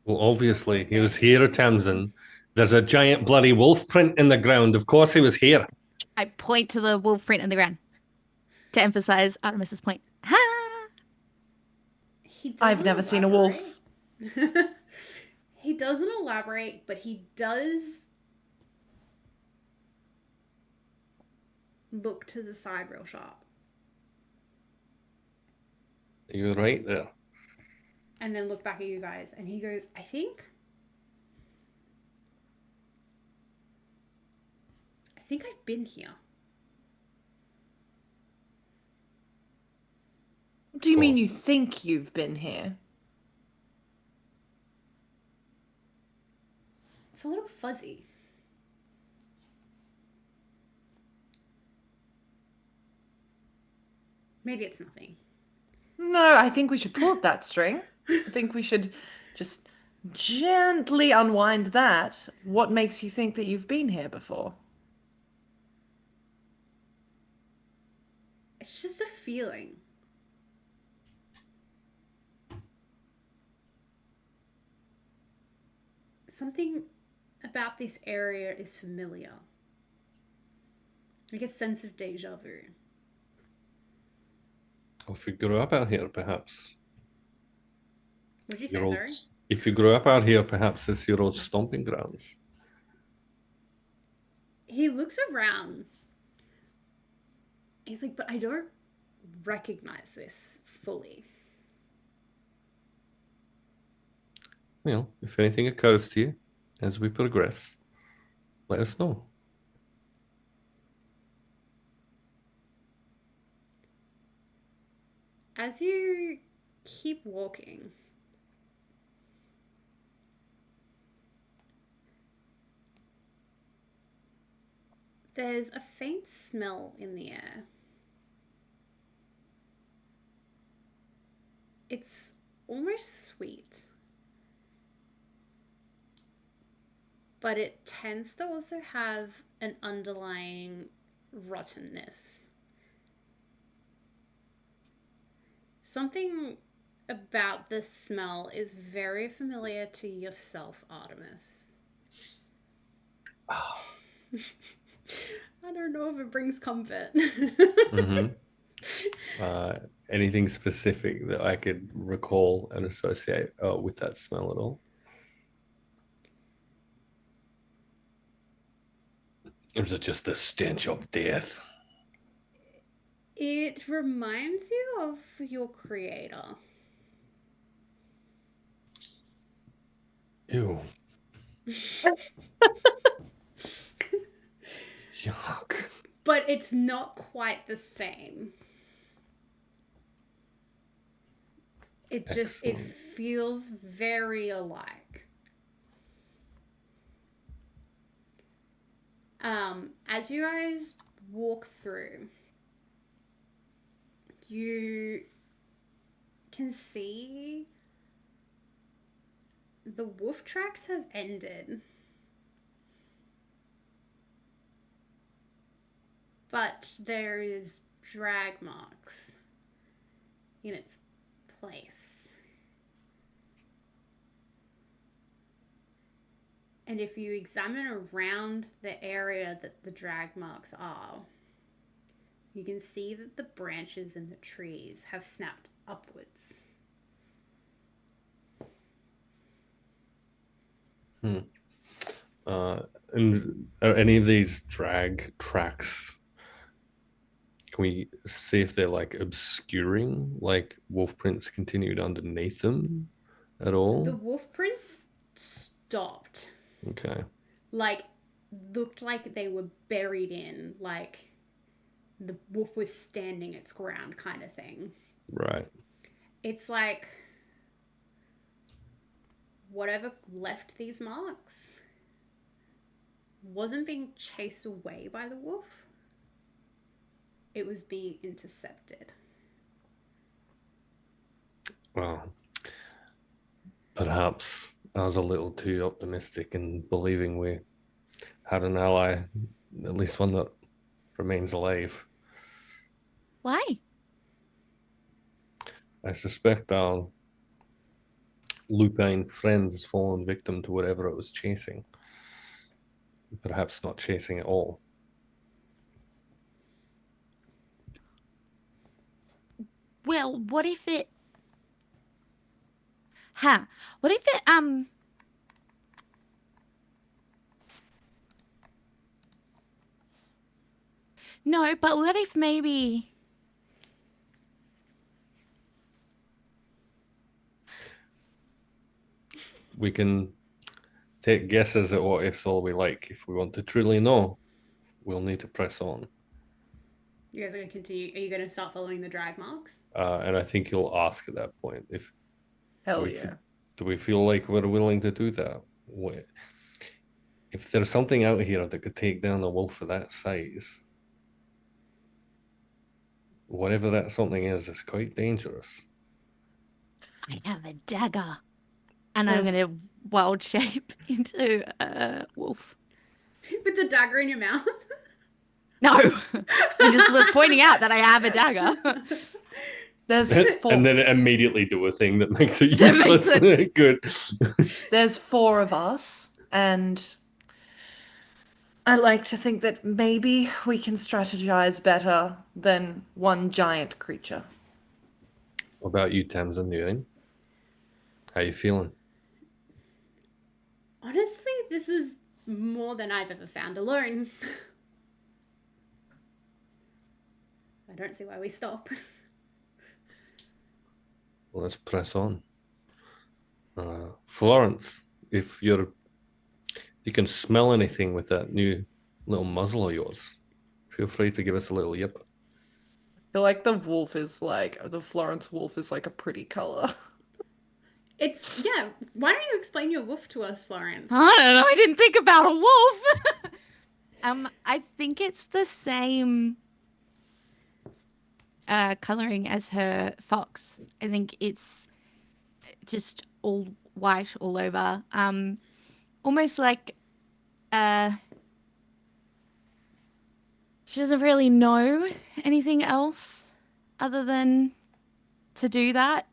Well, obviously, he was here at Tamsin, There's a giant bloody wolf print in the ground. Of course he was here. I point to the wolf print in the ground to emphasize Artemis's point. Ha! He I've doesn't never seen a wolf. elaborate. He doesn't elaborate, but he does look to the side real sharp. You're right there. And then look back at you guys. And he goes, I think I've been here. Do you mean you think you've been here? It's a little fuzzy. Maybe it's nothing. No, I think we should pull at that string. I think we should just gently unwind that. What makes you think that you've been here before? It's just a feeling. Something about this area is familiar. Like a sense of deja vu. Or if you grew up out here, perhaps. What'd you say, Your old, sorry? if you grew up out here, perhaps it's your old stomping grounds. He looks around. He's like, but I don't recognize this fully. You know, if anything occurs to you as we progress, let us know. As you keep walking, there's a faint smell in the air. It's almost sweet. But it tends to also have an underlying rottenness. Something about the smell is very familiar to yourself, Artemis. Oh. I don't know if it brings comfort. Mm-hmm. Anything specific that I could recall and associate with that smell at all? Or is it just the stench of death? It reminds you of your creator. Ew. Yuck. But it's not quite the same. It just, it Excellent. feels very alike. As you guys walk through, you can see the wolf tracks have ended. But there is drag marks in its place. And if you examine around the area that the drag marks are, you can see that the branches in the trees have snapped upwards. And are any of these drag tracks, can we see if they're like obscuring, like wolf prints continued underneath them at all? The wolf prints stopped. Okay. Like, looked like they were buried in, like the wolf was standing its ground kind of thing. Right. It's like whatever left these marks wasn't being chased away by the wolf. It was being intercepted. Well, perhaps I was a little too optimistic in believing we had an ally, at least one that remains alive. Why? I suspect our lupine friend has fallen victim to whatever it was chasing. perhaps not chasing it all. Well, what if it... Huh. What if it, No, but what if maybe... We can take guesses at what ifs all we like. If we want to truly know, we'll need to press on. You guys are going to continue. Are you going to start following the drag marks? And I think you'll ask at that point if Hell we yeah. do we feel like we're willing to do that. If there's something out here that could take down a wolf of that size, whatever that something is quite dangerous. I have a dagger. And I'm There's- going to wild shape into a wolf. With the dagger in your mouth? No, I just was pointing out that I have a dagger. There's four. And then immediately do a thing that makes it That makes useless. Good. There's 4 of us, and I like to think that maybe we can strategize better than one giant creature. What about you, Tamsin? How you feeling? Honestly, this is more than I've ever found alone. I don't see why we stop. Well, let's press on. Florence, if you can smell anything with that new little muzzle of yours, feel free to give us a little yip. I feel like the Florence wolf is like a pretty color. Yeah, why don't you explain your wolf to us, Florence? I don't know. I didn't think about a wolf. I think it's the same coloring as her fox. I think it's just all white all over. Almost like she doesn't really know anything else other than to do that.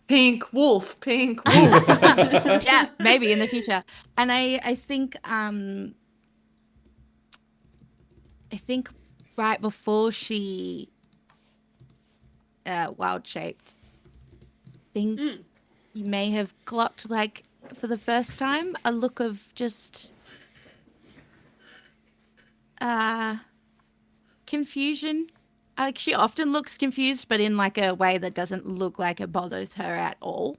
Pink wolf. Yeah, maybe in the future. And I think right before she wild shaped, I think you may have clocked, like, for the first time, a look of just confusion. Like, she often looks confused, but in like a way that doesn't look like it bothers her at all.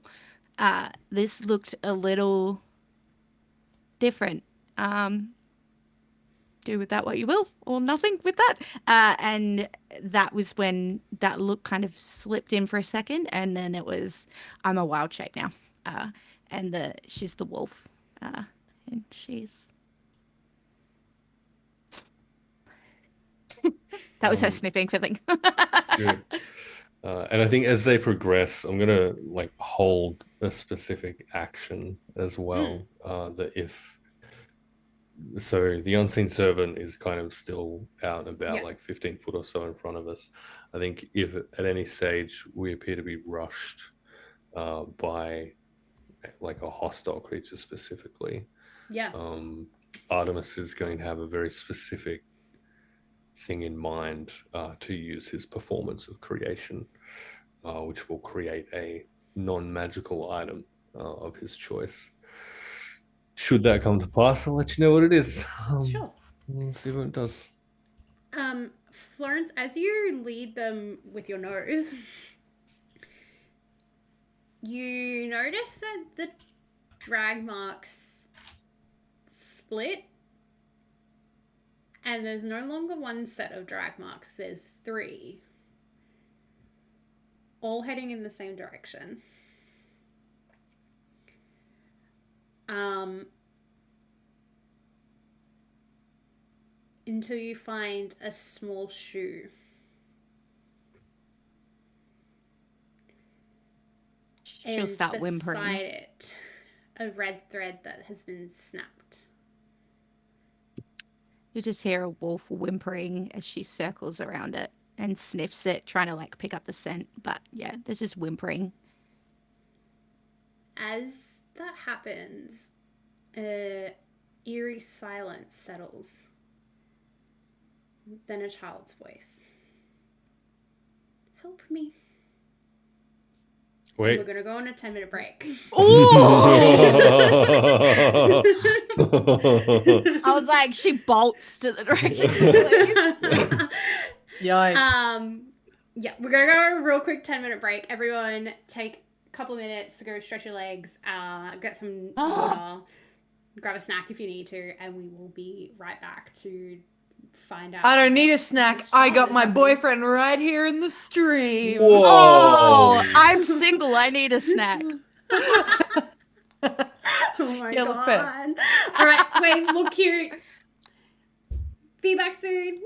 This looked a little different. Do with that what you will, or nothing with that. And that was when that look kind of slipped in for a second, and then it was, I'm a wild shape now. And she's the wolf. And she's... That was her sniffing feeling. Good. And I think as they progress, I'm gonna like hold a specific action as well. That if so, the unseen servant is kind of still out and about, like 15 foot or so in front of us. I think if at any stage we appear to be rushed by like a hostile creature specifically, Artemis is going to have a very specific thing in mind to use his performance of creation, which will create a non-magical item of his choice. Should that come to pass, I'll let you know what it is. Sure. We'll see what it does. Florence, as you lead them with your nose, you notice that the drag marks split, and there's no longer one set of drag marks, there's 3. All heading in the same direction. Until you find a small shoe. She'll start whimpering. Beside it, a red thread that has been snapped. You just hear a wolf whimpering as she circles around it and sniffs it, trying to like pick up the scent. But yeah, there's just whimpering. As that happens, eerie silence settles. Then a child's voice. Help me. And we're Wait. going to go on a 10-minute break. I was like, she bolts to the direction of the voice. Yikes. Yeah, we're going to go a real quick 10-minute break. Everyone take a couple of minutes to go stretch your legs, get some water, grab a snack if you need to, and we will be right back to find out. I don't need a snack. which I child got is my happening. boyfriend right here in the stream. Whoa. Oh, I'm single. I need a snack. Oh my Yeah, look fair. god. All right, Wave, look cute. Be back soon.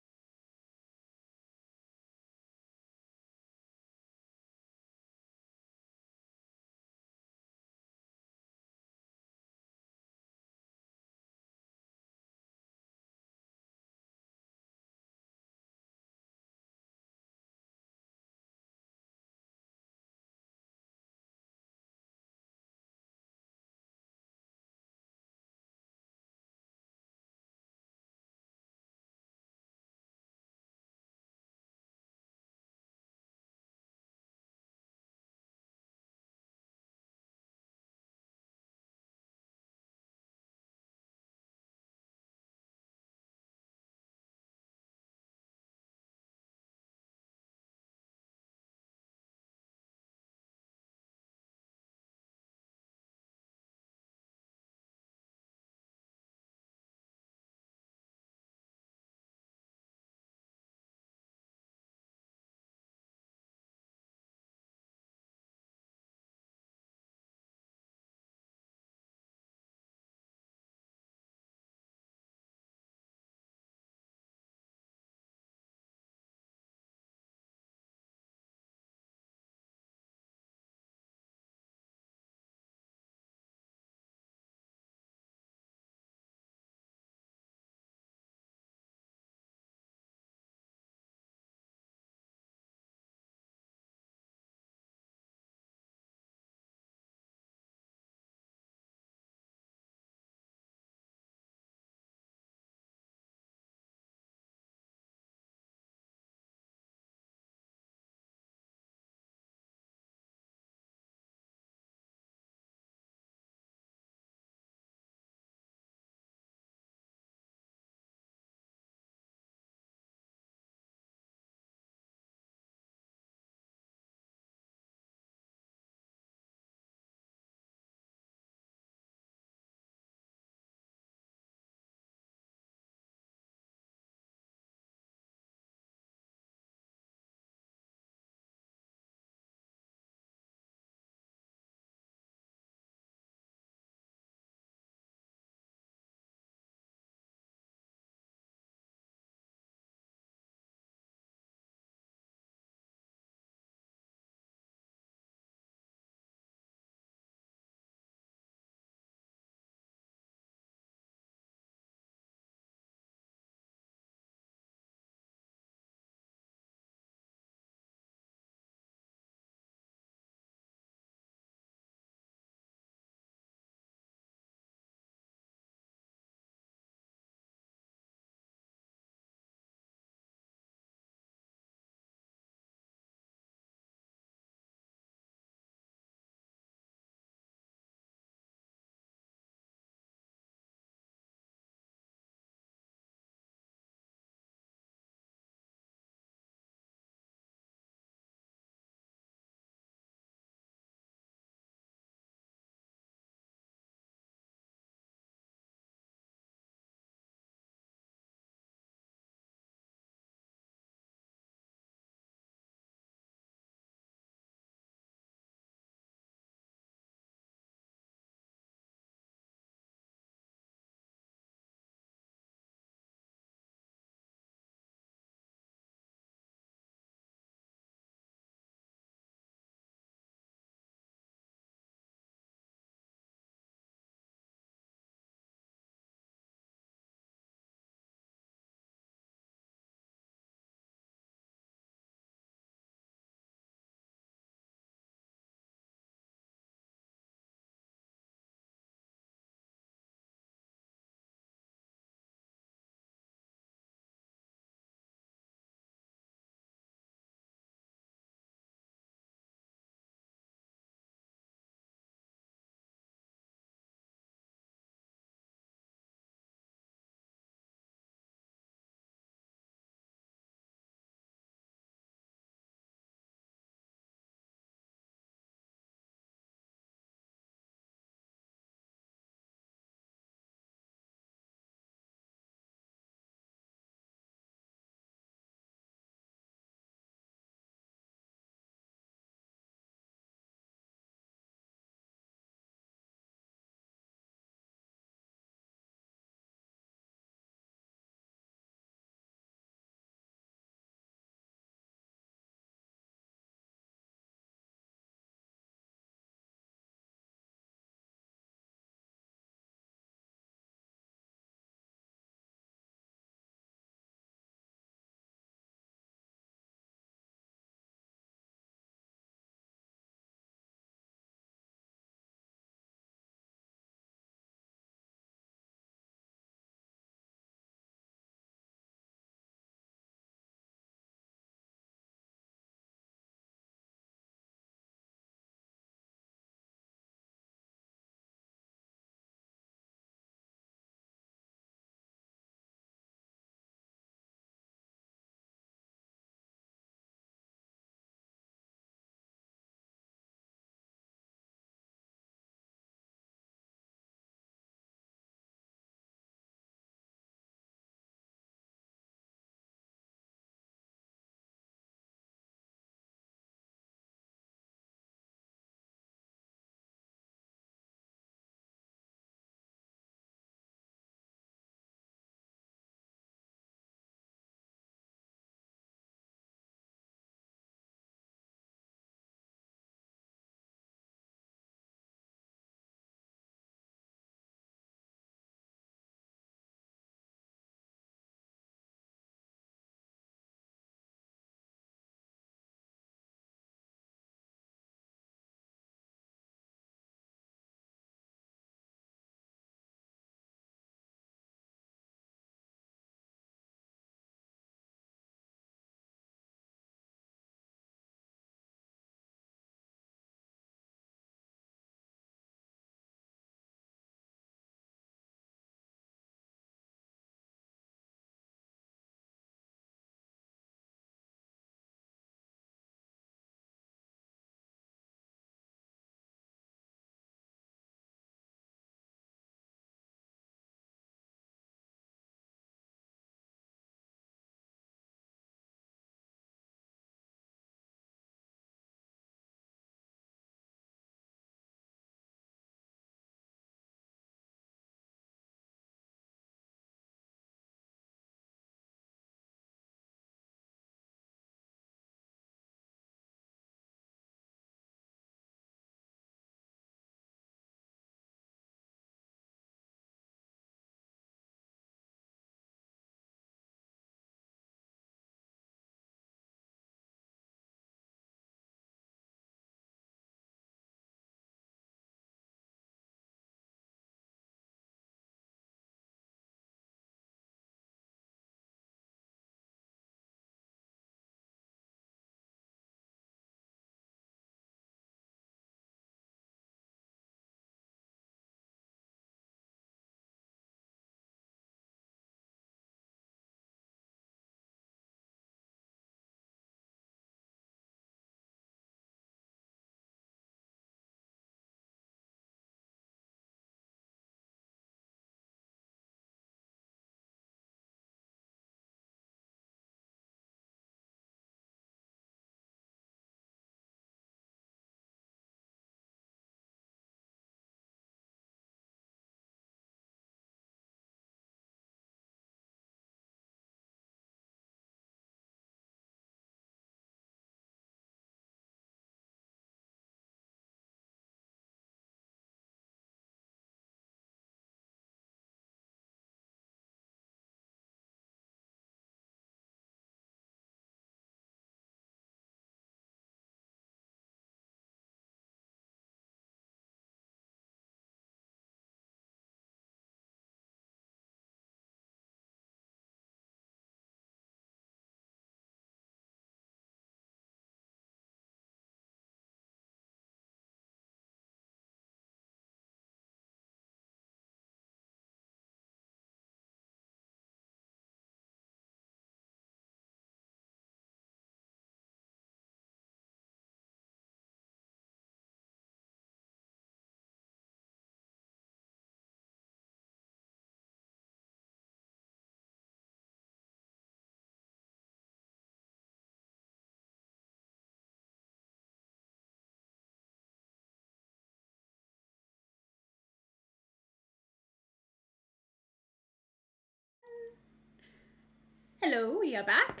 Hello, we are back.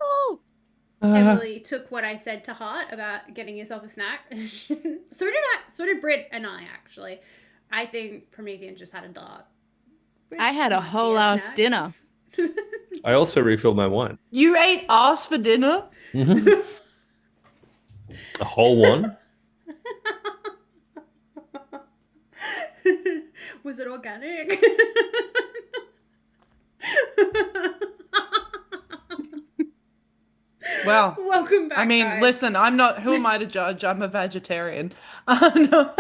Oh, Emily took what I said to heart about getting yourself a snack. So did Britt and I, actually. I think Promethean just had a dart. I had a Might be whole a ass snack. dinner. I also refilled my wine. You ate ass for dinner? Mhm. A whole one? Was it organic? Well, Welcome back, I mean, guys. listen, I'm not. Who am I to judge? I'm a vegetarian. No.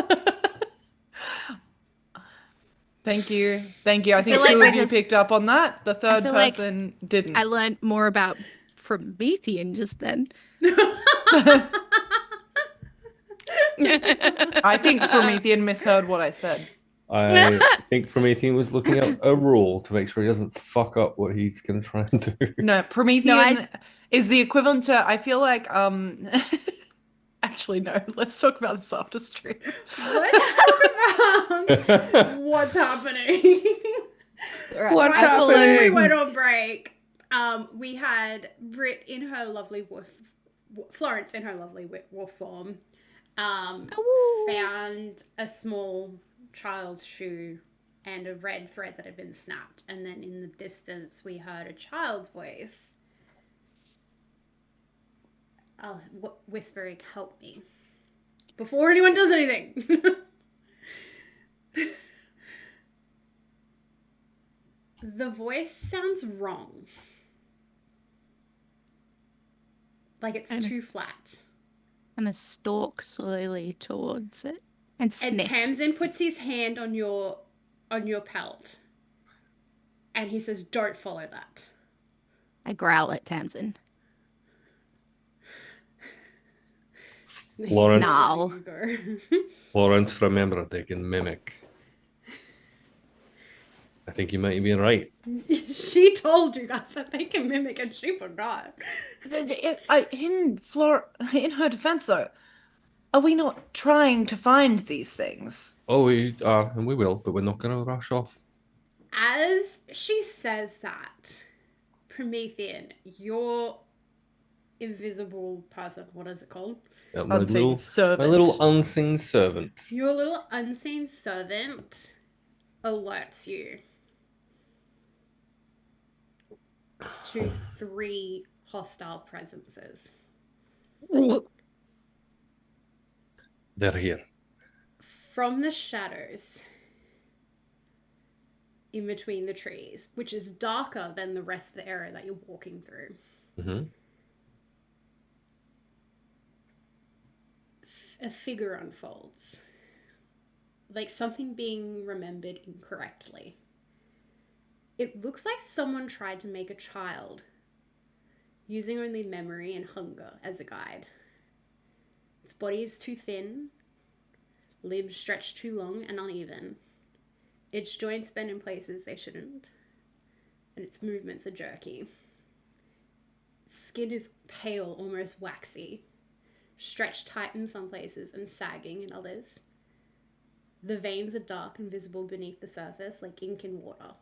Thank you. Thank you. I think feel like two we're of you just- picked up on that. The third feel like person didn't. I learned more about Promethean just then. I think Promethean misheard what I said. I think Promethean was looking at a rule to make sure he doesn't fuck up what he's going to try and do. No, Promethean is the equivalent to, I feel like, actually, no, let's talk about this after stream. Let's talk about what's happening. Right, What's Right before we happening? went on break, we had Britt in her lovely Florence in her lovely wolf form, found a small child's shoe and a red thread that had been snapped, and then in the distance we heard a child's voice whispering, "Help me," before anyone does anything. The voice sounds wrong. Like it's too flat. I'm gonna stalk slowly towards it and And sniff. Tamsin puts his hand on your pelt. And he says, "Don't follow that." I growl at Tamsin. Lawrence. Snarl. Lawrence, remember, they can mimic. I think you might be right. She told you guys that they can mimic and she forgot. In her defense, though, are we not trying to find these things? Oh, we are, and we will, but we're not going to rush off. As she says that, Promethean, your invisible person, what is it called? My Unseen servant. little unseen servant. Your little unseen servant alerts you to 3 hostile presences. They're here. From the shadows in between the trees, which is darker than the rest of the area that you're walking through. Mm-hmm. A figure unfolds. Like something being remembered incorrectly. It looks like someone tried to make a child using only memory and hunger as a guide. Its body is too thin, limbs stretched too long and uneven. Its joints bend in places they shouldn't, and its movements are jerky. Skin is pale, almost waxy, stretched tight in some places and sagging in others. The veins are dark and visible beneath the surface, like ink in water.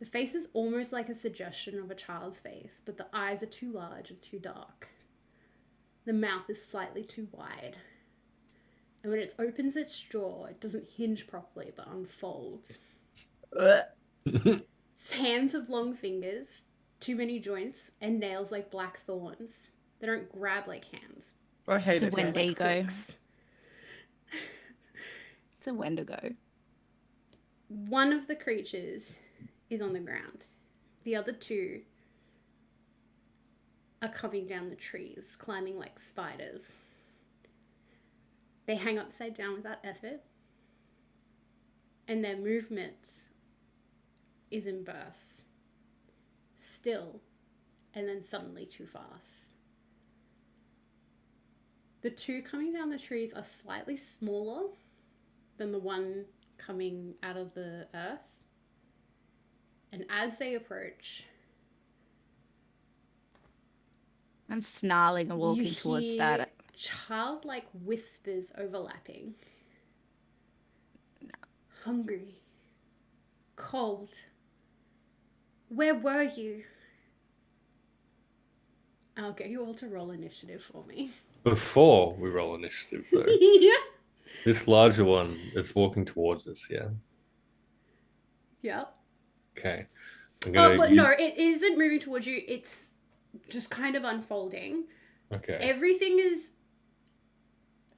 The face is almost like a suggestion of a child's face, but the eyes are too large and too dark. The mouth is slightly too wide. And when it opens its jaw, it doesn't hinge properly, but unfolds. Its hands have long fingers, too many joints, and nails like black thorns. They don't grab like hands. I hate It's a it. Wendigo. Like hooks. It's a Wendigo. One of the creatures is on the ground. The other 2 are coming down the trees, climbing like spiders. They hang upside down without effort, and their movement is in bursts, still, and then suddenly too fast. The 2 coming down the trees are slightly smaller than the one coming out of the earth. And as they approach, I'm snarling and walking you towards hear that. childlike whispers overlapping. Hungry, cold, Where were you? I'll get you all to roll initiative for me. Before we roll initiative, though, Yeah. this larger one that's walking towards us, yeah. Yep. Okay. I'm Oh, gonna but no, it isn't moving towards you. It's just kind of unfolding. Okay. Everything is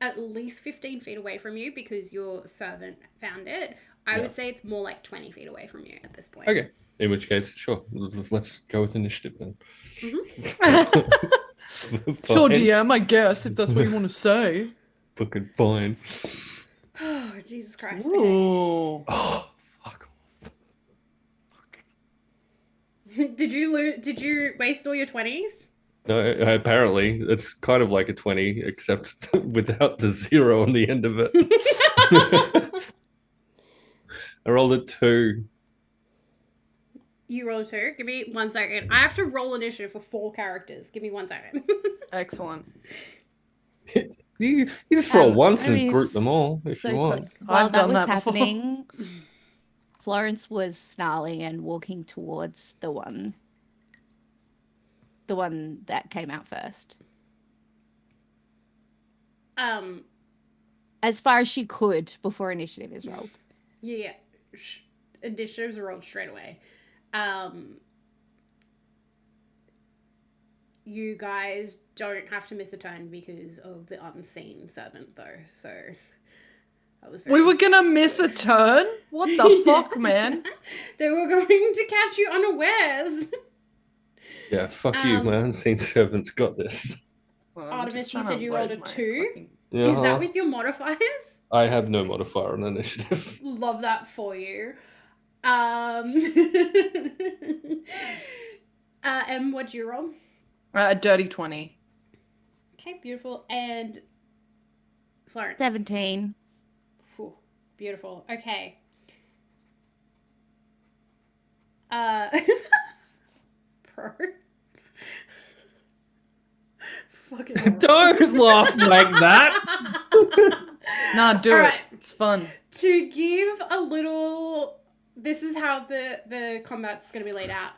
at least 15 feet away from you because your servant found it. I Yeah. would say it's more like 20 feet away from you at this point. Okay. In which case, sure. Let's go with initiative then. Sure, Fine. GM, I guess, if that's what you want to say. Fucking fine. Oh, Jesus Christ. Okay. Ooh. Oh, fuck. Did you waste all your 20s? No, apparently it's kind of like a 20, except without the 0 on the end of it. I rolled a 2. You roll a 2. Give me 1 second. I have to roll initiative for 4 characters. Give me 1 second. Excellent. You just roll once I and mean, group them all if you want. quick. While I've that done was that before. happening, Florence was snarling and walking towards the one that came out first. As far as she could before initiative is rolled. Yeah. Initiatives are rolled straight away. You guys don't have to miss a turn because of the unseen servant, though. So that was We were gonna miss a turn? What the fuck, man? They were going to catch you unawares. Yeah, fuck you. My unseen servant's got this. Artemis, you said you rolled a 2. Yeah. Is that with your modifiers? I have no modifier on initiative. Love that for you. Em, what'd you roll? A dirty 20. Okay, beautiful. And Florence. 17. Whew, beautiful. Okay. Pro. Fucking horrible. Don't laugh like that. Nah, do All it. right. It's fun. To give a little, this is how the combat's going to be laid out.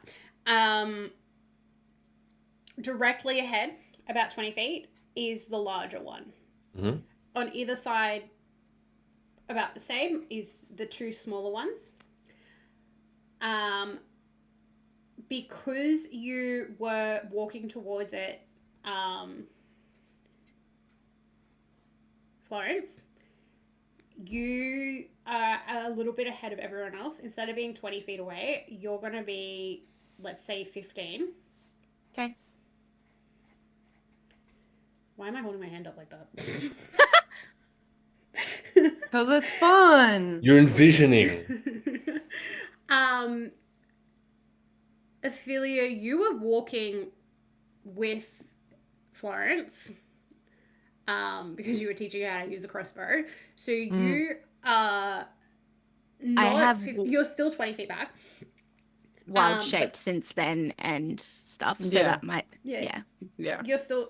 Directly ahead, about 20 feet, is the larger one. Mm-hmm. On either side, about the same, is the 2 smaller ones. Because you were walking towards it, Florence, you are a little bit ahead of everyone else. Instead of being 20 feet away, you're going to be, let's say, 15. Okay. Why am I holding my hand up like that? Because it's fun. You're envisioning. Ophelia, you were walking with Florence because you were teaching her how to use a crossbow. So you are not you're still 20 feet back. Wild shaped since then and stuff. So Yeah. that might Yeah. Yeah. You're still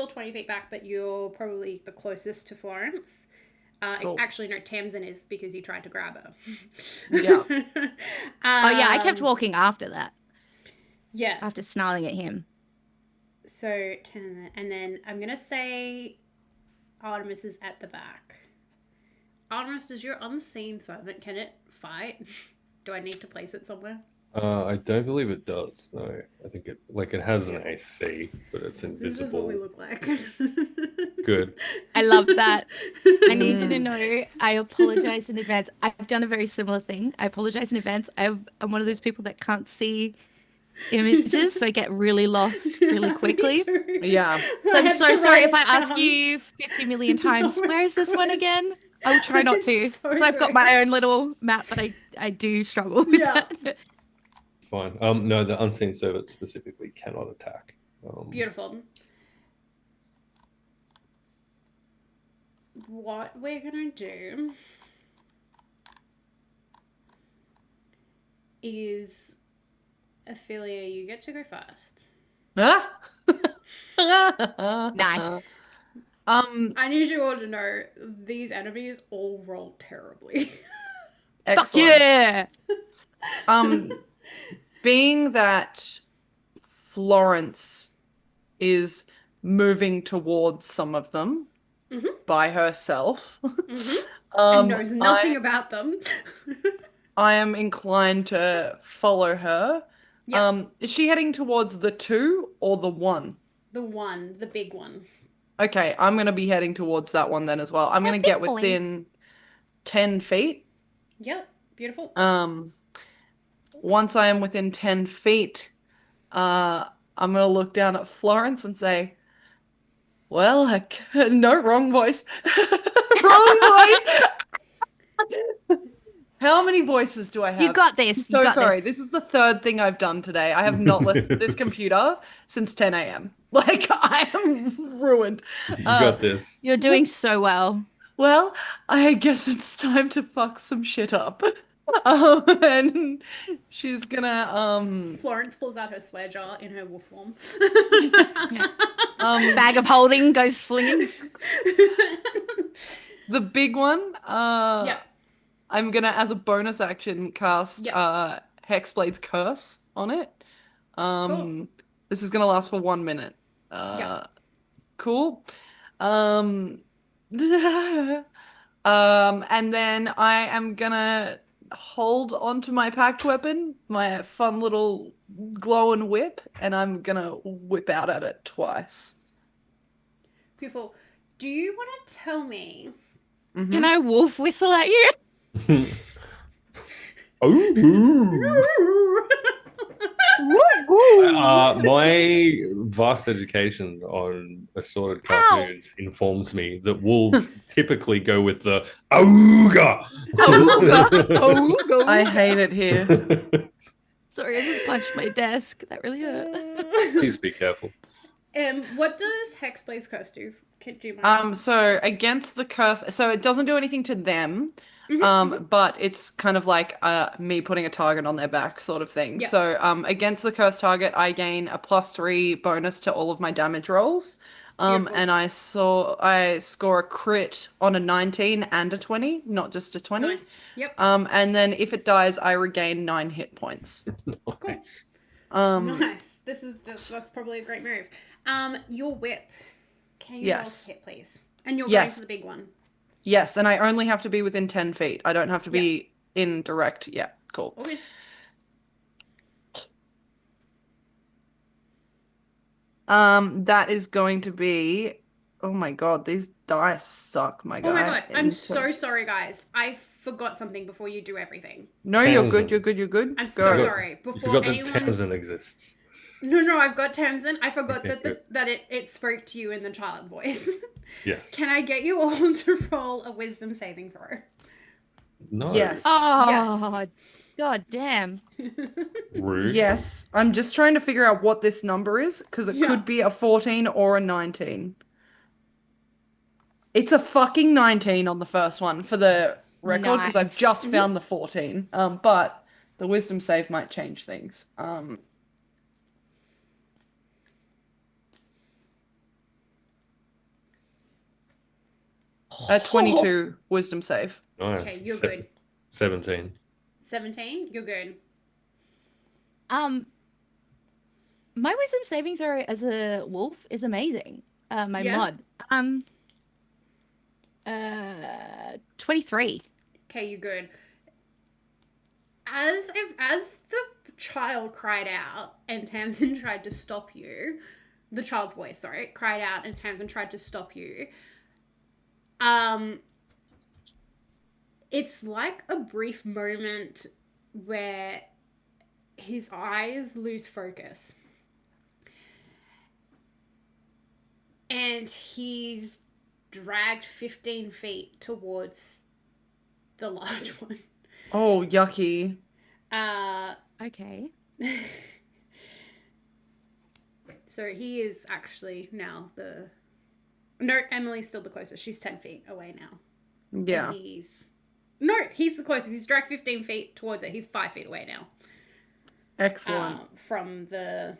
20 feet back, but you're probably the closest to Florence. Cool. Actually, no, Tamsin is because you tried to grab her. Yeah. Oh yeah, I kept walking after that. Yeah. After snarling at him. So, and then I'm going to say Artemis is at the back. Artemis, does your unseen servant, can it fight? Do I need to place it somewhere? I don't believe it does. No, I think it has an AC, but it's invisible. This is what we look like. Good. I love that. I need you to know I apologize in advance. I've done a very similar thing. I apologize in advance. I'm one of those people that can't see images, so I get really lost really quickly. Yeah. I'm so sorry if I ask you 50 million times, where is this one again? I'll try not to. So I've got my own little map, but I do struggle with that. Fine. No, the unseen servant specifically cannot attack. Beautiful. What we're gonna do is, Ophelia, you get to go first. Nice. I need you all to know these enemies all roll terribly. Fuck Excellent. yeah! being that Florence is moving towards some of them by herself, And knows nothing I, about them. I am inclined to follow her. Yep. Is she heading towards the 2 or the 1? The big one. Okay, I'm going to be heading towards that one then as well. I'm going to get big boy. within 10 feet. Yep. Beautiful. Once I am within 10 feet, I'm going to look down at Florence and say, well, no, wrong voice. Wrong voice. How many voices do I have? You got this. I'm You so got sorry. this. This is the 3rd thing I've done today. I have not left this computer since 10 a.m. Like, I am ruined. You got this. You're doing so well. Well, I guess it's time to fuck some shit up. And she's gonna Florence pulls out her swear jar in her wolf form. Bag of holding goes flinging. the big one, Yeah. I'm gonna, as a bonus action, cast Yep. Hexblade's Curse on it. Cool. This is gonna last for 1 minute. Yep. Cool. And then I am gonna hold onto my packed weapon, my fun little glowing whip, and I'm gonna whip out at it twice. Beautiful. Do you want to tell me? Can I wolf whistle at you? My vast education on assorted cartoons informs me that wolves typically go with the ooga. I hate it here. Sorry, I just punched my desk. That really hurt. Please be careful. What does Hexblade's curse do? Do you mind? So against the curse, so it doesn't do anything to them, but it's kind of like me putting a target on their back sort of thing. Yeah. So against the curse target, I gain a +3 bonus to all of my damage rolls. Beautiful. And I score a crit on a 19 and a 20, not just a 20. Nice. Yep. And then if it dies, I regain 9 hit points. Nice. Nice. That's probably a great move. Your whip. Can you roll Yes. hit, please? And you're Yes. going for the big one. Yes, and I only have to be within 10 feet. I don't have to be in direct. Yeah, cool. Okay. That is going to be. Oh my god, these dice suck, my guy. Oh my god, I'm so sorry, guys. I forgot something before you do everything. No, you're good. Tamsin. You're good. You're good. I'm Go. so sorry. You Before forgot that anyone. Tamsin exists. No, I've got Tamsin. I forgot Okay, that good. that it spoke to you in the child voice. Yes. Can I get you all to roll a wisdom saving throw? No. Yes. Oh, god damn. Rude. Yes, I'm just trying to figure out what this number is because it Yeah. could be a 14 or a 19. It's a fucking 19 on the first one for the record because I've Nice. just found the 14. But the wisdom save might change things. A 22 wisdom save. Nice. Okay, you're good. 17. 17, you're good. My wisdom saving throw as a wolf is amazing. My Yeah? mod. 23. Okay, you're good. As the child cried out and Tamsin tried to stop you, the child's voice, sorry, cried out and Tamsin tried to stop you. It's like a brief moment where his eyes lose focus. And he's dragged 15 feet towards the large one. Oh, yucky. Okay. So he is actually now No, Emily's still the closest. She's 10 feet away now. Yeah. And he's the closest. He's dragged 15 feet towards it. He's 5 feet away now. Excellent. From the...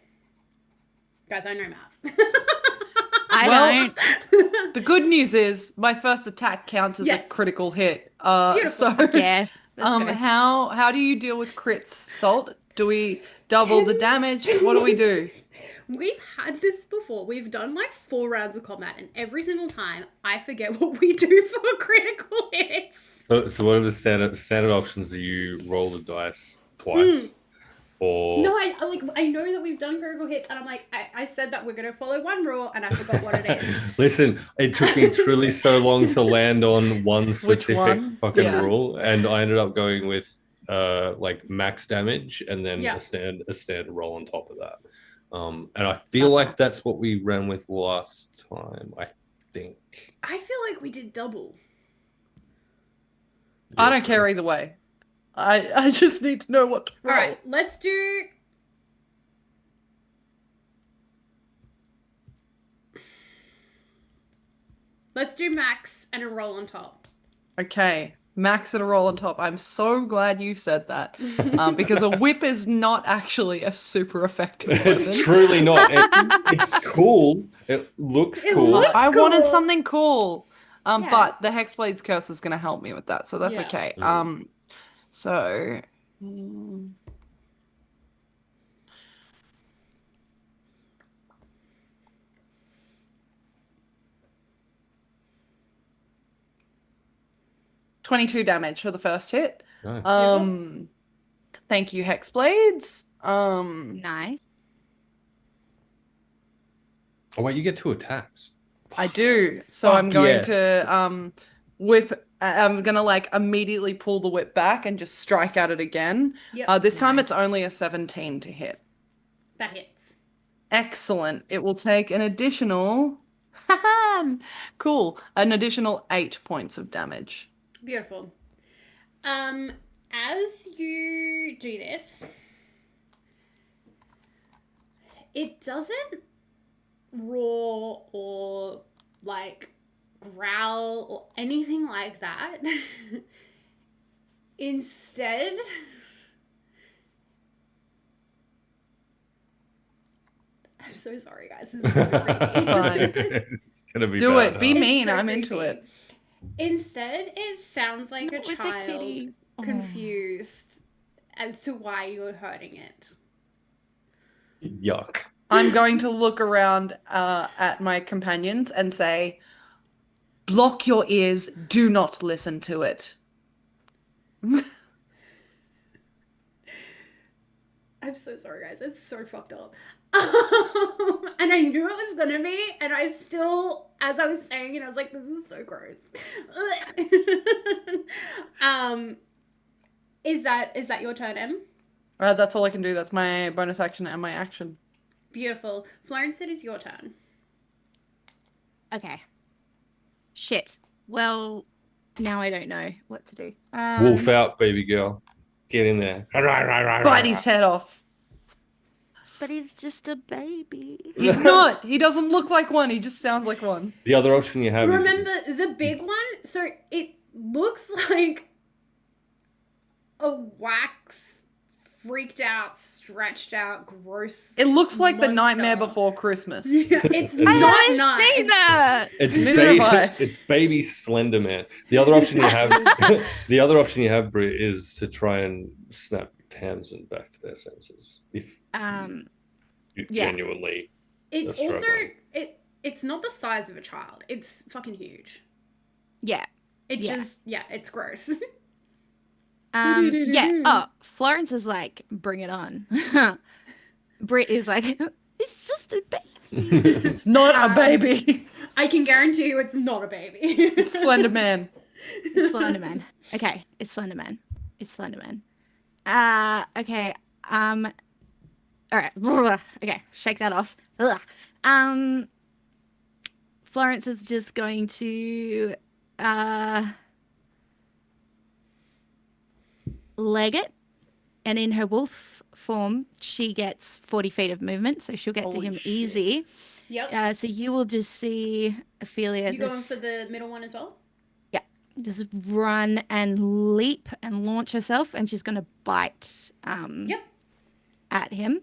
Guys, I know math. I don't. The good news is my first attack counts as Yes. a critical hit. Beautiful. So Yeah. Let's go. how do you deal with crits, Salt? Do we double the damage? What do we do? We've had this before. We've done like 4 rounds of combat, and every single time I forget what we do for critical hits. So what are the standard options? Do you roll the dice twice? Or No, I know that we've done critical hits, and I'm like, I said that we're gonna follow one rule, and I forgot what it is. Listen, it took me truly so long to land on one specific one? fucking Yeah. rule, and I ended up going with like max damage and then Yeah. a standard roll on top of that. And I feel like that's what we ran with last time. I think. I feel like we did double. I don't care either way. I just need to know what to roll. All right, let's do. Let's do max and a roll on top. Okay, max and a roll on top. I'm so glad you said that, because a whip is not actually a super effective weapon. It's truly not. It's cool. It looks It cool. looks- I cool. wanted something cool. Yeah. But the Hexblade's curse is going to help me with that, so that's Yeah. okay. So 22 damage for the first hit. Nice. Thank you, Hexblades. Nice. Oh wait, you get 2 attacks. I do. So I'm Fuck going yes. to whip. I'm gonna like immediately pull the whip back and just strike at it again. Yep. This time it's only a 17 to hit. That hits. Excellent. It will take an additional cool. An additional 8 points of damage. Beautiful. As you do this, it doesn't roar or like growl or anything like that. Instead, I'm so sorry, guys. This is so creepy. Fine. It's gonna be Do bad, it. Be huh? mean. so I'm into creepy. it. Instead, it sounds like Not a with the child kitties. Oh. confused as to why you're hurting it. Yuck. I'm going to look around at my companions and say, block your ears. Do not listen to it. I'm so sorry, guys. It's so fucked up. And I knew it was gonna be, and I still, as I was saying it, I was like, this is so gross. Is that your turn, Em? That's all I can do. That's my bonus action and my action. Beautiful. Florence, it is your turn. Okay. Shit. Well, now I don't know what to do. Wolf out, baby girl. Get in there. Bite his head off. But he's just a baby. He's not. He doesn't look like one. He just sounds like one. The other option you have Remember the big one? So it looks like a wax, freaked out, stretched out, gross. It looks like the monster. Nightmare Before Christmas. Yeah, it's I not I nice. say that. It's Neither have I. it's baby Slender Man. The other option you have, the other option you have, Bri, is to try and snap Tamsin back to their senses. If you yeah. genuinely, It's That's also struggling. it's not the size of a child. It's fucking huge. Yeah. It Yeah. just it's gross. Yeah. Oh, Florence is like, bring it on. Brit is like, it's just a baby. It's not a baby. I can guarantee you it's not a baby. It's Slender Man. It's Slenderman. Okay, it's Slenderman. It's Slenderman. Okay. All right. Okay, shake that off. Ugh. Florence is just going to leg it, and in her wolf form, she gets 40 feet of movement, so she'll get to Holy him shit. easy. Yep. So you will just see Ophelia. You going for the middle one as well? Just run and leap and launch herself, and she's going to bite Yep. at him.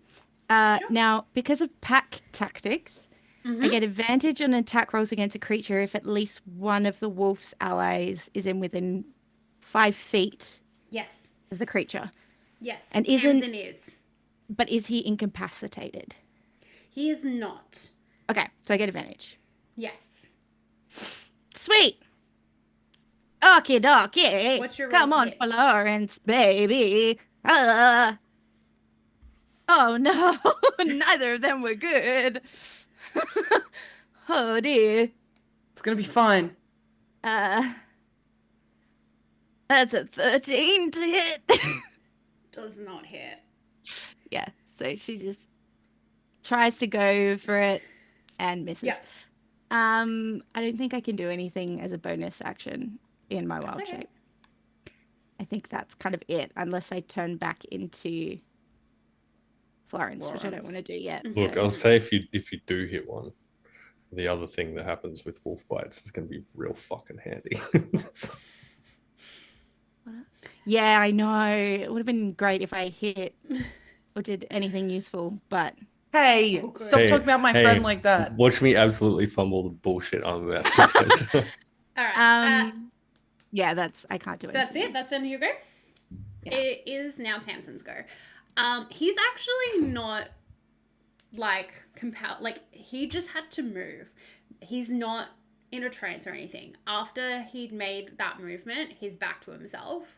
Sure. Now, because of pack tactics, I Mhm. get advantage on attack rolls against a creature if at least one of the wolf's allies is within 5 feet Yes. of the creature. Yes. And isn't- Tamsin is. But is he incapacitated? He is not. Okay, so I get advantage. Yes. Sweet. Okie dokie. What's your Come roll to on, hit? Florence, baby. Oh no, neither of them were good. Oh dear. It's gonna be fine. That's a 13 to hit. Does not hit. Yeah, so she just tries to go for it and misses. Yeah. I don't think I can do anything as a bonus action in my wild okay. shape. I think that's kind of it, unless I turn back into Florence, which I don't want to do yet. Look, so- I'll say if you do hit one, the other thing that happens with wolf bites is going to be real fucking handy. Yeah, I know. It would have been great if I hit or did anything useful, but Hey, Oh, good. stop Hey, talking about my hey, friend like that. Watch me absolutely fumble the bullshit I'm about to do. All right. yeah, I can't do anything. That's it. That's the end of your go. Yeah. It is now Tamsin's go. He's actually not like compelled. Like he just had to move. He's not in a trance or anything. After he'd made that movement, he's back to himself.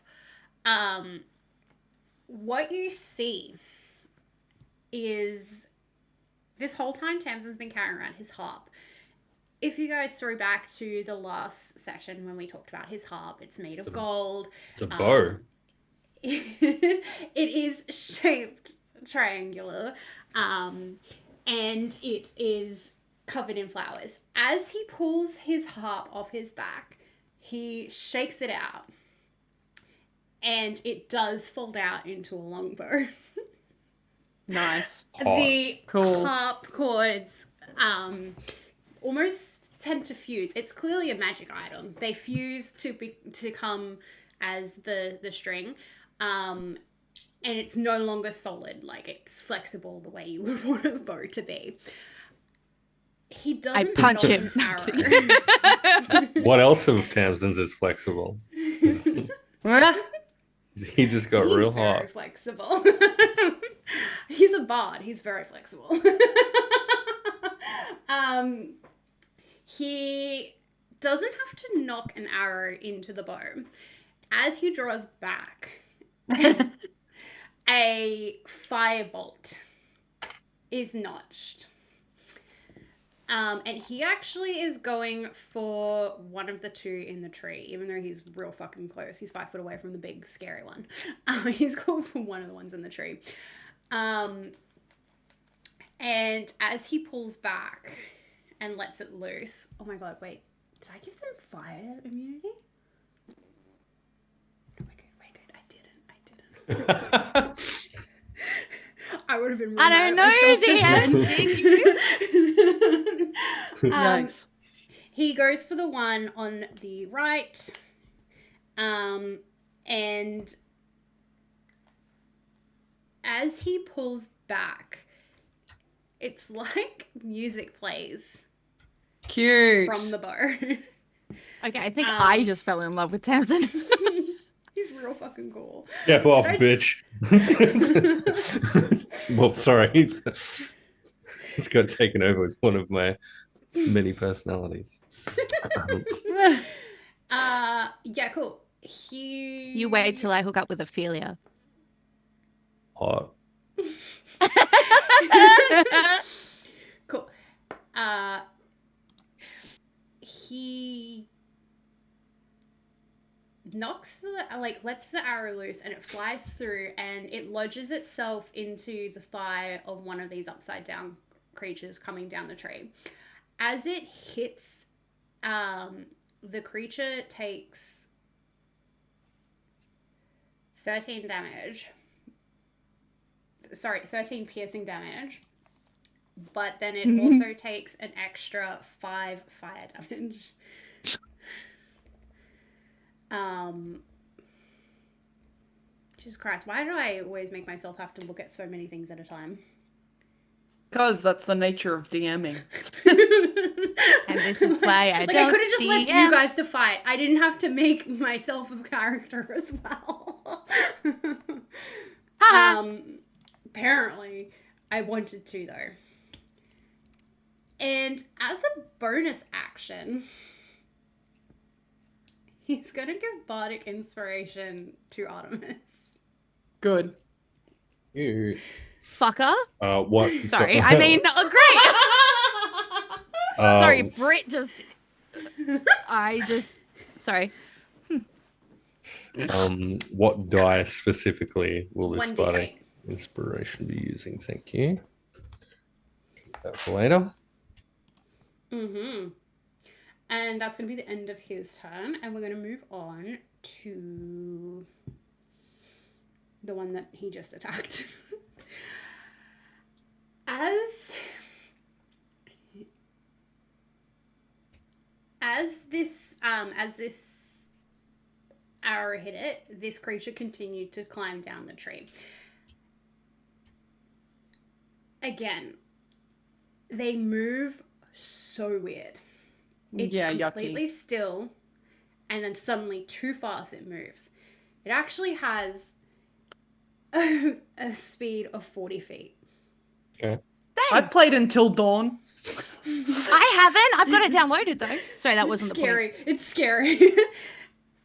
What you see is this whole time Tamsin's been carrying around his harp. If you guys throw back to the last session when we talked about his harp, it's made of gold. It's a bow. It is shaped triangular, and it is covered in flowers. As he pulls his harp off his back, he shakes it out, and it does fold out into a longbow. Nice. The Cool. harp chords almost tend to fuse. It's clearly a magic item. They fuse to come as the string, and it's no longer solid. Like it's flexible the way you would want a bow to be. He doesn't punch knock him. an arrow. What else of Tamsin's is flexible? He just got real He's very hot. flexible. He's a bard. He's very flexible. He doesn't have to knock an arrow into the bow. As he draws back, a firebolt is notched. And he actually is going for one of the two in the tree, even though he's real fucking close. He's 5 foot away from the big scary one. He's going for one of the ones in the tree. And as he pulls back and lets it loose, oh my god, wait, did I give them fire immunity? Wait, I didn't. I would have been really I don't know, mad at myself DM. just then. Yikes. He goes for the one on the right, and as he pulls back, it's like music plays Cute. from the bow. Okay, I think I just fell in love with Tamsin. He's real fucking cool. Step off, Right. bitch. Well, sorry. He's got taken over with one of my many personalities. Yeah, cool. You wait till I hook up with Ophelia. Hot. Cool. He knocks lets the arrow loose and it flies through and it lodges itself into the thigh of one of these upside down creatures coming down the tree. As it hits, the creature takes 13 damage. Sorry, 13 piercing damage. But then it also takes an extra 5 fire damage. Jesus Christ, why do I always make myself have to look at so many things at a time? Because that's the nature of DMing. And this is why I Like, don't I could have just left you DM. guys to fight. I didn't have to make myself a character as well. Haha. Apparently, I wanted to though. And as a bonus action, he's gonna give bardic inspiration to Artemis. Good. You. Fucker. What? Sorry. I mean, oh, great. Sorry, Um, Brit just. Sorry. what die specifically will this 1d8. bardic inspiration be using? Thank you. Keep that for later. Mm-hmm. And that's going to be the end of his turn. And we're going to move on to the one that he just attacked. As this arrow hit it, this creature continued to climb down the tree. Again, they move so weird. It's completely still, and then suddenly too fast it moves. It actually has a speed of 40 feet. Okay. I've played until dawn. I haven't. I've got it downloaded though. Sorry, that wasn't scary. the point. It's scary.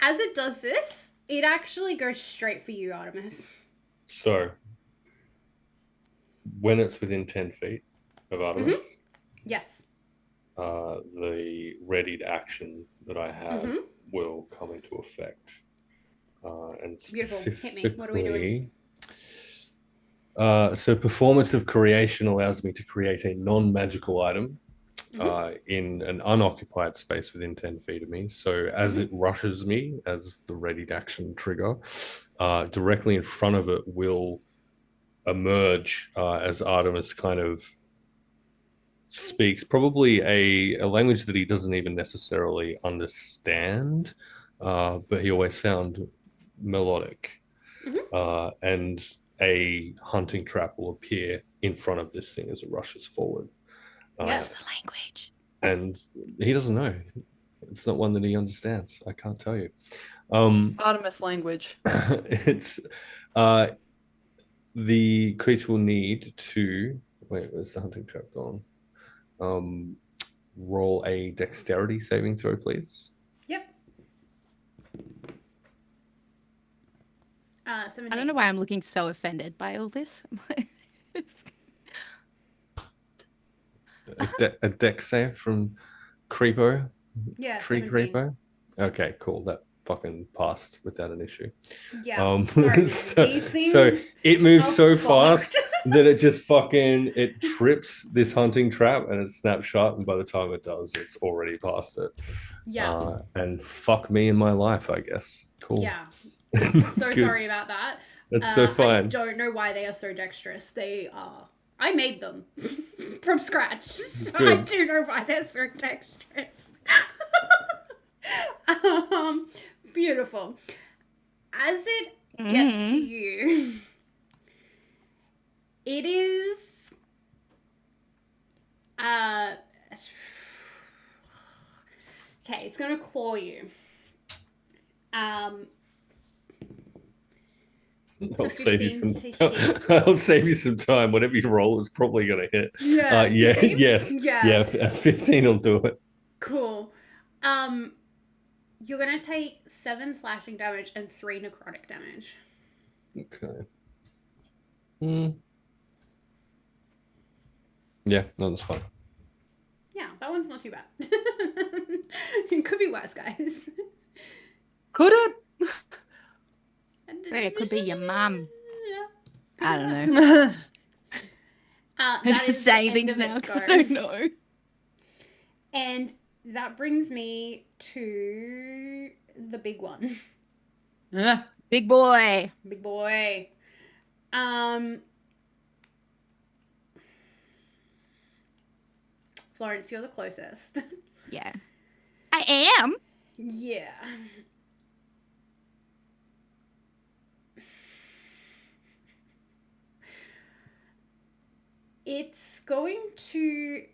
As it does this, it actually goes straight for you, Artemis. So, when it's within 10 feet of Artemis, Yes. the readied action that I have will come into effect. And Beautiful. Hit me. What are we doing? So performance of creation allows me to create a non-magical item in an unoccupied space within 10 feet of me. So as it rushes me, as the readied action trigger, directly in front of it will emerge as Artemis kind of speaks probably a language that he doesn't even necessarily understand, but he always found melodic. And a hunting trap will appear in front of this thing as it rushes forward. Yes. The language. And he doesn't know. It's not one that he understands. I can't tell you. Artemis language. It's the creature will need to wait. Where's the hunting trap gone? Roll a dexterity saving throw, please. Yep. 17. I don't know why I'm looking so offended by all this. A dex save from Creepo. Yeah, Tree 17. Creepo. Okay, cool. That fucking passed without an issue. Yeah. Sorry. These things. So it moves so fucked. fast that it just fucking trips this hunting trap and it snaps shut. And by the time it does, it's already past it. Yeah. And fuck me in my life, I guess. Cool. Yeah. So Good. sorry about that. That's so fine. I don't know why they are so dexterous. They are. I made them from scratch. So Good. I do know why they're so dexterous. Beautiful. As it gets to you, it is okay, it's gonna claw you. I'll save you some. to hit. I'll save you some time. Whatever you roll is probably going to hit. Yeah. 15? Yes. Yeah. Yeah. 15 will do it. Cool. You're gonna take 7 slashing damage and 3 necrotic damage. Okay. Yeah, no, that's fine. Yeah, that one's not too bad. It could be worse, guys. Could it? It could be your mum. Yeah. I don't Yes. know. That I'm is just the saying end things of now its 'cause go. I don't know. And that brings me to the big one. Yeah. Big boy. Big boy. Florence, you're the closest. Yeah. I am. Yeah. It's going to...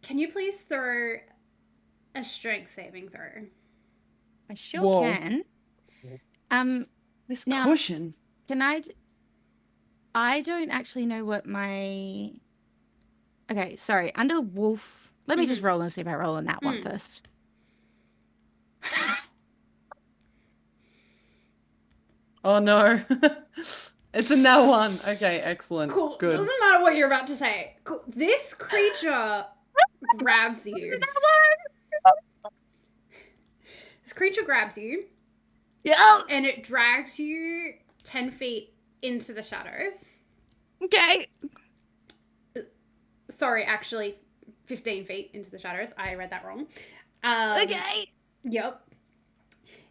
Can you please throw a strength saving throw? I sure Whoa. can. This Now- cushion. Can I don't actually know what my. Okay, sorry. Under wolf. Let me just roll and see if I roll on that one first. Oh no. It's a no one. Okay, excellent. Cool. Good. Doesn't matter what you're about to say. Cool. This creature grabs you. This creature grabs you Yeah. and it drags you 10 feet into the shadows. Okay. Sorry, actually, 15 feet into the shadows. I read that wrong. Okay. Yep.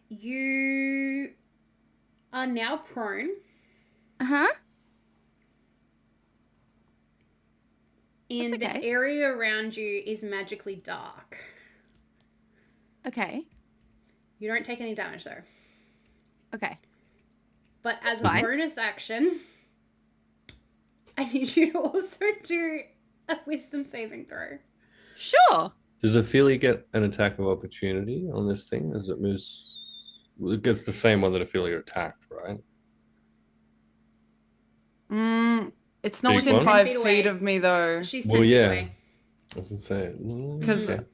You are now prone. Uh-huh. And That's okay. the area around you is magically dark. Okay. You don't take any damage though. Okay. But as a Fine. bonus action, I need you to also do a wisdom saving throw. Sure. Does Ophelia get an attack of opportunity on this thing as it moves? Well, it gets the same one that Ophelia attacked, right? It's not Big within one? 5 10 feet feet away. of me though. She's 10 Well, feet yeah. away. I was gonna say Because okay.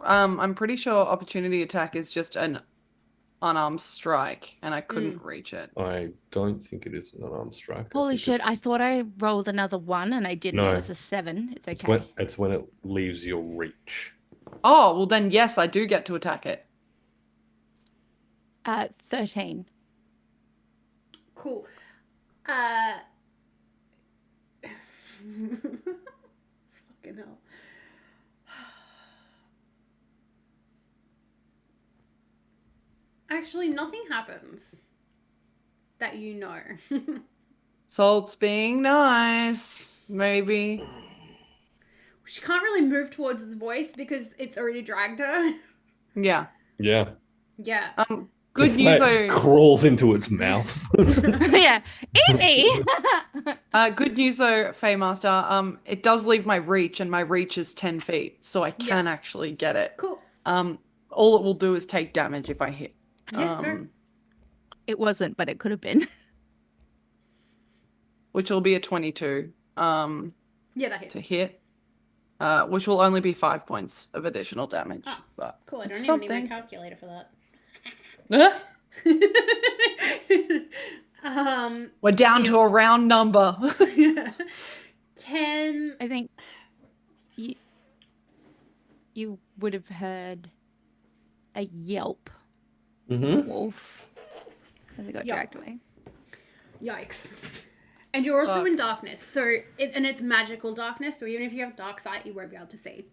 I'm pretty sure opportunity attack is just an unarmed strike, and I couldn't reach it. I don't think it is an unarmed strike. I Holy think shit, I it's- thought I rolled another 1 and I didn't. No. It was a 7. It's It's okay. when it leaves your reach. Oh, well then yes, I do get to attack it. 13. Cool. Fucking hell. Actually, nothing happens that you know. Salt's being nice, maybe. She can't really move towards his voice because it's already dragged her. Yeah. Yeah. Yeah. Good Just news like though. crawls into its mouth. Yeah. Eat me! Good news though, Feymaster. It does leave my reach, and my reach is 10 feet, so I can actually get it. Cool. All it will do is take damage if I hit. Yeah, go. It wasn't, but it could have been. Which will be a 22. Yeah, that hits. To hit. Which will only be 5 points of additional damage. Oh, but Cool, I don't it's even need something. my calculator for that. We're down to a round number. Can I think you would have heard a yelp. Mm-hmm. Wolf. As it got Yelp. dragged away. Yikes. And you're also in darkness, so and it's magical darkness, so even if you have dark sight, you won't be able to see.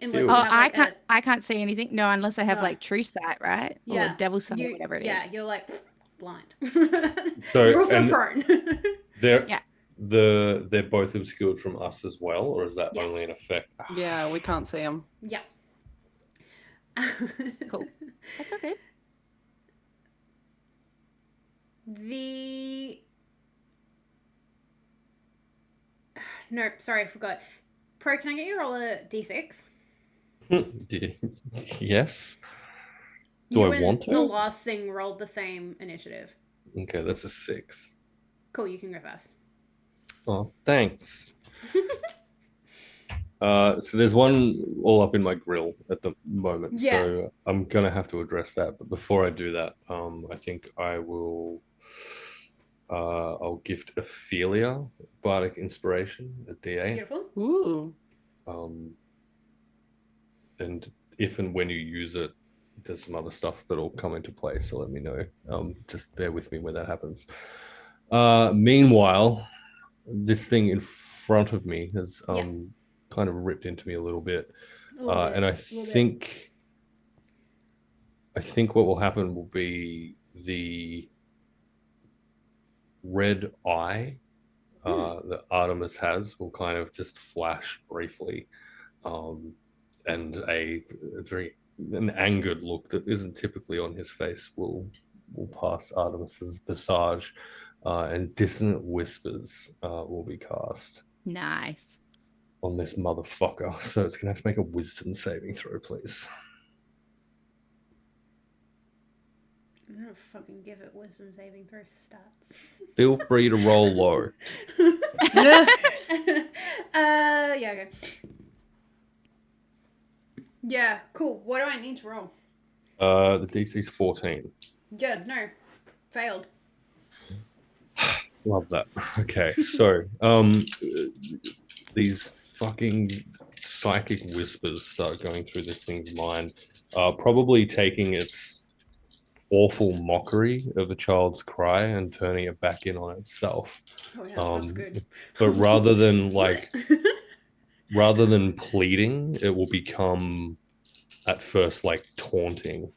Unless Ew. you Oh, have like I can't see anything. No, unless I have No. like true sight, right? Yeah. Or devil sight, you, or whatever it is. Yeah, you're like blind. So, you're also and- prone. They're Yeah. they're both obscured from us as well, or is that Yes. only an effect? Yeah, we can't see them. Yeah. Cool. That's okay. Nope, sorry, I forgot. Pro, can I get you to roll a d6? Yes. Do You I and want to? the last thing rolled the same initiative. Okay, that's a 6. Cool, you can go first. Oh, thanks. So there's one all up in my grill at the moment, Yeah. so I'm gonna have to address that. But before I do that, I think I will. I'll gift Ophelia Bardic Inspiration at D8. Beautiful. Ooh. And if and when you use it, there's some other stuff that'll come into play. So let me know. Just bear with me when that happens. Meanwhile, this thing in front of me has kind of ripped into me a little bit, and I think what will happen will be the red eye that Artemis has will kind of just flash briefly, and an angered look that isn't typically on his face will pass Artemis's visage, and dissonant whispers will be cast Nice. on this motherfucker. So it's gonna have to make a wisdom saving throw, please. I'm gonna fucking give it wisdom saving throw stats. Feel free to roll low. Yeah, okay. Yeah, cool. What do I need to roll? The DC's 14. Yeah, no. Failed. Love that. Okay, so these fucking psychic whispers start going through this thing's mind, probably taking its awful mockery of a child's cry and turning it back in on itself. Oh yeah, that's good. But rather than pleading, it will become at first like taunting.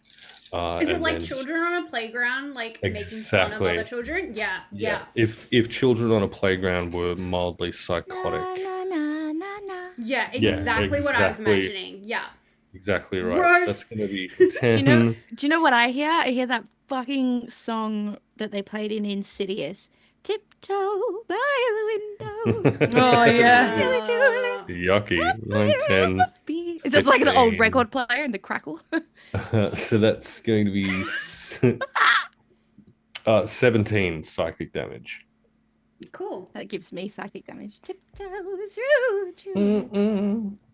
Is it and like then children on a playground, like making fun of Exactly. other children? Yeah. If children on a playground were mildly psychotic, Na, na, na, na. Yeah, Yeah, exactly what I was exactly. imagining. Yeah. exactly right. Gross. So that's going to be Do 10. you know what I hear? I hear that fucking song that they played in Insidious. Tiptoe by the window. Oh, yeah. Silly tulips. Yucky. That's 9, where 10. it be. It's just like the old 15. record player and the crackle. So that's going to be 17 psychic damage. Cool. That gives me psychic damage. Tiptoe through the tulips.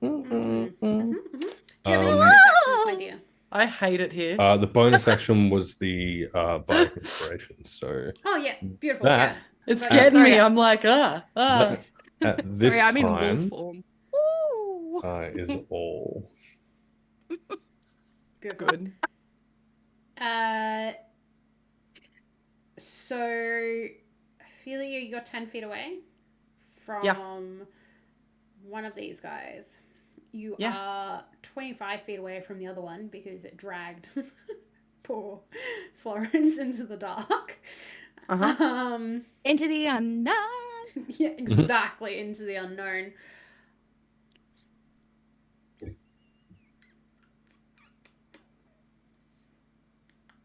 Do you have any bonus actions, my dear? I hate it here. The bonus action was the bardic inspiration. So Oh yeah, beautiful. That- yeah. It's But- getting me. Sorry. I'm like, at this Sorry, I'm in wolf time form. Woo. is all. Beautiful. good. So Ophelia, you're 10 feet away from Yeah. one of these guys. You Yeah. are 25 feet away from the other one because it dragged poor Florence into the dark. Uh-huh. Into the unknown. Yeah, exactly, into the unknown.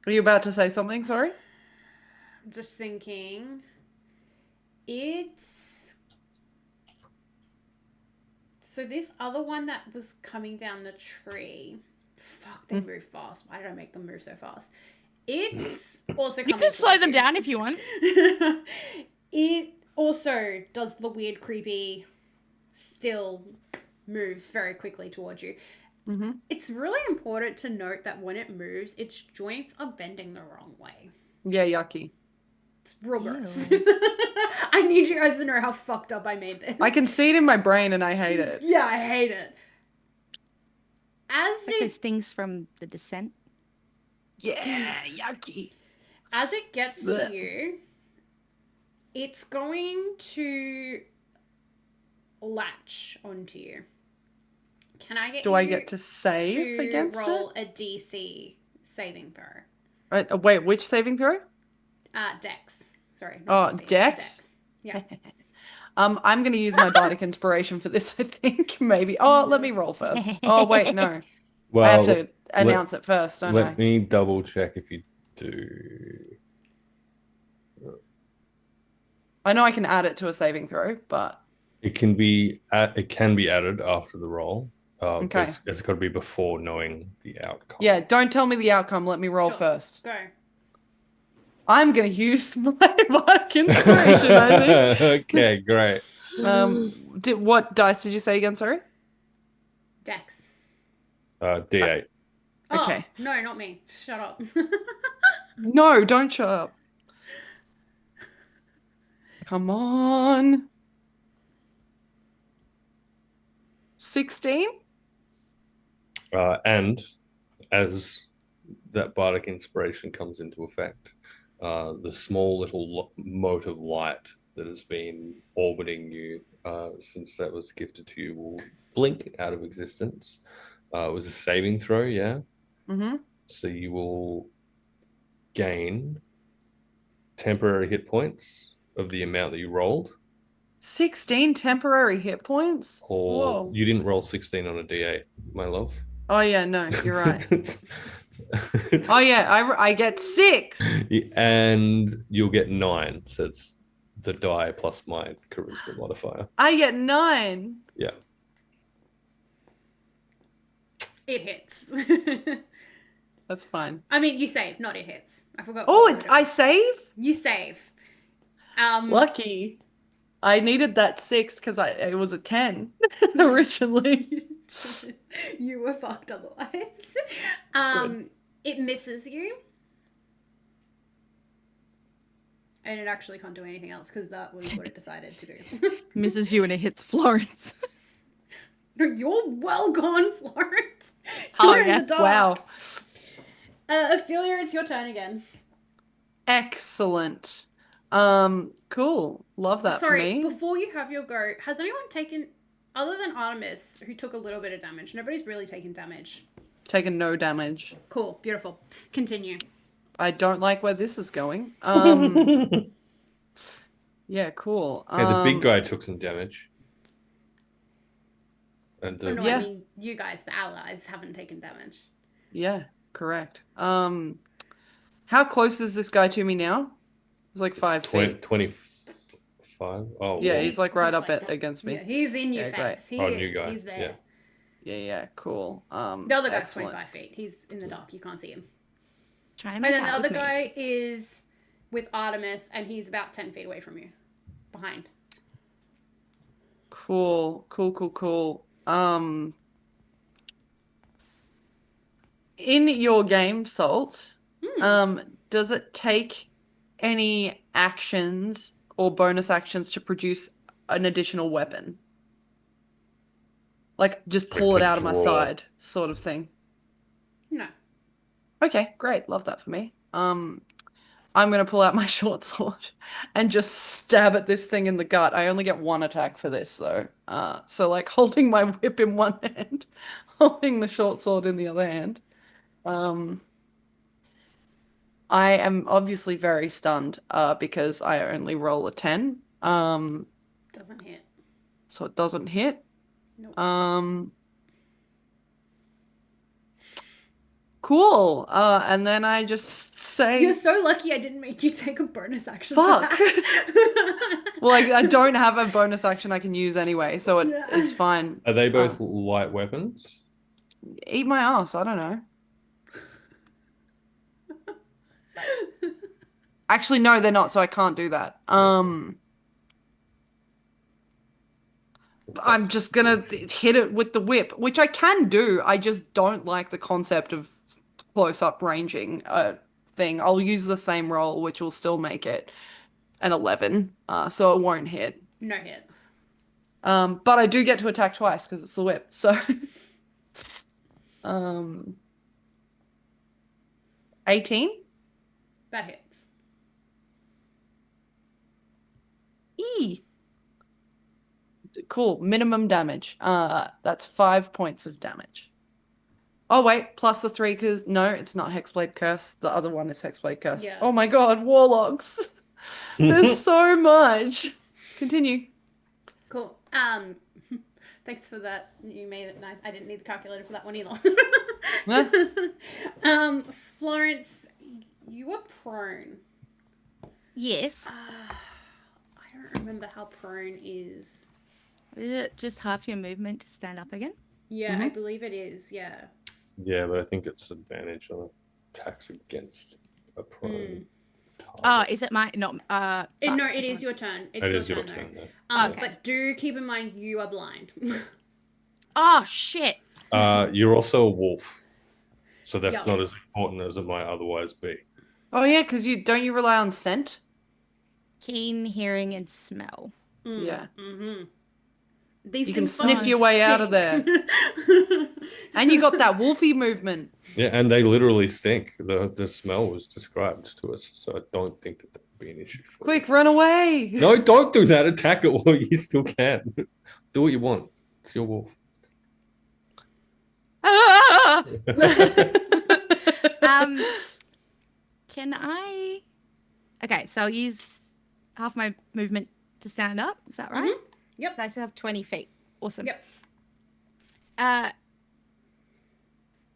Are you about to say something? Sorry. Just thinking. It's. So this other one that was coming down the tree. Fuck, they move fast. Why did I make them move so fast? It's also You coming can slow towards them you. down if you want. It also does the weird, creepy, still moves very quickly towards you. Mm-hmm. It's really important to note that when it moves, its joints are bending the wrong way. Yeah, yucky. It's real gross. Ew. I need you guys to know how fucked up I made this. I can see it in my brain and I hate it. Yeah, I hate it. As Like those it things from The Descent. Yeah, yucky. as it gets Blech. to you, it's going to latch onto you. Can I get Do you I get to save to against roll it? a DC saving throw? Wait, which saving throw? Dex. Sorry. Oh, not DC, Dex? Yeah. I'm going to use my bardic inspiration for this, I think, maybe. Oh, let me roll first. Oh, wait, no. I have Well, to announce it first, don't I? let me double check if you do. I know I can add it to a saving throw, but It can be added after the roll. But Okay. it's got to be before knowing the outcome. yeah, don't tell me the outcome. Let me roll Sure. first. Go. I'm going to use my bardic inspiration, I Okay, great. think. What dice did you say again, sorry? Dex. D8. Oh, Okay. no, not me. Shut up. No, don't shut up. Come on. 16? And as that bardic inspiration comes into effect, the small little mote of light that has been orbiting you since that was gifted to you will blink out of existence. It was a saving throw, yeah? Mm-hmm. So you will gain temporary hit points of the amount that you rolled, 16 temporary hit points? or Whoa. you didn't roll 16 on a D8, my love. Oh, yeah, no, you're right. It's- Oh, yeah, I get 6. and you'll get 9. So it's the die plus my charisma modifier. I get 9. Yeah. It hits. That's fine. I mean, you saved, not it hits. I forgot. Oh, what we were I doing. save? You save. Lucky. I needed that 6 because it was a 10 originally. You were fucked otherwise. It misses you. And it actually can't do anything else because that was what it decided to do. Misses you and it hits Florence. No, you're well gone, Florence. Oh, You're in yeah. the dark. Wow. Ophelia, it's your turn again. Excellent. Cool. Love that for Sorry, me. before you have your go, has anyone taken, other than Artemis, who took a little bit of damage? Nobody's really taken damage. Taken no damage. Cool, beautiful. Continue. I don't like where this is going. Yeah, cool. The big guy took some damage. And Oh, no, Yeah. I mean, you guys, the allies, haven't taken damage. Yeah, correct. How close is this guy to me now? He's like 5 feet. 25. Oh, Yeah, well, he's like right up against me. Yeah, he's in your Yeah, great. face. He Oh, is. new guy, He's there. Yeah, cool. The other guy's Excellent. 25 feet. He's in the dark. You can't see him. Trying to And make then the out other with me. guy is with Artemis, and he's about 10 feet away from you. Behind. Cool. In your game, Salt, does it take any actions or bonus actions to produce an additional weapon? Like, just pull Like it to out of my draw. side, sort of thing. No. Okay, great. Love that for me. I'm gonna pull out my short sword and just stab at this thing in the gut. I only get 1 attack for this, though. So like holding my whip in one hand, holding the short sword in the other hand. I am obviously very stunned, because I only roll a 10. Doesn't hit. So it doesn't hit. Nope. Cool. And then I just say, You're so lucky I didn't make you take a bonus action Fuck. for that. well, I don't have a bonus action I can use anyway, so it's fine. Are they both light weapons? Eat my ass. I don't know. Actually, no, they're not, so I can't do that. I'm just gonna hit it with the whip, which I can do. I just don't like the concept of close-up ranging thing. I'll use the same roll, which will still make it an 11, so it won't hit. No hit. But I do get to attack twice because it's the whip, so 18? That hits. Cool. Minimum damage. That's 5 points of damage. Oh wait, plus the 3 because no, it's not Hexblade Curse. The other one is Hexblade Curse. Yeah. Oh my god, Warlocks. There's so much. Continue. Cool. Thanks for that. You made it nice. I didn't need the calculator for that one either. Florence, you were prone. Yes. I don't remember how prone is. Is it just half your movement to stand up again? Yeah, I believe it is. Yeah. Yeah, but I think it's advantage on attacks against a prone Oh, target. is it my not No, it is your turn. It's It your is your turn, turn, though. though. Okay. But do keep in mind you are blind. Oh shit. You're also a wolf, so that's not Yes. as important as it might otherwise be. Oh yeah, because you rely on scent? Keen hearing and smell. Yeah. Mm-hmm. These You can things sniff fucking your way out of stink. And you got that wolfy movement. Yeah, and they literally stink. The smell was described to us, so I don't think that would be an issue. For Quick, you. run away. No, don't do that. Attack it while you still can. Do what you want. It's your wolf. Ah! Can I? Okay, so I'll use half my movement to stand up. Is that right? Yep. I still have 20 feet. Awesome. Yep.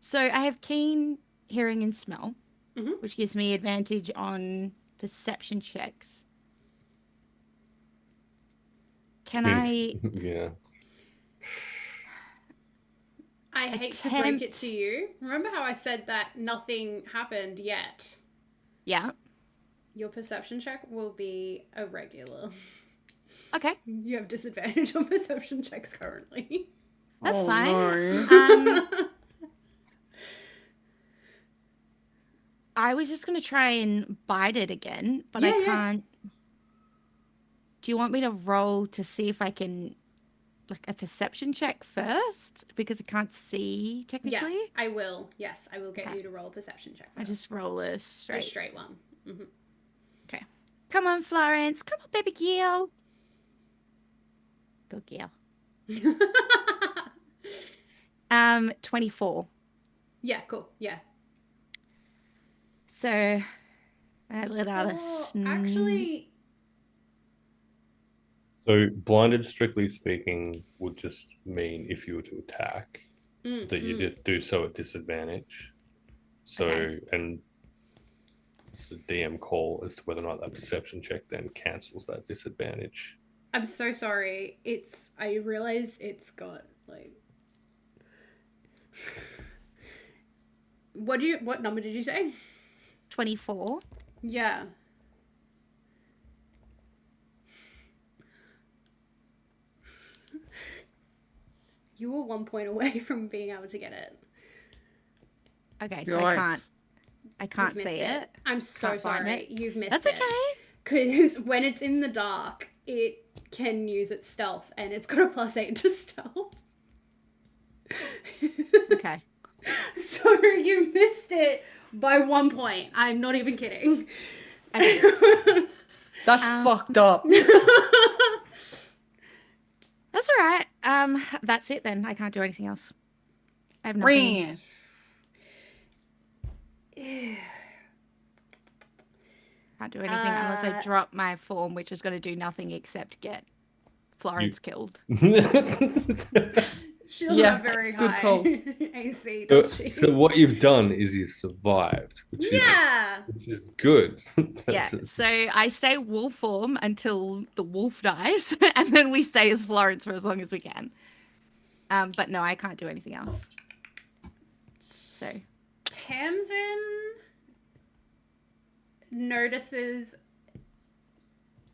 So I have keen hearing and smell, Mhm. which gives me advantage on perception checks. Can I? Yeah. I hate to break it to you. Remember how I said that nothing happened yet? Yeah. Your perception check will be a regular. Okay. You have disadvantage on perception checks currently. That's fine. No. I was just gonna try and bite it again, but Yeah, I yeah. can't. Do you want me to roll to see if I can, like, a perception check first? Because I can't see technically. Yeah, I will. Yes, I will get Okay. you to roll a perception check. I just roll a a straight. straight one. Mm-hmm. Okay. Come on, Florence. Come on, baby girl. Good girl. 24. Yeah, cool. Yeah. So I let out a Well, actually, So blinded, strictly speaking, would just mean if you were to attack, that you did do so at disadvantage. So, Okay. and it's the DM call as to whether or not that perception check then cancels that disadvantage. I'm so sorry. I realize it's got like. What number did you say? 24. Yeah. You were 1 point away from being able to get it. Okay, so I can't You've missed see it. I'm so Can't find sorry. it. You've missed That's it. okay. Because when it's in the dark, it can use its stealth, and it's got a +8 to stealth. Okay. So you missed it by 1 point. I'm not even kidding. Okay. That's fucked up. That's all right. That's it then. I can't do anything else. I have nothing. Ran. Can't do anything unless I drop my form, which is going to do nothing except get Florence killed. She doesn't Yeah, have very good high call. AC, does she? So what you've done is you've survived, which is good. Yeah. So I stay wolf form until the wolf dies, and then we stay as Florence for as long as we can. But no, I can't do anything else. So Tamsin notices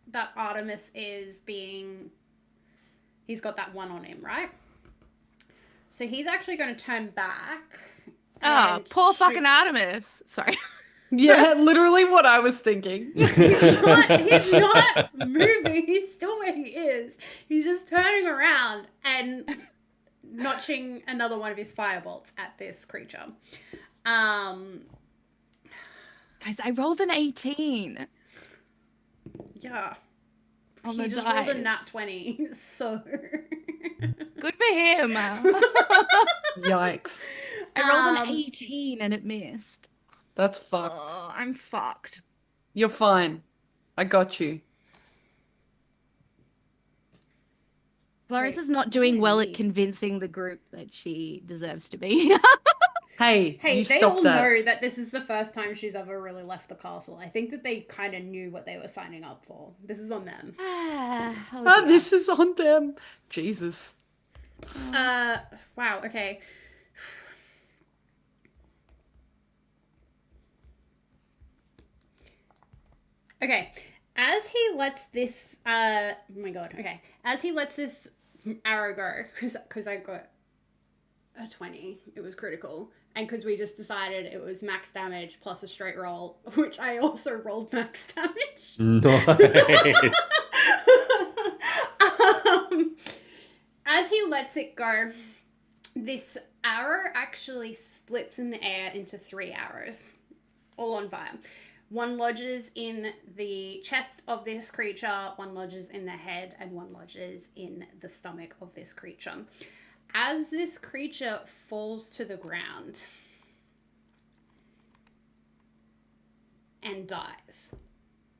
that Artemis is being... He's got that 1 on him, right? So he's actually going to turn back. oh, and poor shoot- fucking Artemis. Sorry. Yeah, literally what I was thinking. He's not moving. He's still where he is. He's just turning around and notching another one of his firebolts at this creature. Guys, I rolled an 18 Yeah. on He the just dice. rolled a nat 20, so... Good for him. Yikes. I rolled an 18 and it missed. That's fucked. Oh, I'm fucked. You're fine. I got you. Florence Wait, is not doing well at me? convincing the group that she deserves to be. Hey, Hey, you they stop all that. know that this is the first time she's ever really left the castle. I think that they kind of knew what they were signing up for. This is on them. Oh, Ah, dear. this is on them. Jesus. Wow, okay. Okay, as he lets this, oh my god, okay. As he lets this arrow go, because I got a 20, it was critical. And because we just decided it was max damage plus a straight roll, which I also rolled max damage. Nice. As he lets it go, this arrow actually splits in the air into 3 arrows, all on fire. One lodges in the chest of this creature, one lodges in the head, and one lodges in the stomach of this creature. As this creature falls to the ground and dies,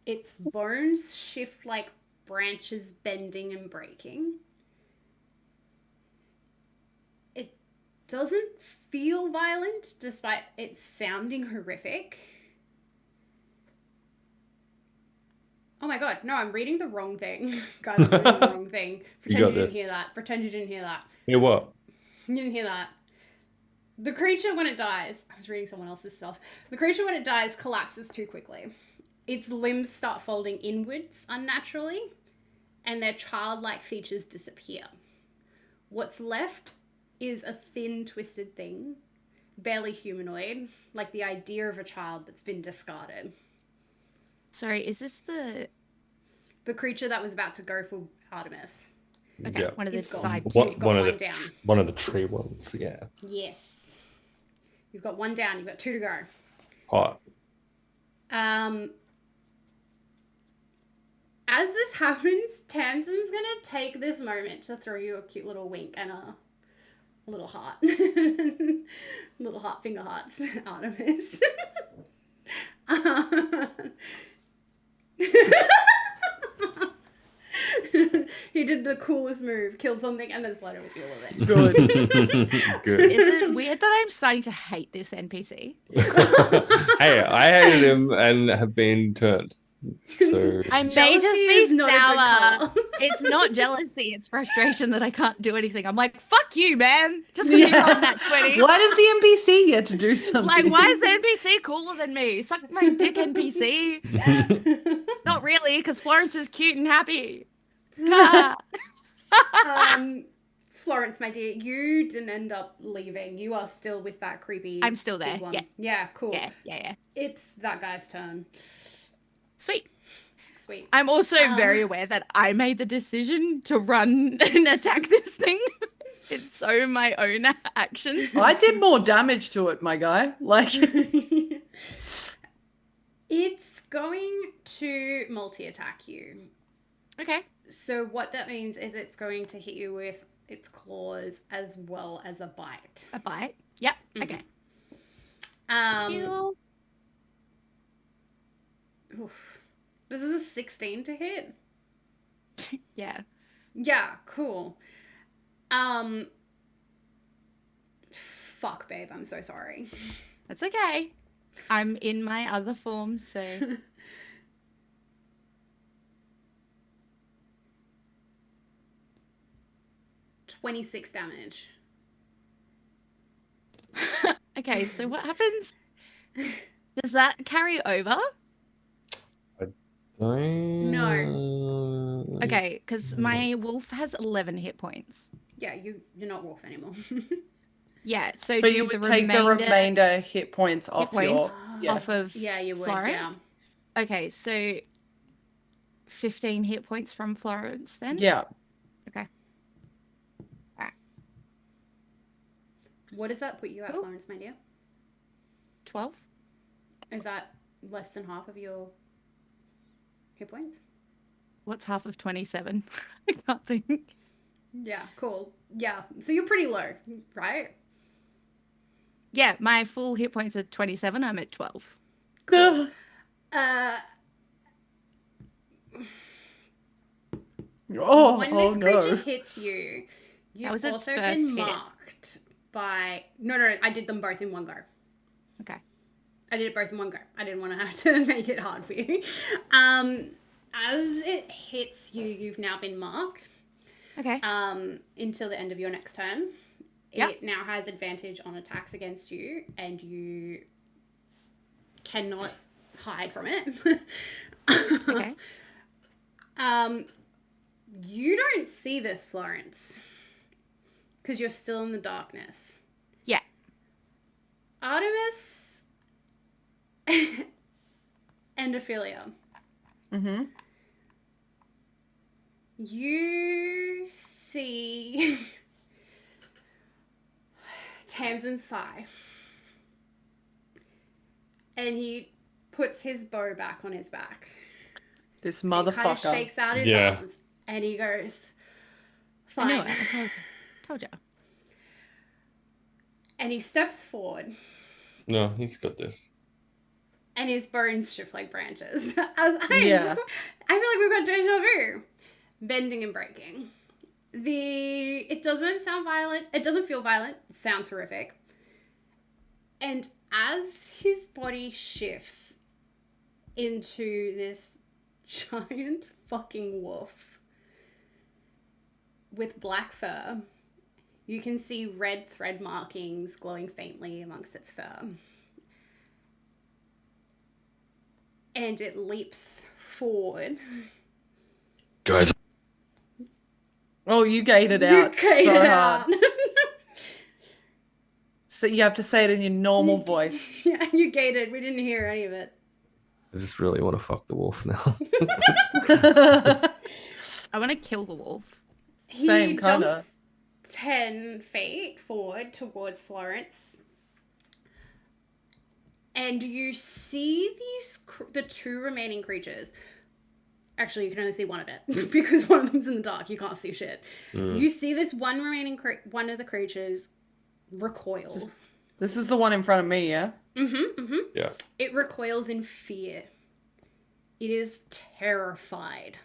its bones shift like branches bending and breaking. It doesn't feel violent despite it sounding horrific. Oh my god, no, I'm reading the wrong thing. Guys, I'm reading the wrong thing. Pretend you got didn't this. hear that. Pretend you didn't hear that. Hear what? You didn't hear that. The creature, when it dies... I was reading someone else's stuff. The creature, when it dies, collapses too quickly. Its limbs start folding inwards unnaturally, and their childlike features disappear. What's left is a thin, twisted thing, barely humanoid, like the idea of a child that's been discarded. Sorry, is this the creature that was about to go for Artemis. okay? Yeah. One of the He's gone. side You've two. got one down. One of the tree ones. Yeah. Yes. You've got one down. You've got 2 to go. Hot. As this happens, Tamsin's gonna take this moment to throw you a cute little wink and a little heart. Little heart, finger hearts, Artemis. He did the coolest move, killed something, and then flirted with you a little bit. Good. Good. Is it weird that I'm starting to hate this NPC? Hey, I hated him and have been turned. So I may Jealousy just is be not a good sour. colour. It's not jealousy, it's frustration that I can't do anything. I'm like, fuck you, man. Just because you run that 20. Why does the NPC get to do something? Like, why is the NPC cooler than me? Suck my dick, NPC. Not really, because Florence is cute and happy. Ah. Florence, my dear, you didn't end up leaving. You are still with that creepy. I'm still there, big one. yeah. Yeah, cool. Yeah. It's that guy's turn. Sweet. Sweet. I'm also very aware that I made the decision to run and attack this thing. It's so my own action. I did more damage to it, my guy. Like, It's going to multi-attack you. Okay. So what that means is it's going to hit you with its claws as well as a bite. A bite. Yep. Okay. Oof. This is a 16 to hit. Yeah. Yeah, cool. Fuck, babe, I'm so sorry. That's okay. I'm in my other form, so 26 damage. okay, so what happens? Does that carry over? No. Okay, because my wolf has 11 hit points. Yeah, you're not wolf anymore. Yeah, so but do you the would take the remainder hit points off points your... off of Yeah, you would, Florence? yeah. Okay, so 15 hit points from Florence then? Yeah. Okay. Alright. What does that put you at, Cool. Florence, my dear? 12? Is that less than half of your hit points? What's half of 27? I can't think. Yeah, cool. Yeah, so you're pretty low, right? Yeah, my full hit points are 27. I'm at 12. Cool. When this creature hits you, That you've was its also first been hit. marked by... No, I did them both in one go. Okay. I did it both in one go. I didn't want to have to make it hard for you. As it hits you, you've now been marked. Okay. Until the end of your next turn. Yep. It now has advantage on attacks against you, and you cannot hide from it. Okay. You don't see this, Florence, because you're still in the darkness. Yeah. Artemis and Ophelia. Mm-hmm. You see Tamsin sigh. And he puts his bow back on his back. This He kind of motherfucker. shakes out his Yeah. arms. And he goes, I know fine. it. I told you. And he steps forward. No, he's got this. And his bones shift like branches. Yeah. I feel like we've got deja vu. Bending and breaking. It doesn't sound violent. It doesn't feel violent. It sounds horrific. And as his body shifts into this giant fucking wolf with black fur, You can see red thread markings glowing faintly amongst its fur. And it leaps forward. Guys, Oh, you gated You out gate so it hard. out. So you have to say it in your normal voice. Yeah, you gated. We didn't hear any of it. I just really want to fuck the wolf now. I want to kill the wolf. He Same, kinda. jumps 10 feet forward towards Florence. And you see the two remaining creatures. Actually, you can only see one of it because one of them's in the dark. You can't see shit. You see this one remaining one of the creatures recoils. This is the one in front of me, yeah? Yeah. It recoils in fear. It is terrified.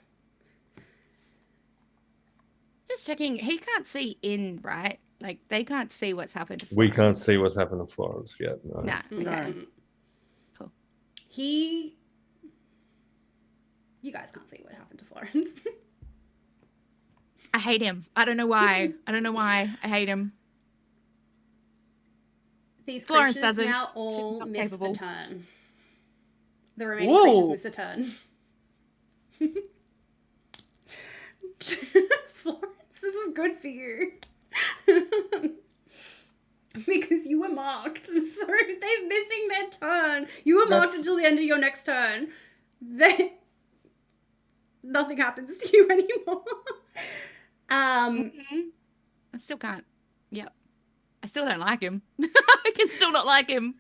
Just checking. He can't see in, right? Like, they can't see what's happened to We Florence. can't see what's happened to Florence yet. No. Nah. Okay. No. Cool. You guys can't see what happened to Florence. I hate him. I don't know why. I don't know why. I hate him. These Florence creatures doesn't. now She's all not miss capable. the turn. The remaining Whoa. creatures miss a turn. Florence, this is good for you. Because you were marked. So they're missing their turn. You were marked That's- until the end of your next turn. Nothing happens to you anymore. I still can't. Yep. I still don't like him. I can still not like him.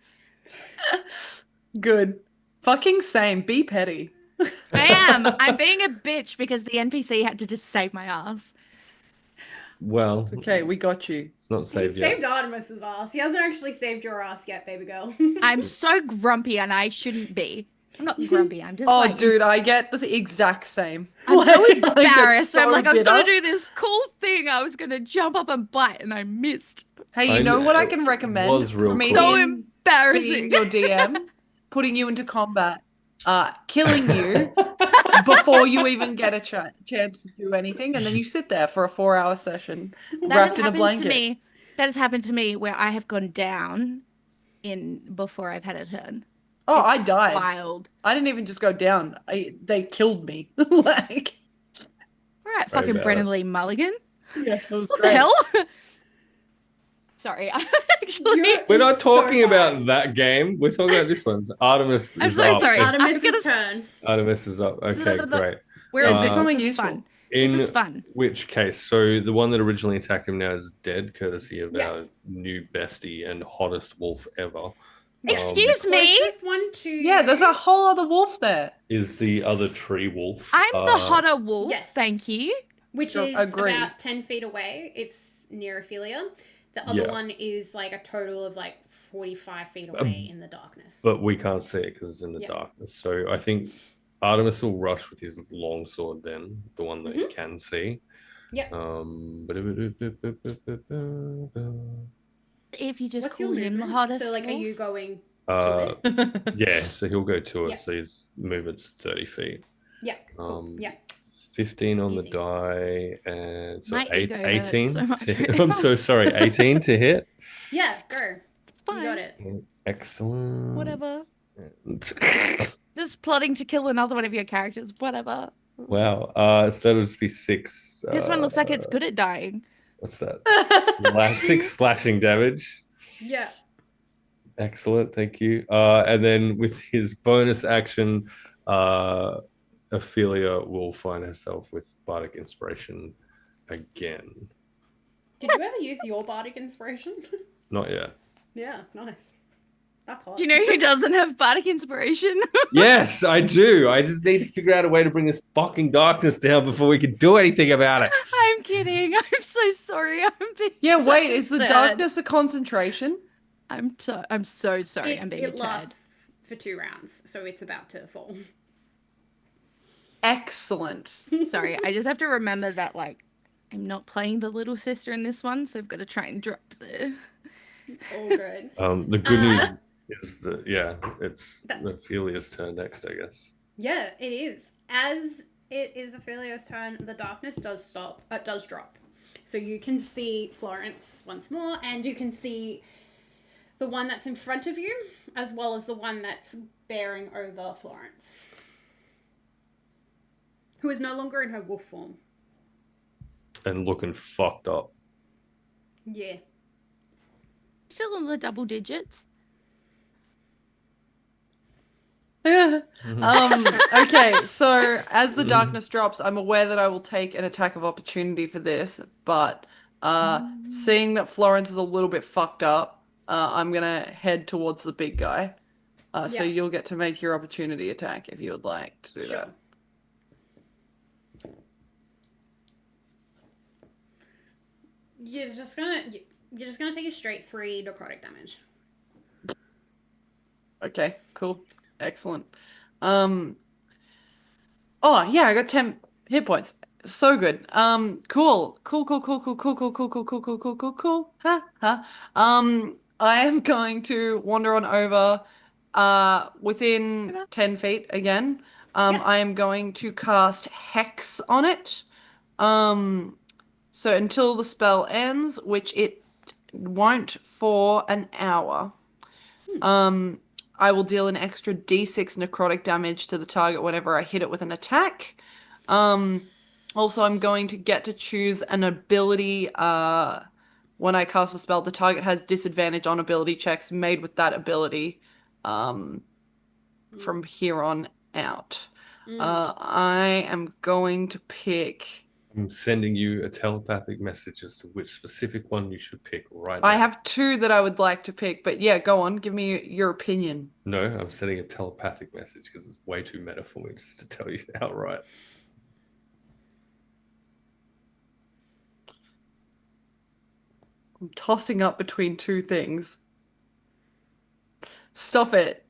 Good. Fucking same. Be petty. I am. I'm being a bitch because the NPC had to just save my ass. Well, Okay, we got you. it's not He saved yet. saved Artemis's ass. He hasn't actually saved your ass yet, baby girl. I'm so grumpy and I shouldn't be. I'm not grumpy. I'm just Oh, like, dude, I get the exact same. I'm so Like, I get embarrassed. I'm so like, I was gonna bitter. do this cool thing. I was gonna jump up and bite, and I missed. Hey, you I know know, what I it can recommend? was real Promethean cool. So being embarrassing. your DM, putting you into combat, killing you before you even get a chance to do anything, and then you sit there for a 4-hour session That wrapped has in a happened blanket. to me. That has happened to me where I have gone down before I've had a turn. Oh, It's I died. Wild. I didn't even just go down. They killed me. Like, All right, Very fucking bad. Brennan Lee Mulligan. yeah, it was What great. the hell? Sorry, actually. You're- We're not It's so talking fine. about that game. We're talking about this one. Artemis I'm is so up. sorry. If- I'm Artemis's gonna- turn. Artemis is up. Okay, no. great. We're Yeah, do this something is useful. fun. In This is fun. which case, so the one that originally attacked him now is dead, courtesy of Yes. our new bestie and hottest wolf ever. Excuse me. Closest one to Yeah, there's a whole other wolf there. Is the other tree wolf. I'm the hotter wolf. yes. Thank you. which Sure, is agree. about 10 feet away. It's near Ophelia. The other Yeah. one is like a total of like 45 feet away in the darkness. But we can't see it because it's in the Yeah. darkness. So I think Artemis will rush with his long sword then, the one that he Mhm. can see. Yeah. If you just What's your call him the movement? hottest So like, are wolf. you going Uh, to it? yeah, so he'll go to it. Yeah. So his movement's 30 feet. Yeah. Cool. Yeah. 15 on Easy. the die, and so My ego hurts 18. so much to, right I'm now. so sorry, 18 to hit. Yeah. Go. It's fine. You got it. Excellent. Whatever. Just plotting to kill another one of your characters. Whatever. Wow. So that'll just be 6. This one looks like it's good at dying. What's that? 6 slashing damage. Yeah. Excellent, thank you. And then with his bonus action, Ophelia will find herself with Bardic Inspiration again. Did you ever use your bardic inspiration? Not yet. Yeah. Nice. That's hot. Do you know who doesn't have bardic inspiration? Yes, I do. I just need to figure out a way to bring this fucking darkness down before we can do anything about it. I'm kidding. I'm so sorry. I'm being Yeah, such wait, a is the turd. darkness a concentration? I'm so sorry. I'm being a It turd. lasts for 2 rounds, so it's about to fall. Excellent. Sorry, I just have to remember that like I'm not playing the little sister in this one, so I've got to try and drop the. It's all good. The good news is that, yeah, it's Ophelia's turn next, I guess. Yeah, it is. As it is Ophelia's turn, the darkness does stop. It does drop. So you can see Florence once more, and you can see the one that's in front of you, as well as the one that's bearing over Florence, who is no longer in her wolf form. And looking fucked up. Yeah. Still in the double digits. Okay, so as the darkness drops, I'm aware that I will take an attack of opportunity for this, but seeing that Florence is a little bit fucked up, I'm gonna head towards the big guy. So Yeah. you'll get to make your opportunity attack if you would like to do Sure. that. You're just gonna take a straight 3 necrotic damage. Okay, cool. Excellent. Oh yeah, I got 10 hit points. So good. Cool. Cool. Ha ha. I am going to wander on over within 10 feet again. Yeah. I am going to cast Hex on it. So until the spell ends, which it won't for an hour. I will deal an extra d6 necrotic damage to the target whenever I hit it with an attack. Also, I'm going to get to choose an ability. When I cast a spell, the target has disadvantage on ability checks made with that ability from here on out. I am going to pick. I'm sending you a telepathic message as to which specific one you should pick right now. I have 2 that I would like to pick, but yeah, go on. Give me your opinion. No, I'm sending a telepathic message because it's way too meta for me just to tell you outright. I'm tossing up between 2 things. Stop it.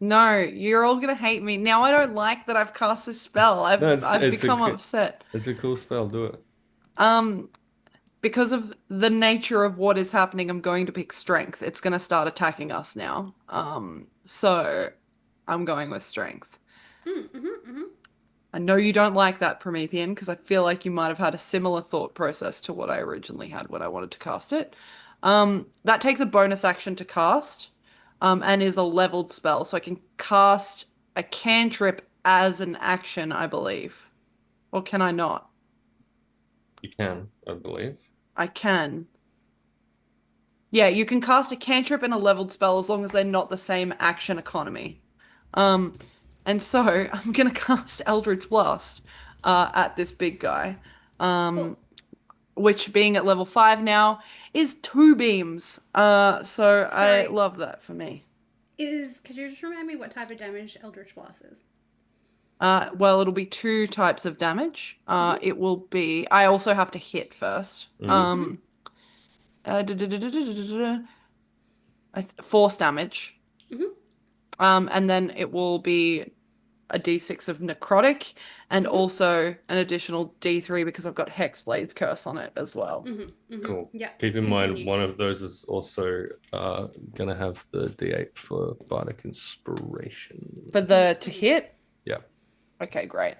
No, you're all gonna hate me. Now I don't like that I've cast this spell. I've become upset. It's a cool spell, do it. Because of the nature of what is happening, I'm going to pick strength. It's gonna start attacking us now. So I'm going with strength. I know you don't like that, Promethean, because I feel like you might have had a similar thought process to what I originally had when I wanted to cast it. That takes a bonus action to cast, and is a leveled spell, so I can cast a cantrip as an action, I believe. Or can I not? You can, I believe. I can. Yeah, you can cast a cantrip and a leveled spell as long as they're not the same action economy. And so I'm gonna cast Eldritch Blast at this big guy. Cool. Which being at level 5 now is 2 beams. So Sorry. I love that for me. Could you just remind me what type of damage Eldritch Blast is? Well, it'll be 2 types of damage. It will be. I also have to hit first. Force damage. And then it will be a d6 of necrotic, and also an additional d3 because I've got Hexblade Curse on it as well. Cool. Yeah. Keep in mind, Continue. one of those is also gonna have the D8 for Bardic Inspiration. For the to hit? Yeah. Okay, great.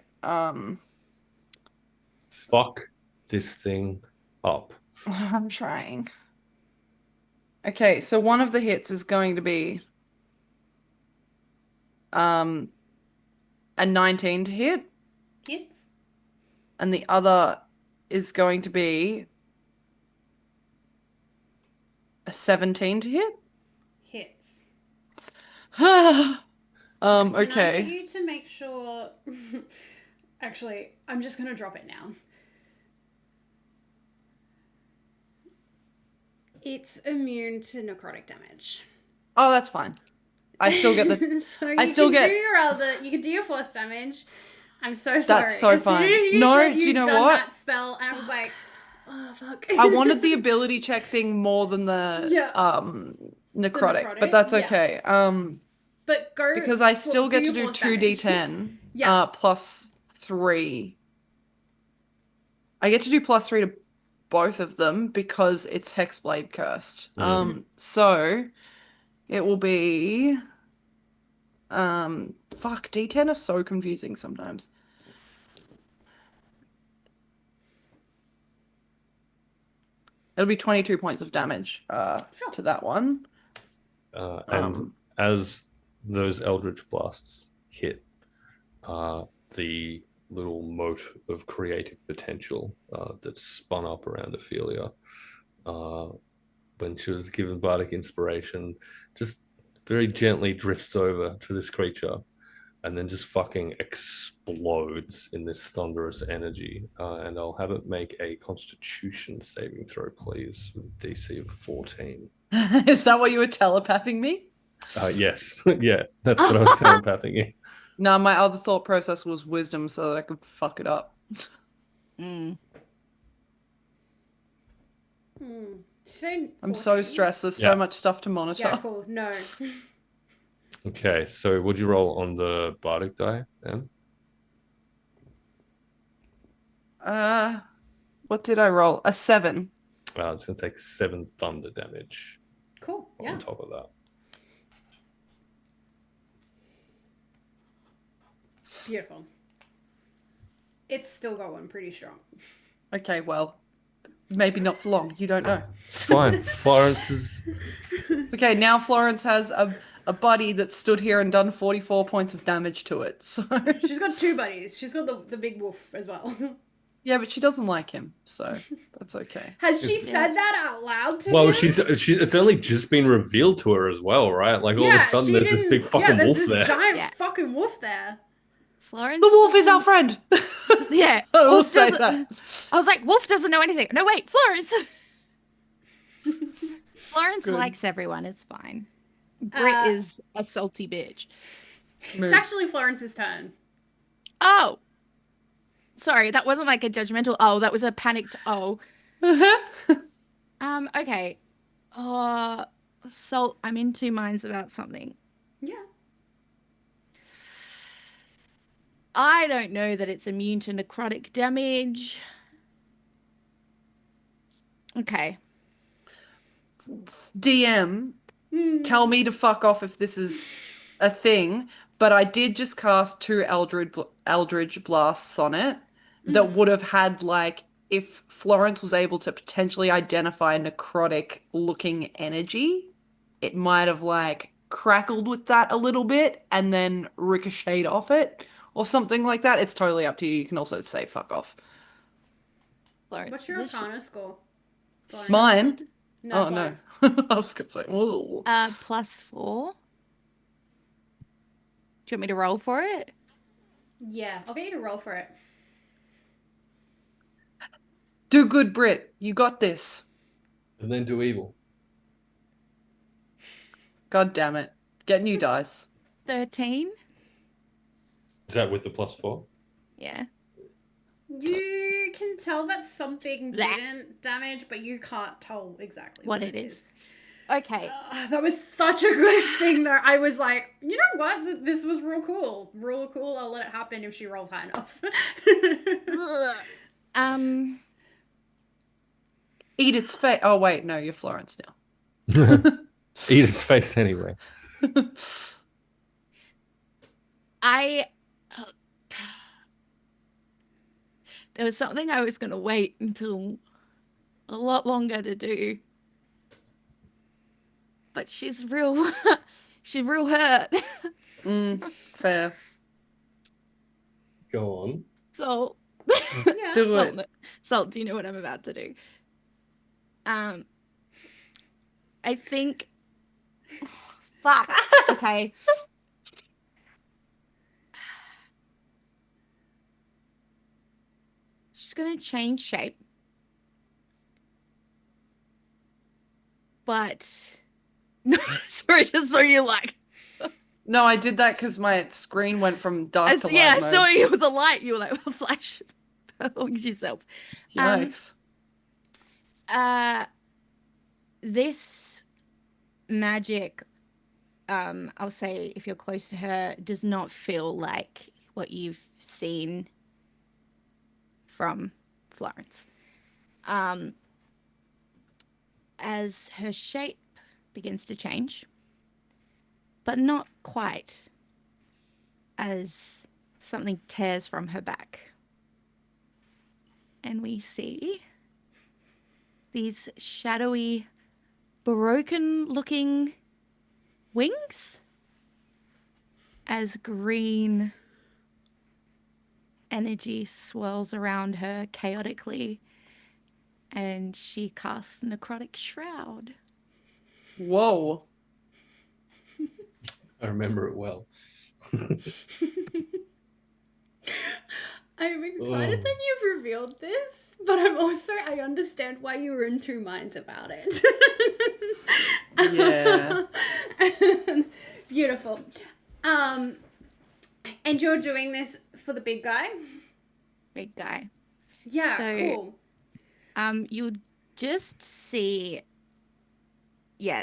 Fuck this thing up. I'm trying. Okay, so one of the hits is going to be a 19 to hit, Hits? and the other is going to be a 17 to hit. Hits. Okay. Can I get you to make sure... Actually, I'm just going to drop it now. It's immune to necrotic damage. Oh, that's fine. I still get the. So I still get. You can do your force damage. I'm so sorry. That's so as fine. Soon as you No, said do you you'd know done what? that spell, I was like, oh fuck. I wanted the ability check thing more than the necrotic, but that's okay. But go because I still get to your do force 2d10 Yeah. plus 3. I get to do plus 3 to both of them because it's Hexblade cursed. So it will be fuck, d10 are so confusing sometimes. It'll be 22 points of damage to that one. And as those Eldritch Blasts hit, the little mote of creative potential that spun up around Ophelia when she was given bardic inspiration just very gently drifts over to this creature and then just fucking explodes in this thunderous energy. And I'll have it make a Constitution saving throw, please, with a DC of 14. Is that what you were telepathing me? Yes. Yeah, that's what I was telepathing you. No, my other thought process was wisdom so that I could fuck it up. Mm. I'm so stressed. There's Yeah. so much stuff to monitor. Yeah, cool. No. Okay, so would you roll on the bardic die then? What did I roll? A 7. It's going to take 7 thunder damage Cool. Yeah. on top of that. Beautiful. It's still going pretty strong. Okay, well, maybe not for long. You don't know. It's fine. Florence is... Okay, now Florence has a buddy that stood here and done 44 points of damage to it. So She's got 2 buddies. She's got the big wolf as well. yeah, but she doesn't like him, so that's okay. Has she said that out loud to Well, him? she's it's only just been revealed to her as well, right? Like all of a sudden she there's this didn't- big fucking there's wolf this there. giant fucking wolf there. Florence. The wolf is our friend. Yeah. I will Wolf say doesn't- that. I was like, Wolf doesn't know anything. No, wait, Florence. Florence Good. likes everyone. It's fine. Brit is a salty bitch. It's actually Florence's turn. Oh. Sorry, that wasn't like a judgmental oh, that was a panicked oh. Okay. So I'm in 2 minds about something. Yeah. I don't know that it's immune to necrotic damage. Okay. DM, tell me to fuck off if this is a thing, but I did just cast 2 Eldritch Blasts on it that would have had, like, if Florence was able to potentially identify necrotic looking energy, it might have, like, crackled with that a little bit and then ricocheted off it or something like that. It's totally up to you. You can also say fuck off. Florence. What's your is this Arcana score? Florence? Mine? No, Oh, no. Florence. I was going to say, ooh. +4. Do you want me to roll for it? Yeah, I'll get you to roll for it. Do good, Brit. You got this. And then do evil. God damn it. Get new dice. 13. Is that with the +4? Yeah. You can tell that something Blah. didn't damage, but you can't tell exactly What what it is. Okay. That was such a good thing, though. I was like, you know what? This was real cool. Real cool. I'll let it happen if she rolls high enough. Ugh. Eat its face. Oh, wait. No, you're Florence now. Eat its face anyway. There was something I was going to wait until a lot longer to do. But she's real she's real hurt. Fair. Go on. So Yeah. Do it. Salt, do you know what I'm about to do? I think fuck. Okay. She's gonna change shape. But no, sorry, just so you like. No, I did that because my screen went from dark to light Yeah, I mode. saw you with the light. You were like, flash yourself. Yikes. This magic, I'll say, if you're close to her, does not feel like what you've seen from Florence. As her shape begins to change, but not quite, as something tears from her back. And we see these shadowy, broken-looking wings as green energy swirls around her chaotically, and she casts Necrotic Shroud. Whoa. I remember it well. I'm excited that you've revealed this, but I understand why you were in two minds about it. Yeah. Beautiful. And you're doing this for the big guy? Big guy. Yeah, So, cool. You'll just see,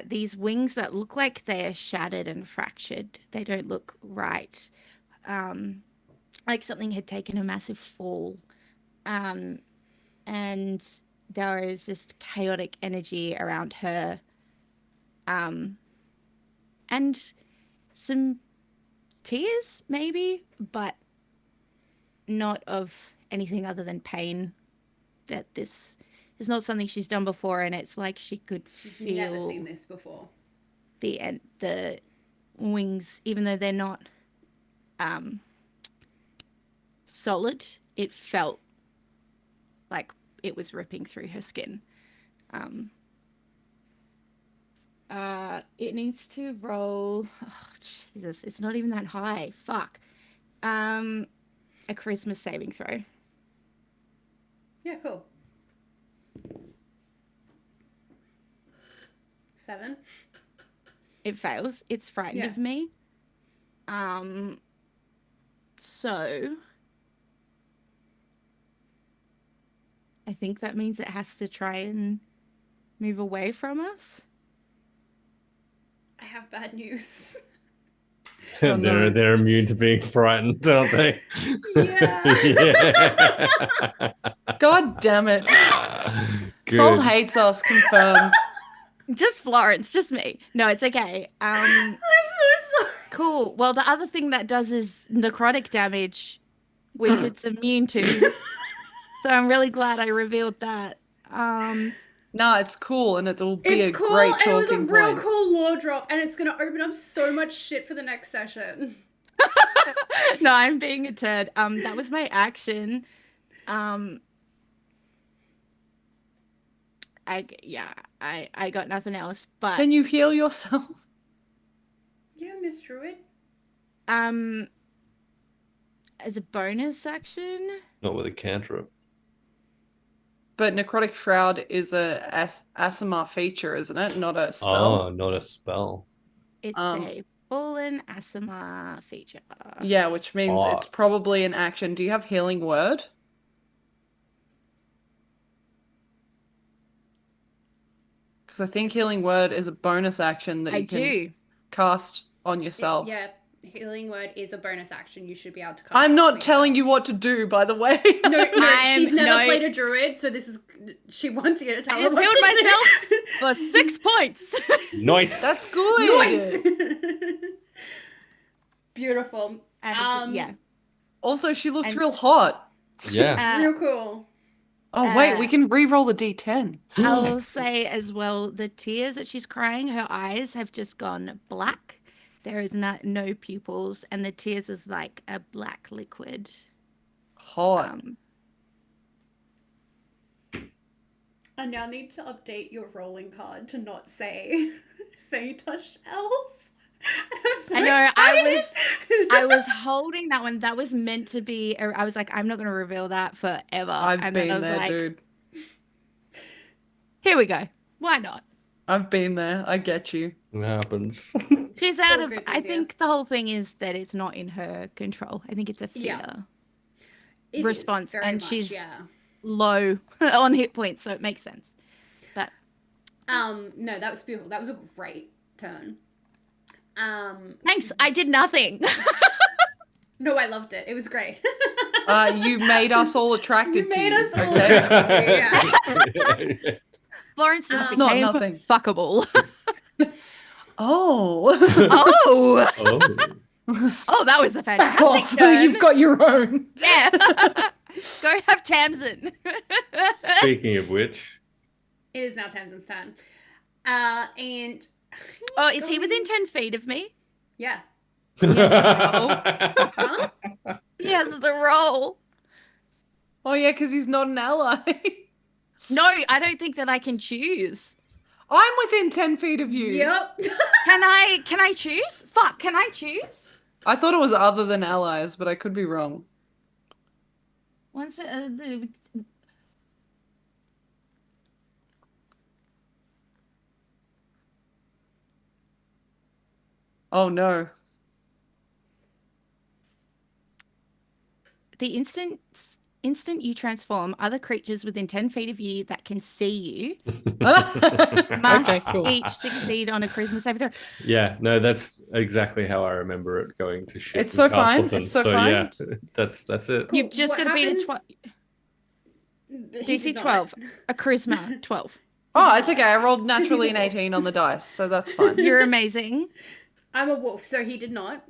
these wings that look like they're shattered and fractured. They don't look right. Like something had taken a massive fall. And there is just chaotic energy around her. And some tears, maybe, but not of anything other than pain. That this is not something she's done before, and it's like she could feel Never seen this before. the wings, even though they're not solid, it felt like it was ripping through her skin. It needs to roll. Oh, Jesus, it's not even that high. Fuck. A charisma saving throw. Yeah, cool. 7. It fails. It's frightened of me. So I think that means it has to try and move away from us. I have bad news. Oh, no. They're immune to being frightened, aren't they? Yeah. Yeah. God damn it. Good. Salt hates us, confirmed. Just Florence, just me. No, it's okay. I'm so sorry. Cool. Well, the other thing that does is necrotic damage, which it's immune to. So I'm really glad I revealed that. Nah, it's cool, and it'll be It's a cool, great and it was a talking real point. cool lore drop, and it's gonna open up so much shit for the next session. No, I'm being a turd. That was my action. I got nothing else. But Can you heal yourself? Yeah, Miss Druid. as a bonus action, Not with a cantrip. But Necrotic Shroud is a ASMR feature, isn't it? Not a spell. Oh, not a spell. it's a fallen Asima feature. Yeah, which means it's Fuck. probably an action. Do you have Healing Word? Because I think Healing Word is a bonus action that I you can do. cast on yourself. Yeah, healing word is a bonus action. You should be able to cast. I'm that not for telling you yourself. what to do, by the way. No, she's never no- played a druid, so this is. She wants you to tell I her just what healed to do. myself for 6 points. Nice. That's good. Nice. Beautiful. Yeah. Also, she looks And- real hot. Yeah. Real cool. Oh, wait, we can re-roll a d10. I'll say as well, the tears that she's crying, her eyes have just gone black. There is no pupils, and the tears is like a black liquid. Hot. I now need to update your rolling card to not say Faye touched elf. I'm so I know, excited. I was holding that one. That was meant to be. I was like, I'm not going to reveal that forever. I've and then I been was there, like, dude. Here we go. Why not? I've been there. I get you. It happens. She's out All of. good, I Lydia. think the whole thing is that it's not in her control. I think it's a fear Yeah. It is response, very and much, she's yeah. low on hit points, so it makes sense. But No, that was beautiful. That was a great turn. thanks. I did nothing. No, I loved it. It was great. You made us all attracted You to made you. us all Okay. attracted. Yeah. Florence just It's not became nothing. fuckable. Oh. Oh, Oh. oh, that was a Back fantastic off. turn. You've got your own. Yeah. Go have Tamsin. Speaking of which, It is now Tamsin's turn. And Oh, is he within 10 feet of me? yeah. Huh? He has to roll. Oh yeah, because he's not an ally. No, I don't think that I can choose. I'm within 10 feet of you. Yep. Can I choose? Fuck, can I choose? I thought it was other than allies, but I could be wrong. Once Oh no. the instant you transform, other creatures within 10 feet of you that can see you must Okay, cool. each succeed on a charisma saving throw. Yeah, no, that's exactly how I remember it going to shit. It's in so fine. Castleton. It's so yeah, fine. that's it. Cool. You've just What got to beat a happens- He DC did not. 12, a charisma 12. Oh, it's okay. I rolled naturally an 18 on the dice, so that's fine. You're amazing. I'm a wolf, so he did not.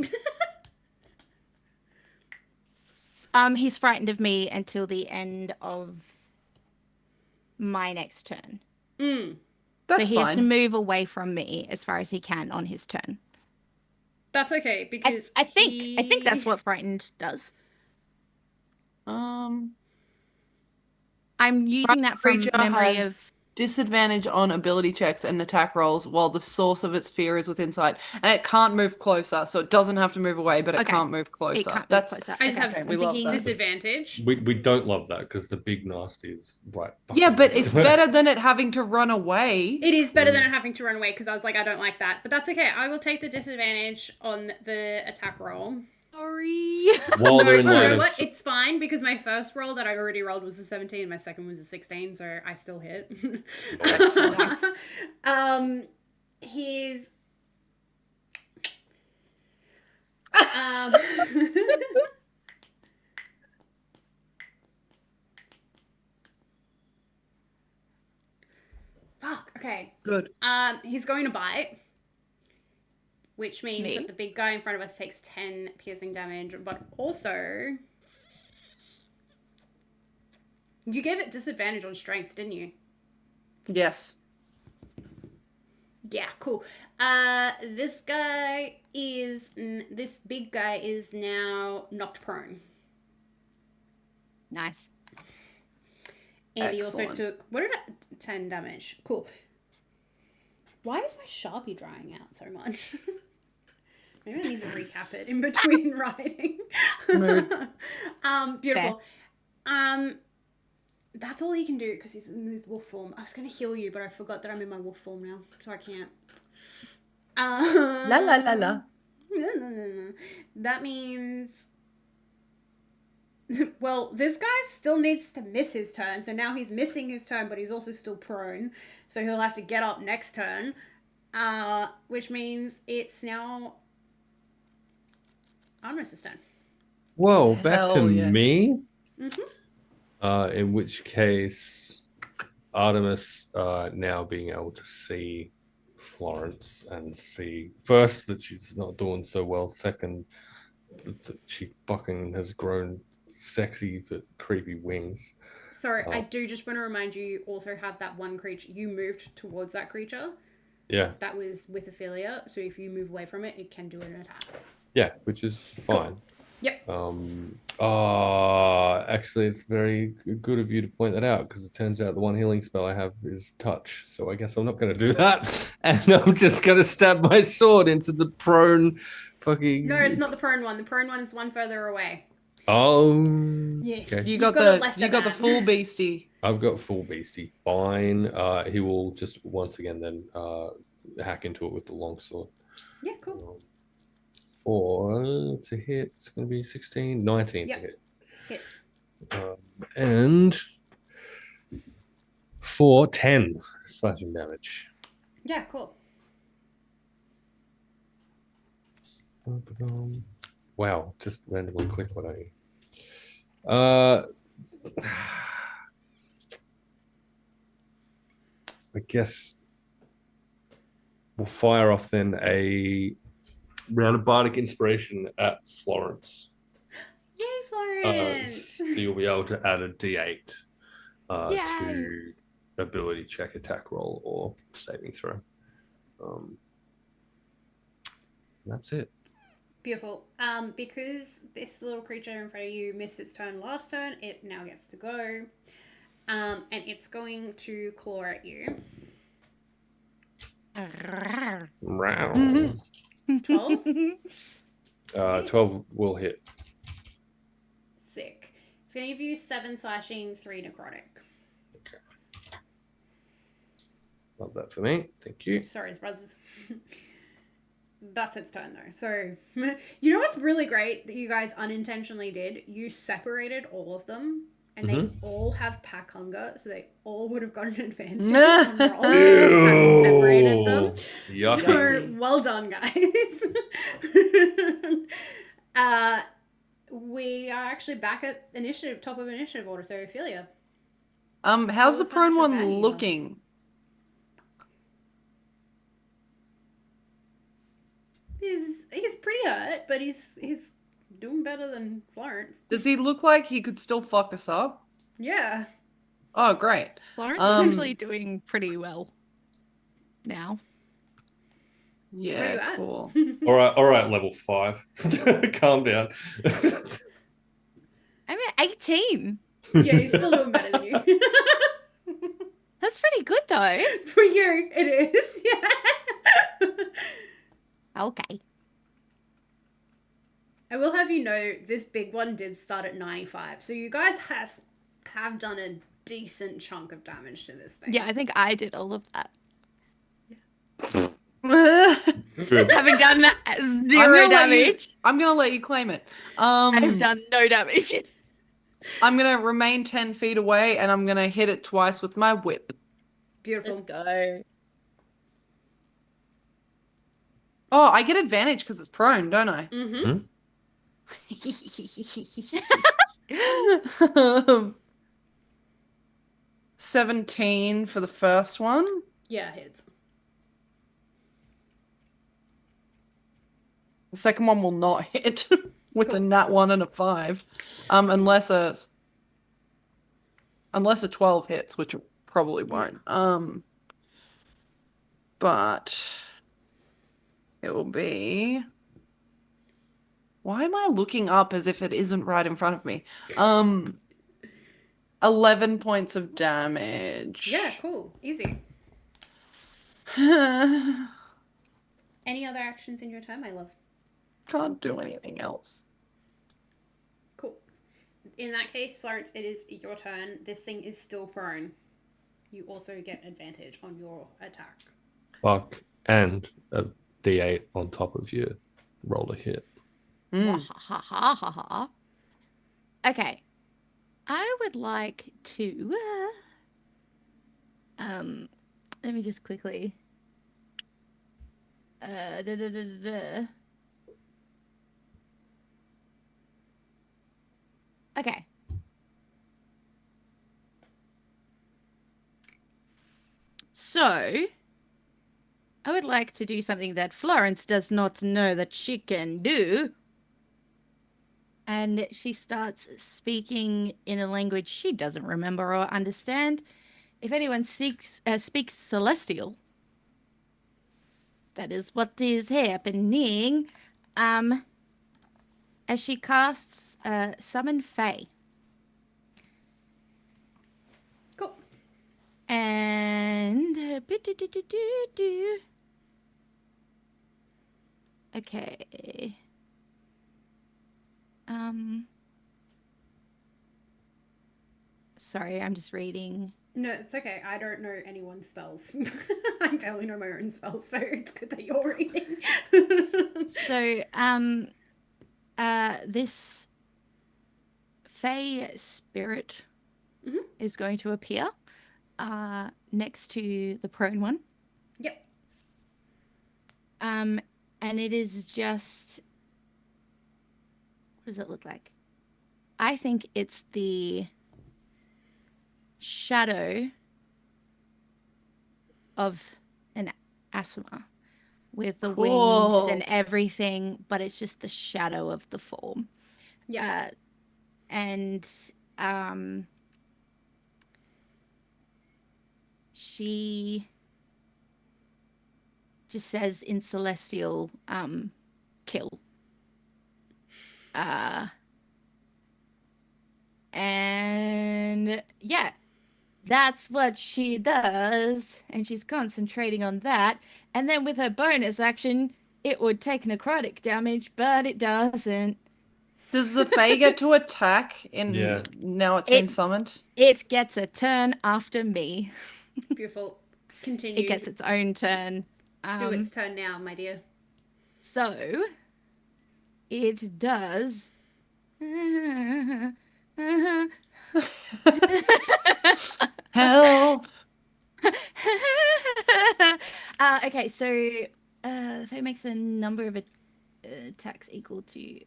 He's frightened of me until the end of my next turn. That's so he has to fine. move away from me as far as he can on his turn. That's okay because I think that's what frightened does. Um, I'm using that from creature memory has of. disadvantage on ability checks and attack rolls while the source of its fear is within sight, and it can't move closer, so it doesn't have to move away, but it Okay. can't move closer. It can't move That's closer. I just have okay, we love that. disadvantage. We don't love that because the big nasty is right. Yeah, fucking but next it's to it. better than it having to run away. It is better than it having to run away because I was like, I don't like that. But that's okay. I will take the disadvantage on the attack roll. Sorry. While No, they're in you line know of what? It's fine because my first roll that I already rolled was a 17 and my second was a 16, so I still hit. Nice. He's fuck, okay. Good. He's going to bite, which means Me? that the big guy in front of us takes 10 piercing damage, but also you gave it disadvantage on strength, didn't you? Yes. Yeah, cool. This big guy is now knocked prone. Nice. And he also Excellent. took, 10 damage. Cool. Why is my Sharpie drying out so much? Maybe I need to recap it in between writing. Mood. Beautiful. That's all he can do because he's in his wolf form. I was going to heal you, but I forgot that I'm in my wolf form now, so I can't. La la la la. That means... Well, this guy still needs to miss his turn, so now he's missing his turn, but he's also still prone, so he'll have to get up next turn, which means it's now Armor's turn. Whoa, back Hell to yeah. me. Mm-hmm. In which case, Artemis now being able to see Florence and see first that she's not doing so well. Second, that she fucking has grown sexy but creepy wings. Sorry, I do just want to remind you also have that one creature. You moved towards that creature. Yeah. That was with Ophelia, so if you move away from it, it can do an attack. Yeah, which is fine. Yep. Actually, it's very good of you to point that out because it turns out the one healing spell I have is touch. So I guess I'm not going to do that, and I'm just going to stab my sword into the prone fucking. No, it's not the prone one. The prone one is one further away. Oh. Yes. Okay. You You've got got less the than the that. full beastie. I've got full beastie. Fine. He will just once again then hack into it with the longsword. Yeah, cool. 4 to hit. It's going to be 16, 19 Yep. to hit. Hits. And 4, 10 slashing damage. Yeah, cool. Wow, just randomly click what I. I guess we'll fire off then a round of bardic inspiration at Florence. Yay, Florence! So you'll be able to add a D8 Yay. to ability check, attack roll, or saving throw. That's it. Beautiful. Because this little creature in front of you missed its turn last turn, it now gets to go. And it's going to claw at you. 12? 12 will hit. Sick. It's going to give you 7 slashing, 3 necrotic. Love that for me. Thank you. Sorry, brothers. That's its turn though. So, you know what's really great that you guys unintentionally did? You separated all of them, and they all have pack hunger, so they all would have gotten an advantage on rolls if you hadn't separated them. Yucky. So, well done, guys. We are actually back at initiative, top of initiative order. So, Ophelia. How's the was how prone much one advantage you have? looking? He's pretty hurt, but he's doing better than Florence. Does he look like he could still fuck us up? Yeah. Oh, great. Florence is actually doing pretty well now. Where you Yeah, at? cool. All right, level 5. Calm down. I'm at 18. Yeah, he's still doing better than you. That's pretty good though. For you, it is. Yeah. Okay. I will have you know, this big one did start at 95, so you guys have done a decent chunk of damage to this thing. Yeah, I think I did all of that. Good. Having done zero damage, I'm gonna let you claim it. I've done no damage. I'm gonna remain 10 feet away, and I'm gonna hit it twice with my whip. Beautiful. Let's go. Oh, I get advantage because it's prone, don't I? Mm-hmm. 17 for the first one. Yeah, hits. The second one will not hit with a Cool. nat 1 and a 5. Unless a 12 hits, which it probably won't. But it will be. Why am I looking up as if it isn't right in front of me? 11 points of damage. Yeah, cool. Easy. Can't Any other actions in your turn, my love? do anything else. Cool. In that case, Florence, it is your turn. This thing is still prone. You also get advantage on your attack. Fuck. And a d8 on top of your roll a hit. Mm. Ha ha ha ha. Okay. I would like to let me just quickly Okay. So, I would like to do something that Florence does not know that she can do. And she starts speaking in a language she doesn't remember or understand. If anyone speaks Celestial, that is what is happening. As she casts Summon Fey. Cool. And okay. Sorry, I'm just reading. No, it's okay. I don't know anyone's spells. I barely know my own spells, so it's good that you're reading. So, this Fey spirit is going to appear next to the prone one. Yep. And it is just... What does it look like? I think it's the shadow of an asthma with the Cool. wings and everything, but it's just the shadow of the form. Yeah. she just says in Celestial, kill. And yeah, that's what she does. And she's concentrating on that. And then with her bonus action, it would take necrotic damage, but it doesn't. Does the Fae get to attack Yeah. now it's been summoned? It gets a turn after me. Beautiful. Continue. It gets its own turn. Do its turn now, my dear. So it does. Help! Okay, so if it makes a number of attacks equal to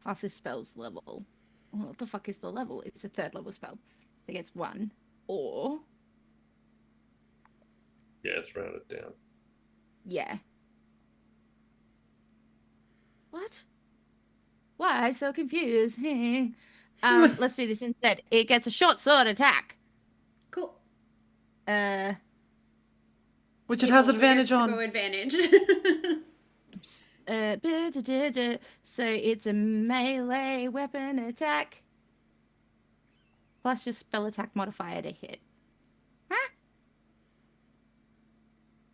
half the spell's level. Well, what the fuck is the level? It's a 3rd level spell. It gets 1. Or Yeah, it's rounded down. yeah. What? Why so confused? Let's do this instead. It gets a short sword attack. Cool. Which it has only advantage gets to on. go advantage. So it's a melee weapon attack. Plus your spell attack modifier to hit. Huh?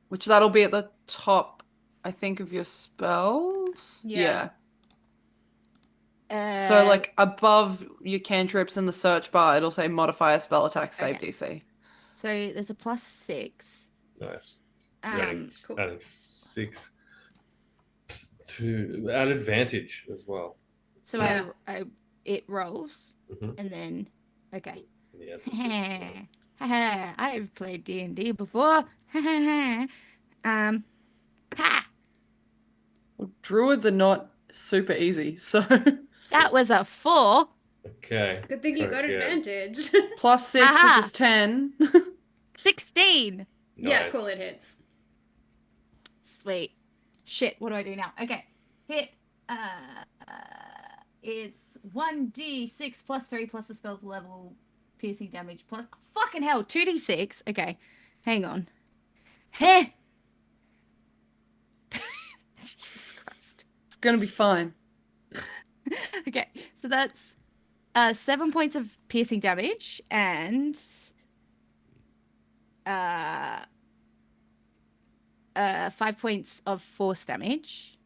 Which that'll be at the top, I think, of your spells. Yeah. So like above your cantrips in the search bar, it'll say modifier spell attack save Okay. DC. So there's a +6. Nice. Um, cool. Adding 6 to add advantage as well. So Yeah. it rolls, Mhm. and then okay. Yeah, the 6. I've played D&D before. Ha. Druids are not super easy, so That was a 4. Okay. Good thing you Try got again. advantage. +6, Aha. which is 10. 16. Yeah, Nice. cool, it hits. Sweet. Shit, what do I do now? Okay. Hit. It's 1d6 +3 plus the spell's level piercing damage plus fucking hell 2d6. Okay. Hang on. Heh. Jesus Christ. It's gonna be fine. Okay. So that's 7 points of piercing damage and 5 points of force damage.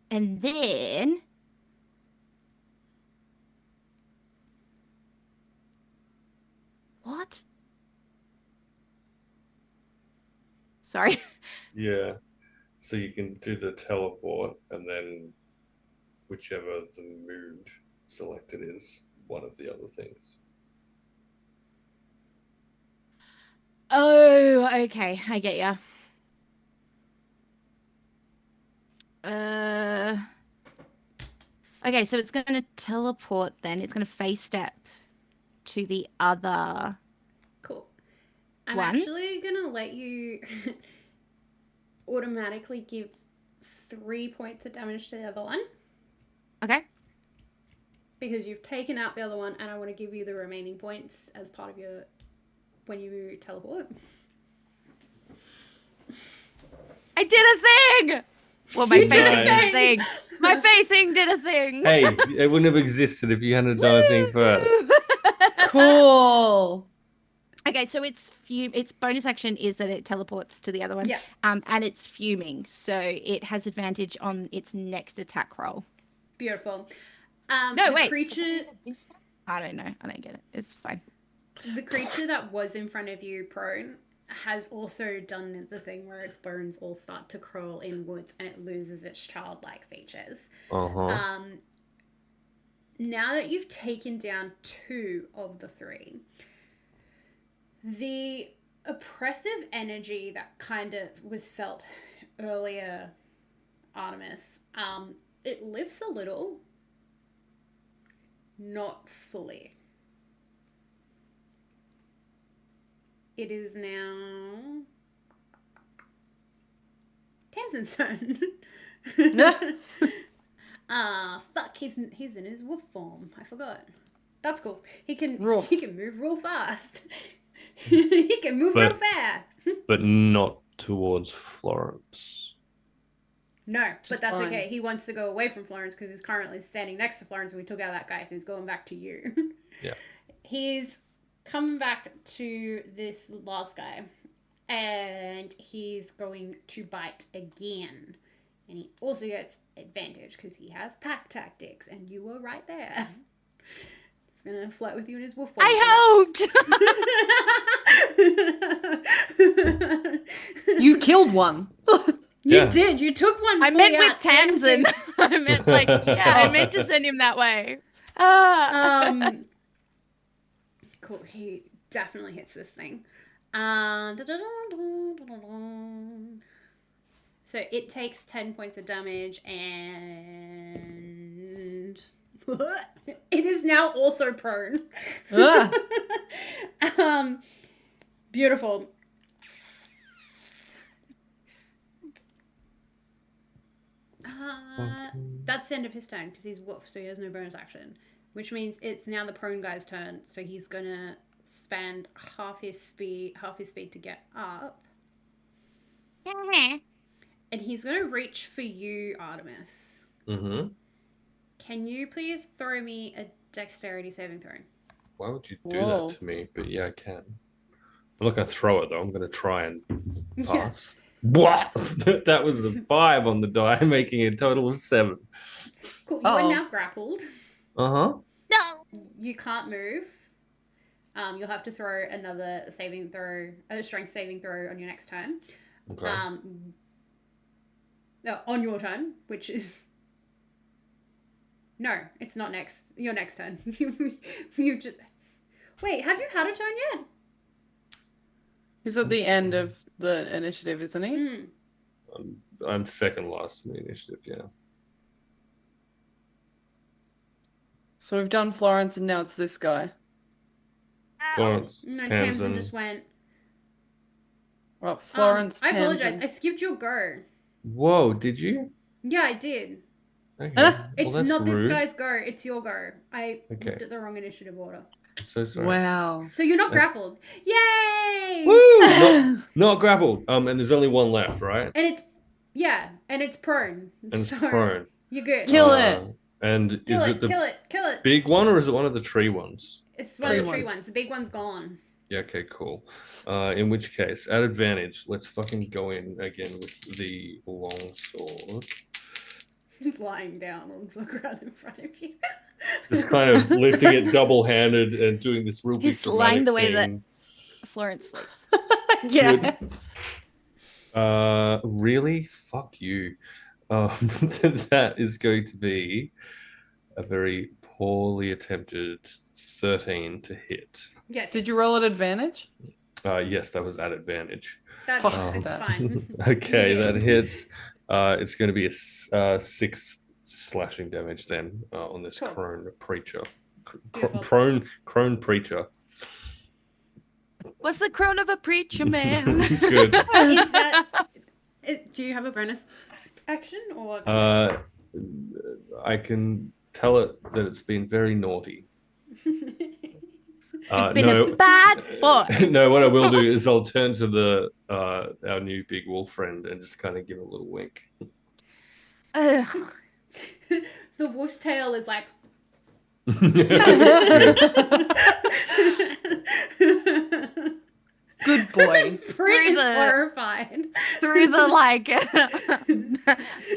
And then what? Sorry. Yeah. So you can do the teleport, and then whichever the mood selected is, one of the other things. Oh, okay. I get ya. Okay, so it's going to teleport then. It's going to face step to the other. Cool. I'm One? actually gonna let you automatically give 3 points of damage to the other one Okay. because you've taken out the other one, and I want to give you the remaining points as part of your when you teleport. I did a thing! Well, my You face did a did a thing! thing. My facing did a thing. Hey, it wouldn't have existed if you hadn't done a thing first. Cool. Okay, so its bonus action is that it teleports to the other one. Yeah. And it's fuming, so it has advantage on its next attack roll. Beautiful. No, the wait. creature I don't know. I don't get it. It's fine. The creature that was in front of you, prone, has also done the thing where its bones all start to crawl inwards and it loses its childlike features. Uh-huh. Now that you've taken down 2 of the 3, the oppressive energy that kind of was felt earlier, Artemis, it lifts a little, not fully. It is now Tamsin's turn. Fuck, he's in his wolf form. I forgot. That's cool. He can Rough. move real fast. He can move real But- fast. But not towards Florence. No, but Just that's fine. okay. He wants to go away from Florence because he's currently standing next to Florence and we took out that guy, so he's going back to you. Yeah. He's coming back to this last guy and he's going to bite again. And he also gets advantage because he has pack tactics and you were right there. He's going to flirt with you in his wolf voice. I hoped. You killed one. You Yeah. did. You took one. I before meant you with had Tamsin. anything. I meant I meant to send him that way. Ah. Cool. He definitely hits this thing. So it takes 10 points of damage and it is now also prone. Ah. Beautiful. That's the end of his turn because he's wolf, so he has no bonus action. Which means it's now the prone guy's turn, so he's gonna spend half his speed to get up, and he's gonna reach for you, Artemis. Mm-hmm. Can you please throw me a dexterity saving throw? Why would you do Whoa. that to me? But yeah, I can. I'm not going to throw it, though. I'm going to try and pass. What? That was a 5 on the die, making a total of 7. Cool. You are Uh-oh. now grappled. Uh-huh. No. You can't move. You'll have to throw another strength saving throw on your next turn. Okay. No, on your turn, which is... No, it's not next. Your next turn. You just... Wait, have you had a turn yet? He's at the end of the initiative, isn't he? Hmm. I'm second last in the initiative, yeah. So we've done Florence and now it's this guy. Florence, No, Tamsin. Tamsin just went... Well, Florence, I apologize. Tamsin. I skipped your go. Whoa, did you? Yeah, I did. Okay. Huh? It's well, that's not rude. this guy's go. It's your go. I Okay. looked at the wrong initiative order. I'm so sorry. Wow. So you're not Okay. grappled. Yay! Woo! Not grappled. And there's only one left, right? And it's... Yeah, and it's prone. And it's So prone. You're good. Kill it. And Kill is it, it the kill it, kill it. big one or is it one of the tree ones? It's one of the Tree tree ones. ones. The big one's gone. Yeah, okay, cool. In which case, at advantage, let's fucking go in again with the long sword. It's lying down on the ground in front of you. Just kind of lifting it double-handed and doing this real big He's lying dramatic the way that thing. Florence sleeps. Yeah. Really? Fuck you. That is going to be a very poorly attempted 13 to hit. Yeah. Did you roll at advantage? Yes, that was at advantage. That Fuck hits, it's that. fine. Okay, Yeah. that hits. It's going to be a 6 slashing damage then on this Cool. crone preacher. Beautiful. Crone preacher. What's the crown of a preacher man? Good. Is that... do you have a bonus action or... I can tell it that it's been very naughty. It's been a bad boy. No, what I will do is I'll turn to the our new big wolf friend and just kind of give a little wink. Ugh. The wolf's tail is like... Good boy. Brit is the- horrified. Through the like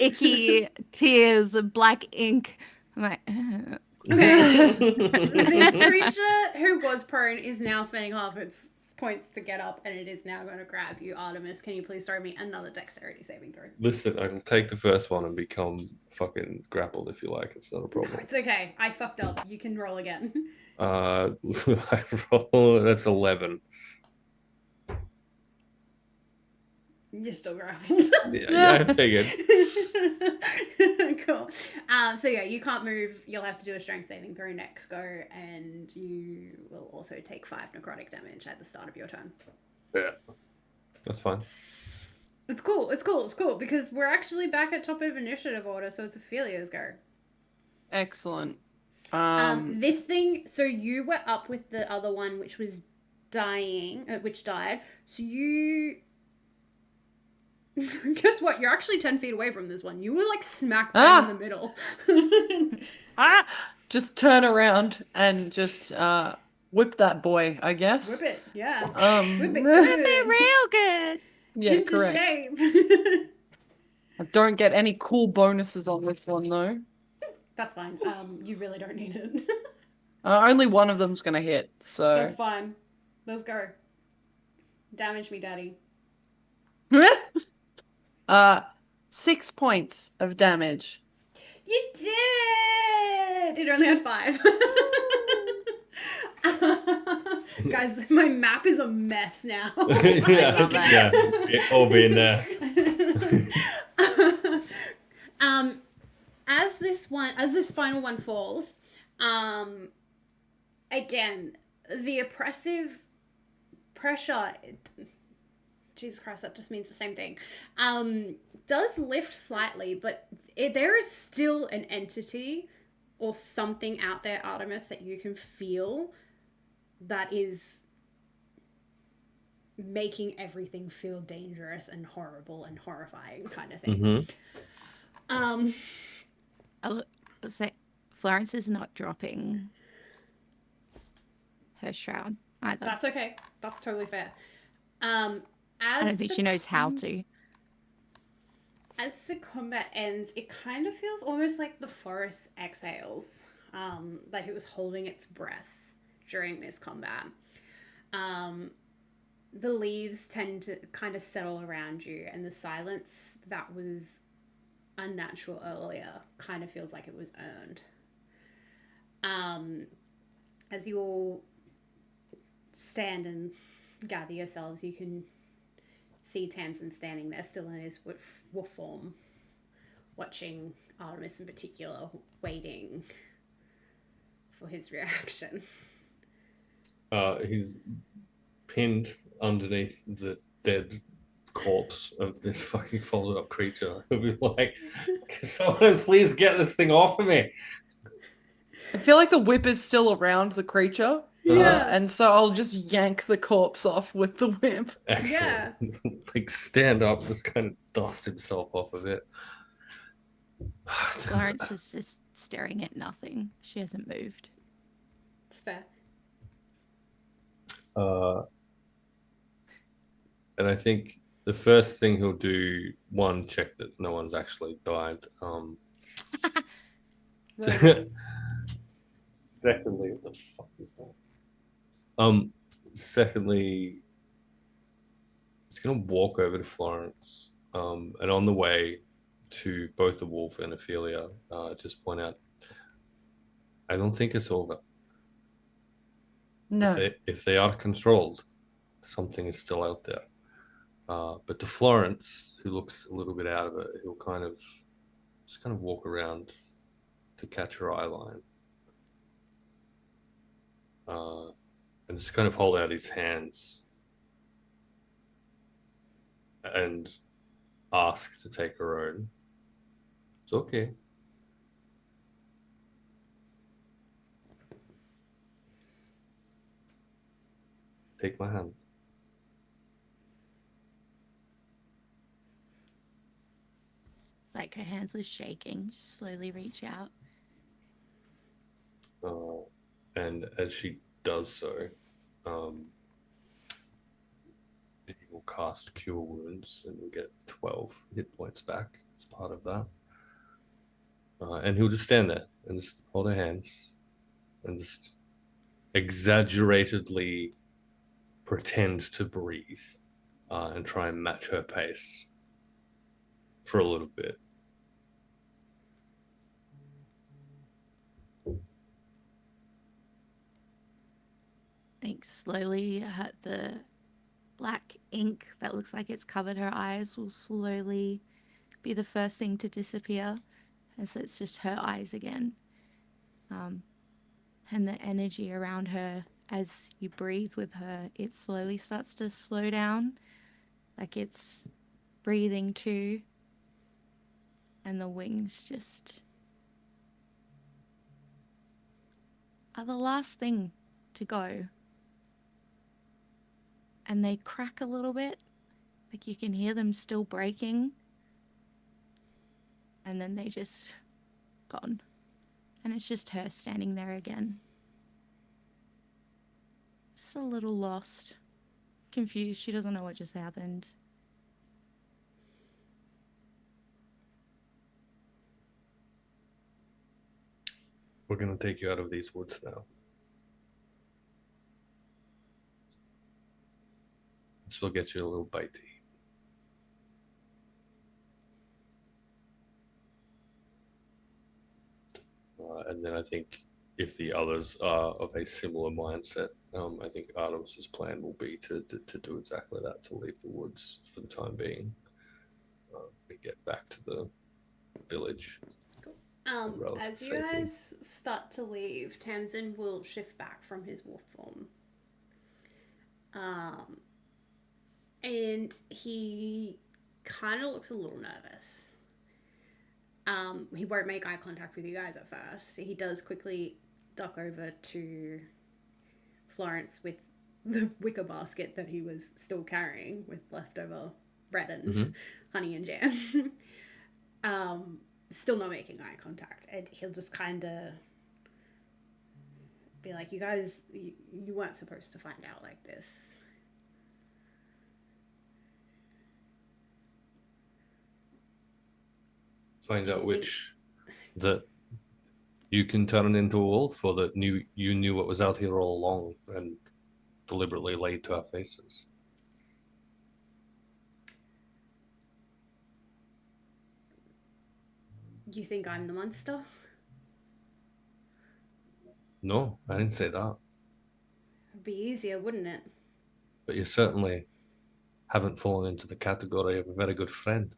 icky tears of black ink. I'm like, ugh. Okay. This creature who was prone is now spending half its points to get up, and it is now going to grab you, Artemis. Can you please throw me another dexterity saving throw? Listen, I can take the first one and become fucking grappled if you like. It's not a problem. It's okay. I fucked up. You can roll again. I roll, that's 11. You're still grappled. Yeah, I figured. Cool. So yeah, you can't move. You'll have to do a strength saving throw next go, and you will also take 5 necrotic damage at the start of your turn. Yeah, that's fine. It's cool. It's cool. It's cool because we're actually back at top of initiative order, so it's Ophelia's go. Excellent. This thing, so you were up with the other one, which was dying, which died. So you, guess what? You're actually 10 feet away from this one. You were like smack bang in the middle. Just turn around and just whip that boy, I guess. Whip it, yeah. Whip it Whip it real good. Yeah, Into correct. shape. I don't get any cool bonuses on this one though. That's fine. You really don't need it. Only one of them's gonna hit, so. That's fine. Let's go. Damage me, daddy. 6 points of damage. You did! It only had 5. Guys, my map is a mess now. Yeah, love that. yeah, it all being there. As this final one falls, again, the oppressive pressure, Jesus Christ, that just means the same thing, does lift slightly, but there is still an entity or something out there, Artemis, that you can feel that is making everything feel dangerous and horrible and horrifying kind of thing. Mm-hmm. I'll say Florence is not dropping her shroud either. That's okay. That's totally fair. I don't think she knows how to. As the combat ends, it kind of feels almost like the forest exhales, like it was holding its breath during this combat. The leaves tend to kind of settle around you, and the silence that was unnatural earlier kind of feels like it was earned. As you all stand and gather yourselves, you can see Tamsin standing there still in his wolf form, watching Artemis in particular, waiting for his reaction. He's pinned underneath the dead corpse of this fucking folded up creature. He'll be like, can someone please get this thing off of me? I feel like the whip is still around the creature. And so I'll just yank the corpse off with the whip. Excellent. Yeah. Like stand up, just kind of dust himself off of it. Florence is just staring at nothing. She hasn't moved. It's fair. And I think the first thing he'll do, one, check that no one's actually died. Secondly, what the fuck is that? Secondly, he's gonna walk over to Florence, and on the way to both the wolf and Ophelia, just point out, I don't think it's over. No. If they are controlled, something is still out there. But to Florence, who looks a little bit out of it, he'll just kind of walk around to catch her eye line. And just kind of hold out his hands and ask to take her own. It's okay. Take my hand. Like her hands are shaking. Slowly reach out. And as she does so, he will cast Cure Wounds and we'll get 12 hit points back as part of that. And he'll just stand there and just hold her hands and just exaggeratedly pretend to breathe and try and match her pace for a little bit. I think slowly the black ink that looks like it's covered her eyes will slowly be the first thing to disappear, as it's just her eyes again. And the energy around her as you breathe with her, it slowly starts to slow down, like it's breathing too. And the wings just are the last thing to go. And they crack a little bit. Like you can hear them still breaking. And then they just gone. And it's just her standing there again. Just a little lost. Confused. She doesn't know what just happened. We're going to take you out of these woods now. So we'll get you a little bite to eat. And then I think if the others are of a similar mindset, I think Artemis's plan will be to do exactly that, to leave the woods for the time being and get back to the village. As you guys start to leave, Tamsin will shift back from his wolf form. And he kind of looks a little nervous. He won't make eye contact with you guys at first. He does quickly duck over to Florence with the wicker basket that he was still carrying with leftover bread and honey and jam. Still not making eye contact. And he'll just kind of be like, you guys, you weren't supposed to find out like this. Find out which that you can turn into a wolf, or that you knew what was out here all along and deliberately laid to our faces. You think I'm the monster? No, I didn't say that. It'd be easier, wouldn't it? But you certainly haven't fallen into the category of a very good friend.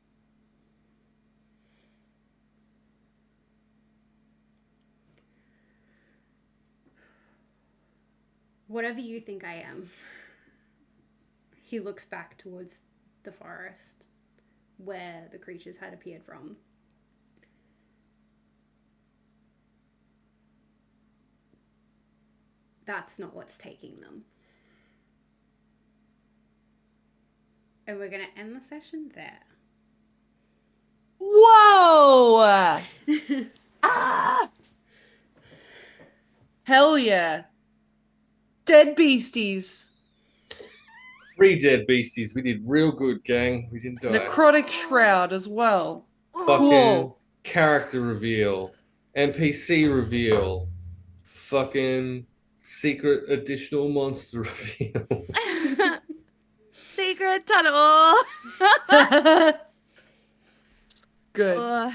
Whatever you think I am. He looks back towards the forest where the creatures had appeared from. That's not what's taking them. And we're going to end the session there. Whoa! Ah! Hell yeah. Dead beasties. 3 dead beasties. We did real good, gang. We didn't die. Necrotic shroud as well. Fucking Cool. character reveal. NPC reveal. Fucking secret additional monster reveal. Secret tunnel. Good.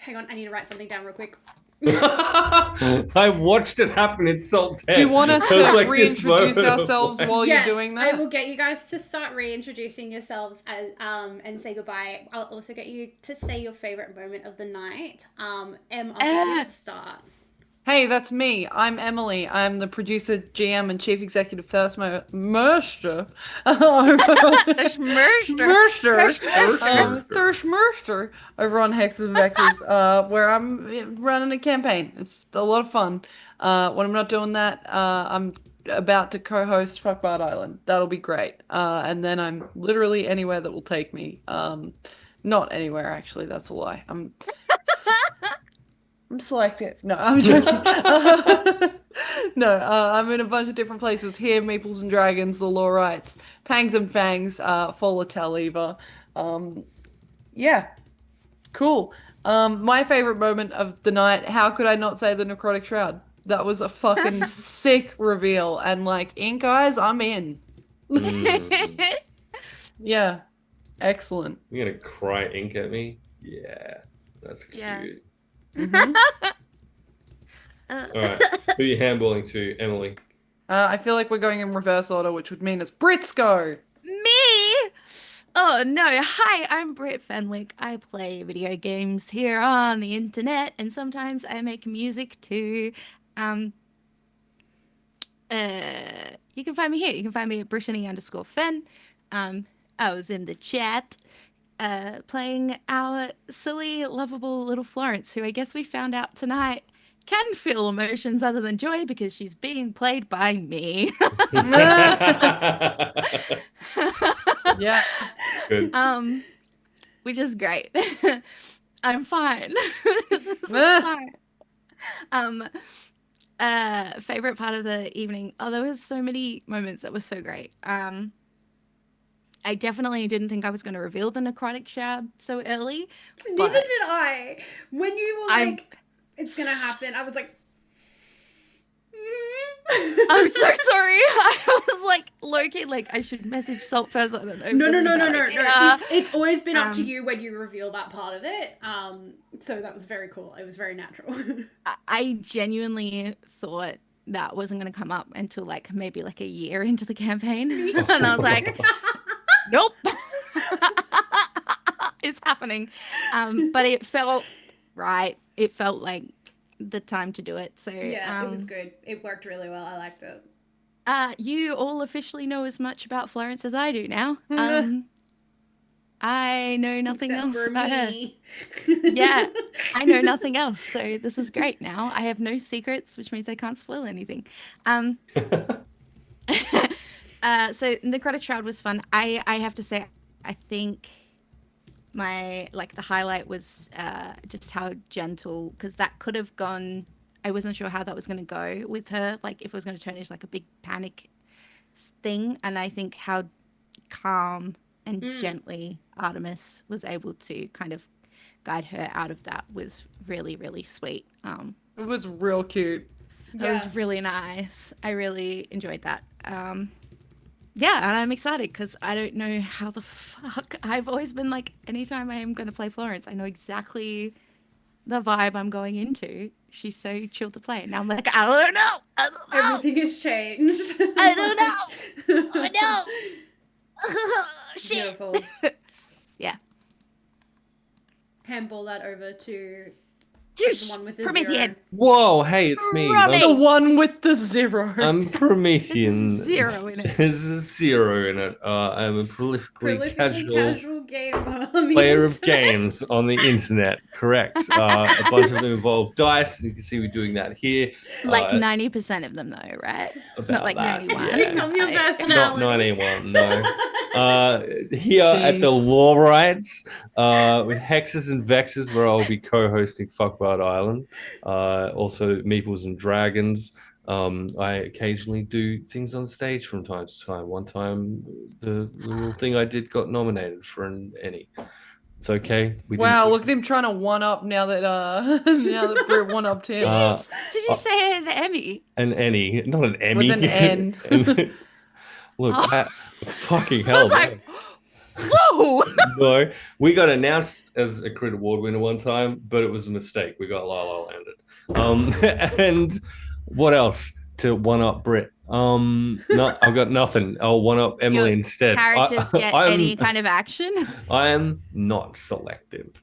Hang on, I need to write something down real quick. I watched it happen in Salt's head. Do you want us It was to like this reintroduce moment of ourselves like- while Yes, you're doing I that? will get you guys to start reintroducing yourselves as, and say goodbye. I'll also get you to say your favorite moment of the night. I'll get you to start. Hey, that's me. I'm Emily. I'm the producer, GM, and Chief Executive Thirstmaster. Thirstmaster over on Hexes and Vexes, where I'm running a campaign. It's a lot of fun. When I'm not doing that, I'm about to co-host Fuck Bard Island. That'll be great. And then I'm literally anywhere that will take me. Not anywhere, actually. That's a lie. I'm selective. No, I'm joking. No, I'm in a bunch of different places here. Meeples and Dragons, The Lawrites, Pangs and Fangs, Fall of Taleva. Yeah, cool. My favorite moment of the night, how could I not say the Necrotic Shroud? That was a fucking sick reveal. And like, ink eyes, I'm in. Yeah, excellent. You're gonna cry ink at me? Yeah, that's cute. Yeah. Mhm. All right, who are you handballing to, Emily? I feel like we're going in reverse order, which would mean it's Britsko. Me? Oh no. Hi, I'm Britt Fenwick. I play video games here on the internet, and sometimes I make music too. You can find me here. You can find me at Brittany_Fen. I was in the chat. playing our silly, lovable little Florence, who I guess we found out tonight can feel emotions other than joy because she's being played by me. Yeah. Good. Which is great. I'm fine. This is fine. Favorite part of the evening. Oh, there was so many moments that were so great. I definitely didn't think I was going to reveal the necrotic shroud so early. Neither but did I. When you were I'm- like, it's gonna happen, I was like, I'm so sorry. I was like, low-key, like, I should message Salt first. I don't know. if No. this is a bad idea. It's always been up to Um, you when you reveal that part of it. So that was very cool. It was very natural. I genuinely thought that wasn't going to come up until like maybe like a year into the campaign. And I was like, nope. It's happening. But it felt right. It felt like the time to do it. So Yeah, it was good. It worked really well. I liked it. you all officially know as much about Florence as I do now. I know nothing Except else for about her. me. Yeah, I know nothing else. So this is great now. I have no secrets, which means I can't spoil anything. So Necrotic Shroud was fun. I have to say, I think the highlight was just how gentle, because that could have gone. I wasn't sure how that was going to go with her, like if it was going to turn into like a big panic thing, and I think how calm and gently Artemis was able to kind of guide her out of that was really, really sweet. It was real cute. That was really nice. I really enjoyed that. Yeah, and I'm excited because I don't know how the fuck. I've always been like, anytime I am going to play Florence, I know exactly the vibe I'm going into. She's so chill to play. And now I'm like, I don't know. Everything has changed. I don't know. I know. Shit. Beautiful. Yeah. Handball that over to Douche. the one with the Promethean. zero. Whoa, hey, it's me. Robbie. The one with the zero. I'm Promethean. There's a zero in it. There's a zero in it. I'm a prolifically Casual gamer on the player of internet. games on the internet. Correct. A bunch of them involve dice. You can see we're doing that here. Like 90% of them, though, right? About Not like that, 91. yeah. Become your Not personality. 91, no. Here at the Jeez. Law Rights with Hexes and Vexes, where I'll be co-hosting Fuckbard Island. Also, Meeples and Dragons. I occasionally do things on stage from time to time. One time, the little thing I did got nominated for an Emmy. It's okay. Wow, look at him trying to one up now that Britt one upped him. Did you say an Emmy? An Emmy, not an Emmy. With an N. Look, Oh. fucking I hell. was like, whoa! No, we got announced as a Crit Award winner one time, but it was a mistake. We got La La Landed. And what else to one up Brit? No, I've got nothing. I'll one up Emily Your instead. Characters get I'm- any kind of action? I am not selective.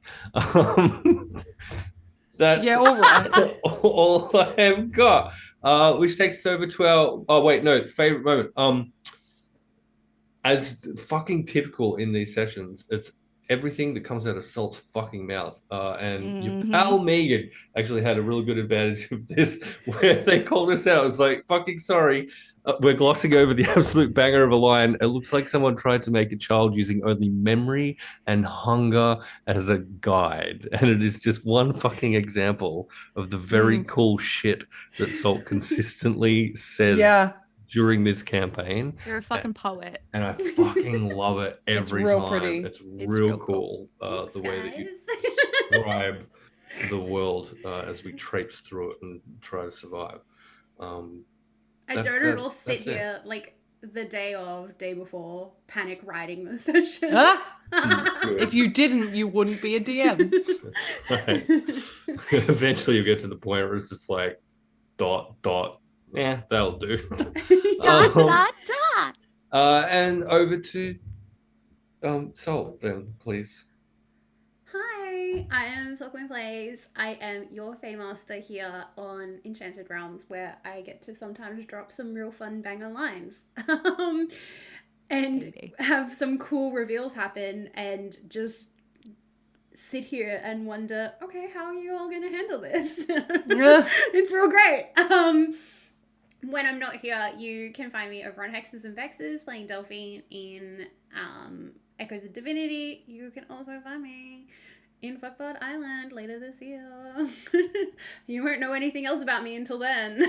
That's Yeah, all right. all I have got. Which takes us over to our. Oh wait, no, favorite moment. As fucking typical in these sessions, it's everything that comes out of Salt's fucking mouth. And your pal Megan actually had a really good advantage of this, where they called us out. It was like, fucking sorry, we're glossing over the absolute banger of a line. It looks like someone tried to make a child using only memory and hunger as a guide. And it is just one fucking example of the very cool shit that Salt consistently says. Yeah. During this campaign. You're a fucking poet. And I fucking love it every real time. pretty. It's It's real real cool. cool. The way that you Guys. describe the world as we traipse through it and try to survive. I That- don't that- at all sit that's it. here like the day before, panic writing the session. Ah, Good. if you didn't, you wouldn't be a DM. Right. Eventually you get to the point where it's just like dot. Yeah, that'll do. Dot, dot, dot. And over to Sol then, please. Hi, I am Sockman Plays. I am your Feymaster here on Enchanted Realms, where I get to sometimes drop some real fun banger lines. and ADD. have some cool reveals happen and just sit here and wonder, okay, how are you all going to handle this? It's real great. When I'm not here, you can find me over on Hexes and Vexes playing Delphine in Echoes of Divinity. You can also find me in Fuckbud Island later this year. You won't know anything else about me until then.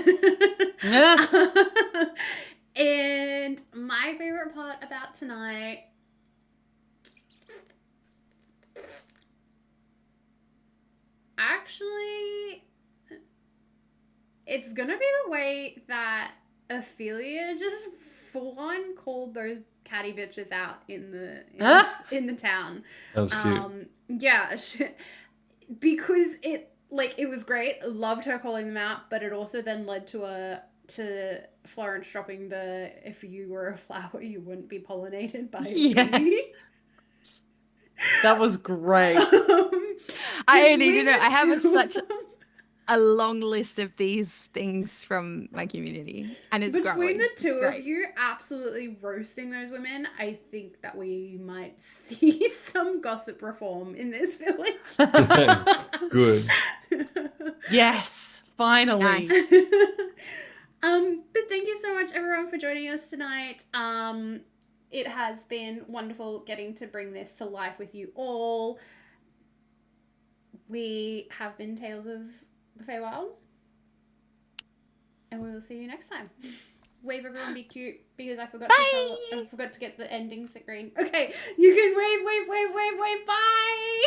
And my favorite part about tonight, actually, it's gonna be the way that Ophelia just full on called those catty bitches out in the town. That was cute. Yeah, because it was great. Loved her calling them out, but it also then led to Florence dropping the "if you were a flower, you wouldn't be pollinated by a bee." That was great. I need to between know. the I have two of such them- a long list of these things from my community, and it's Between growing. the two Great. of you absolutely roasting those women, I think that we might see some gossip reform in this village. Good. Yes, finally. Nice. But thank you so much everyone for joining us tonight. It has been wonderful getting to bring this to life with you all. We have been Tales of the Feywild, and we will see you next time. Wave, everyone, be cute, because I forgot to get the ending screen. Okay, you can wave, bye!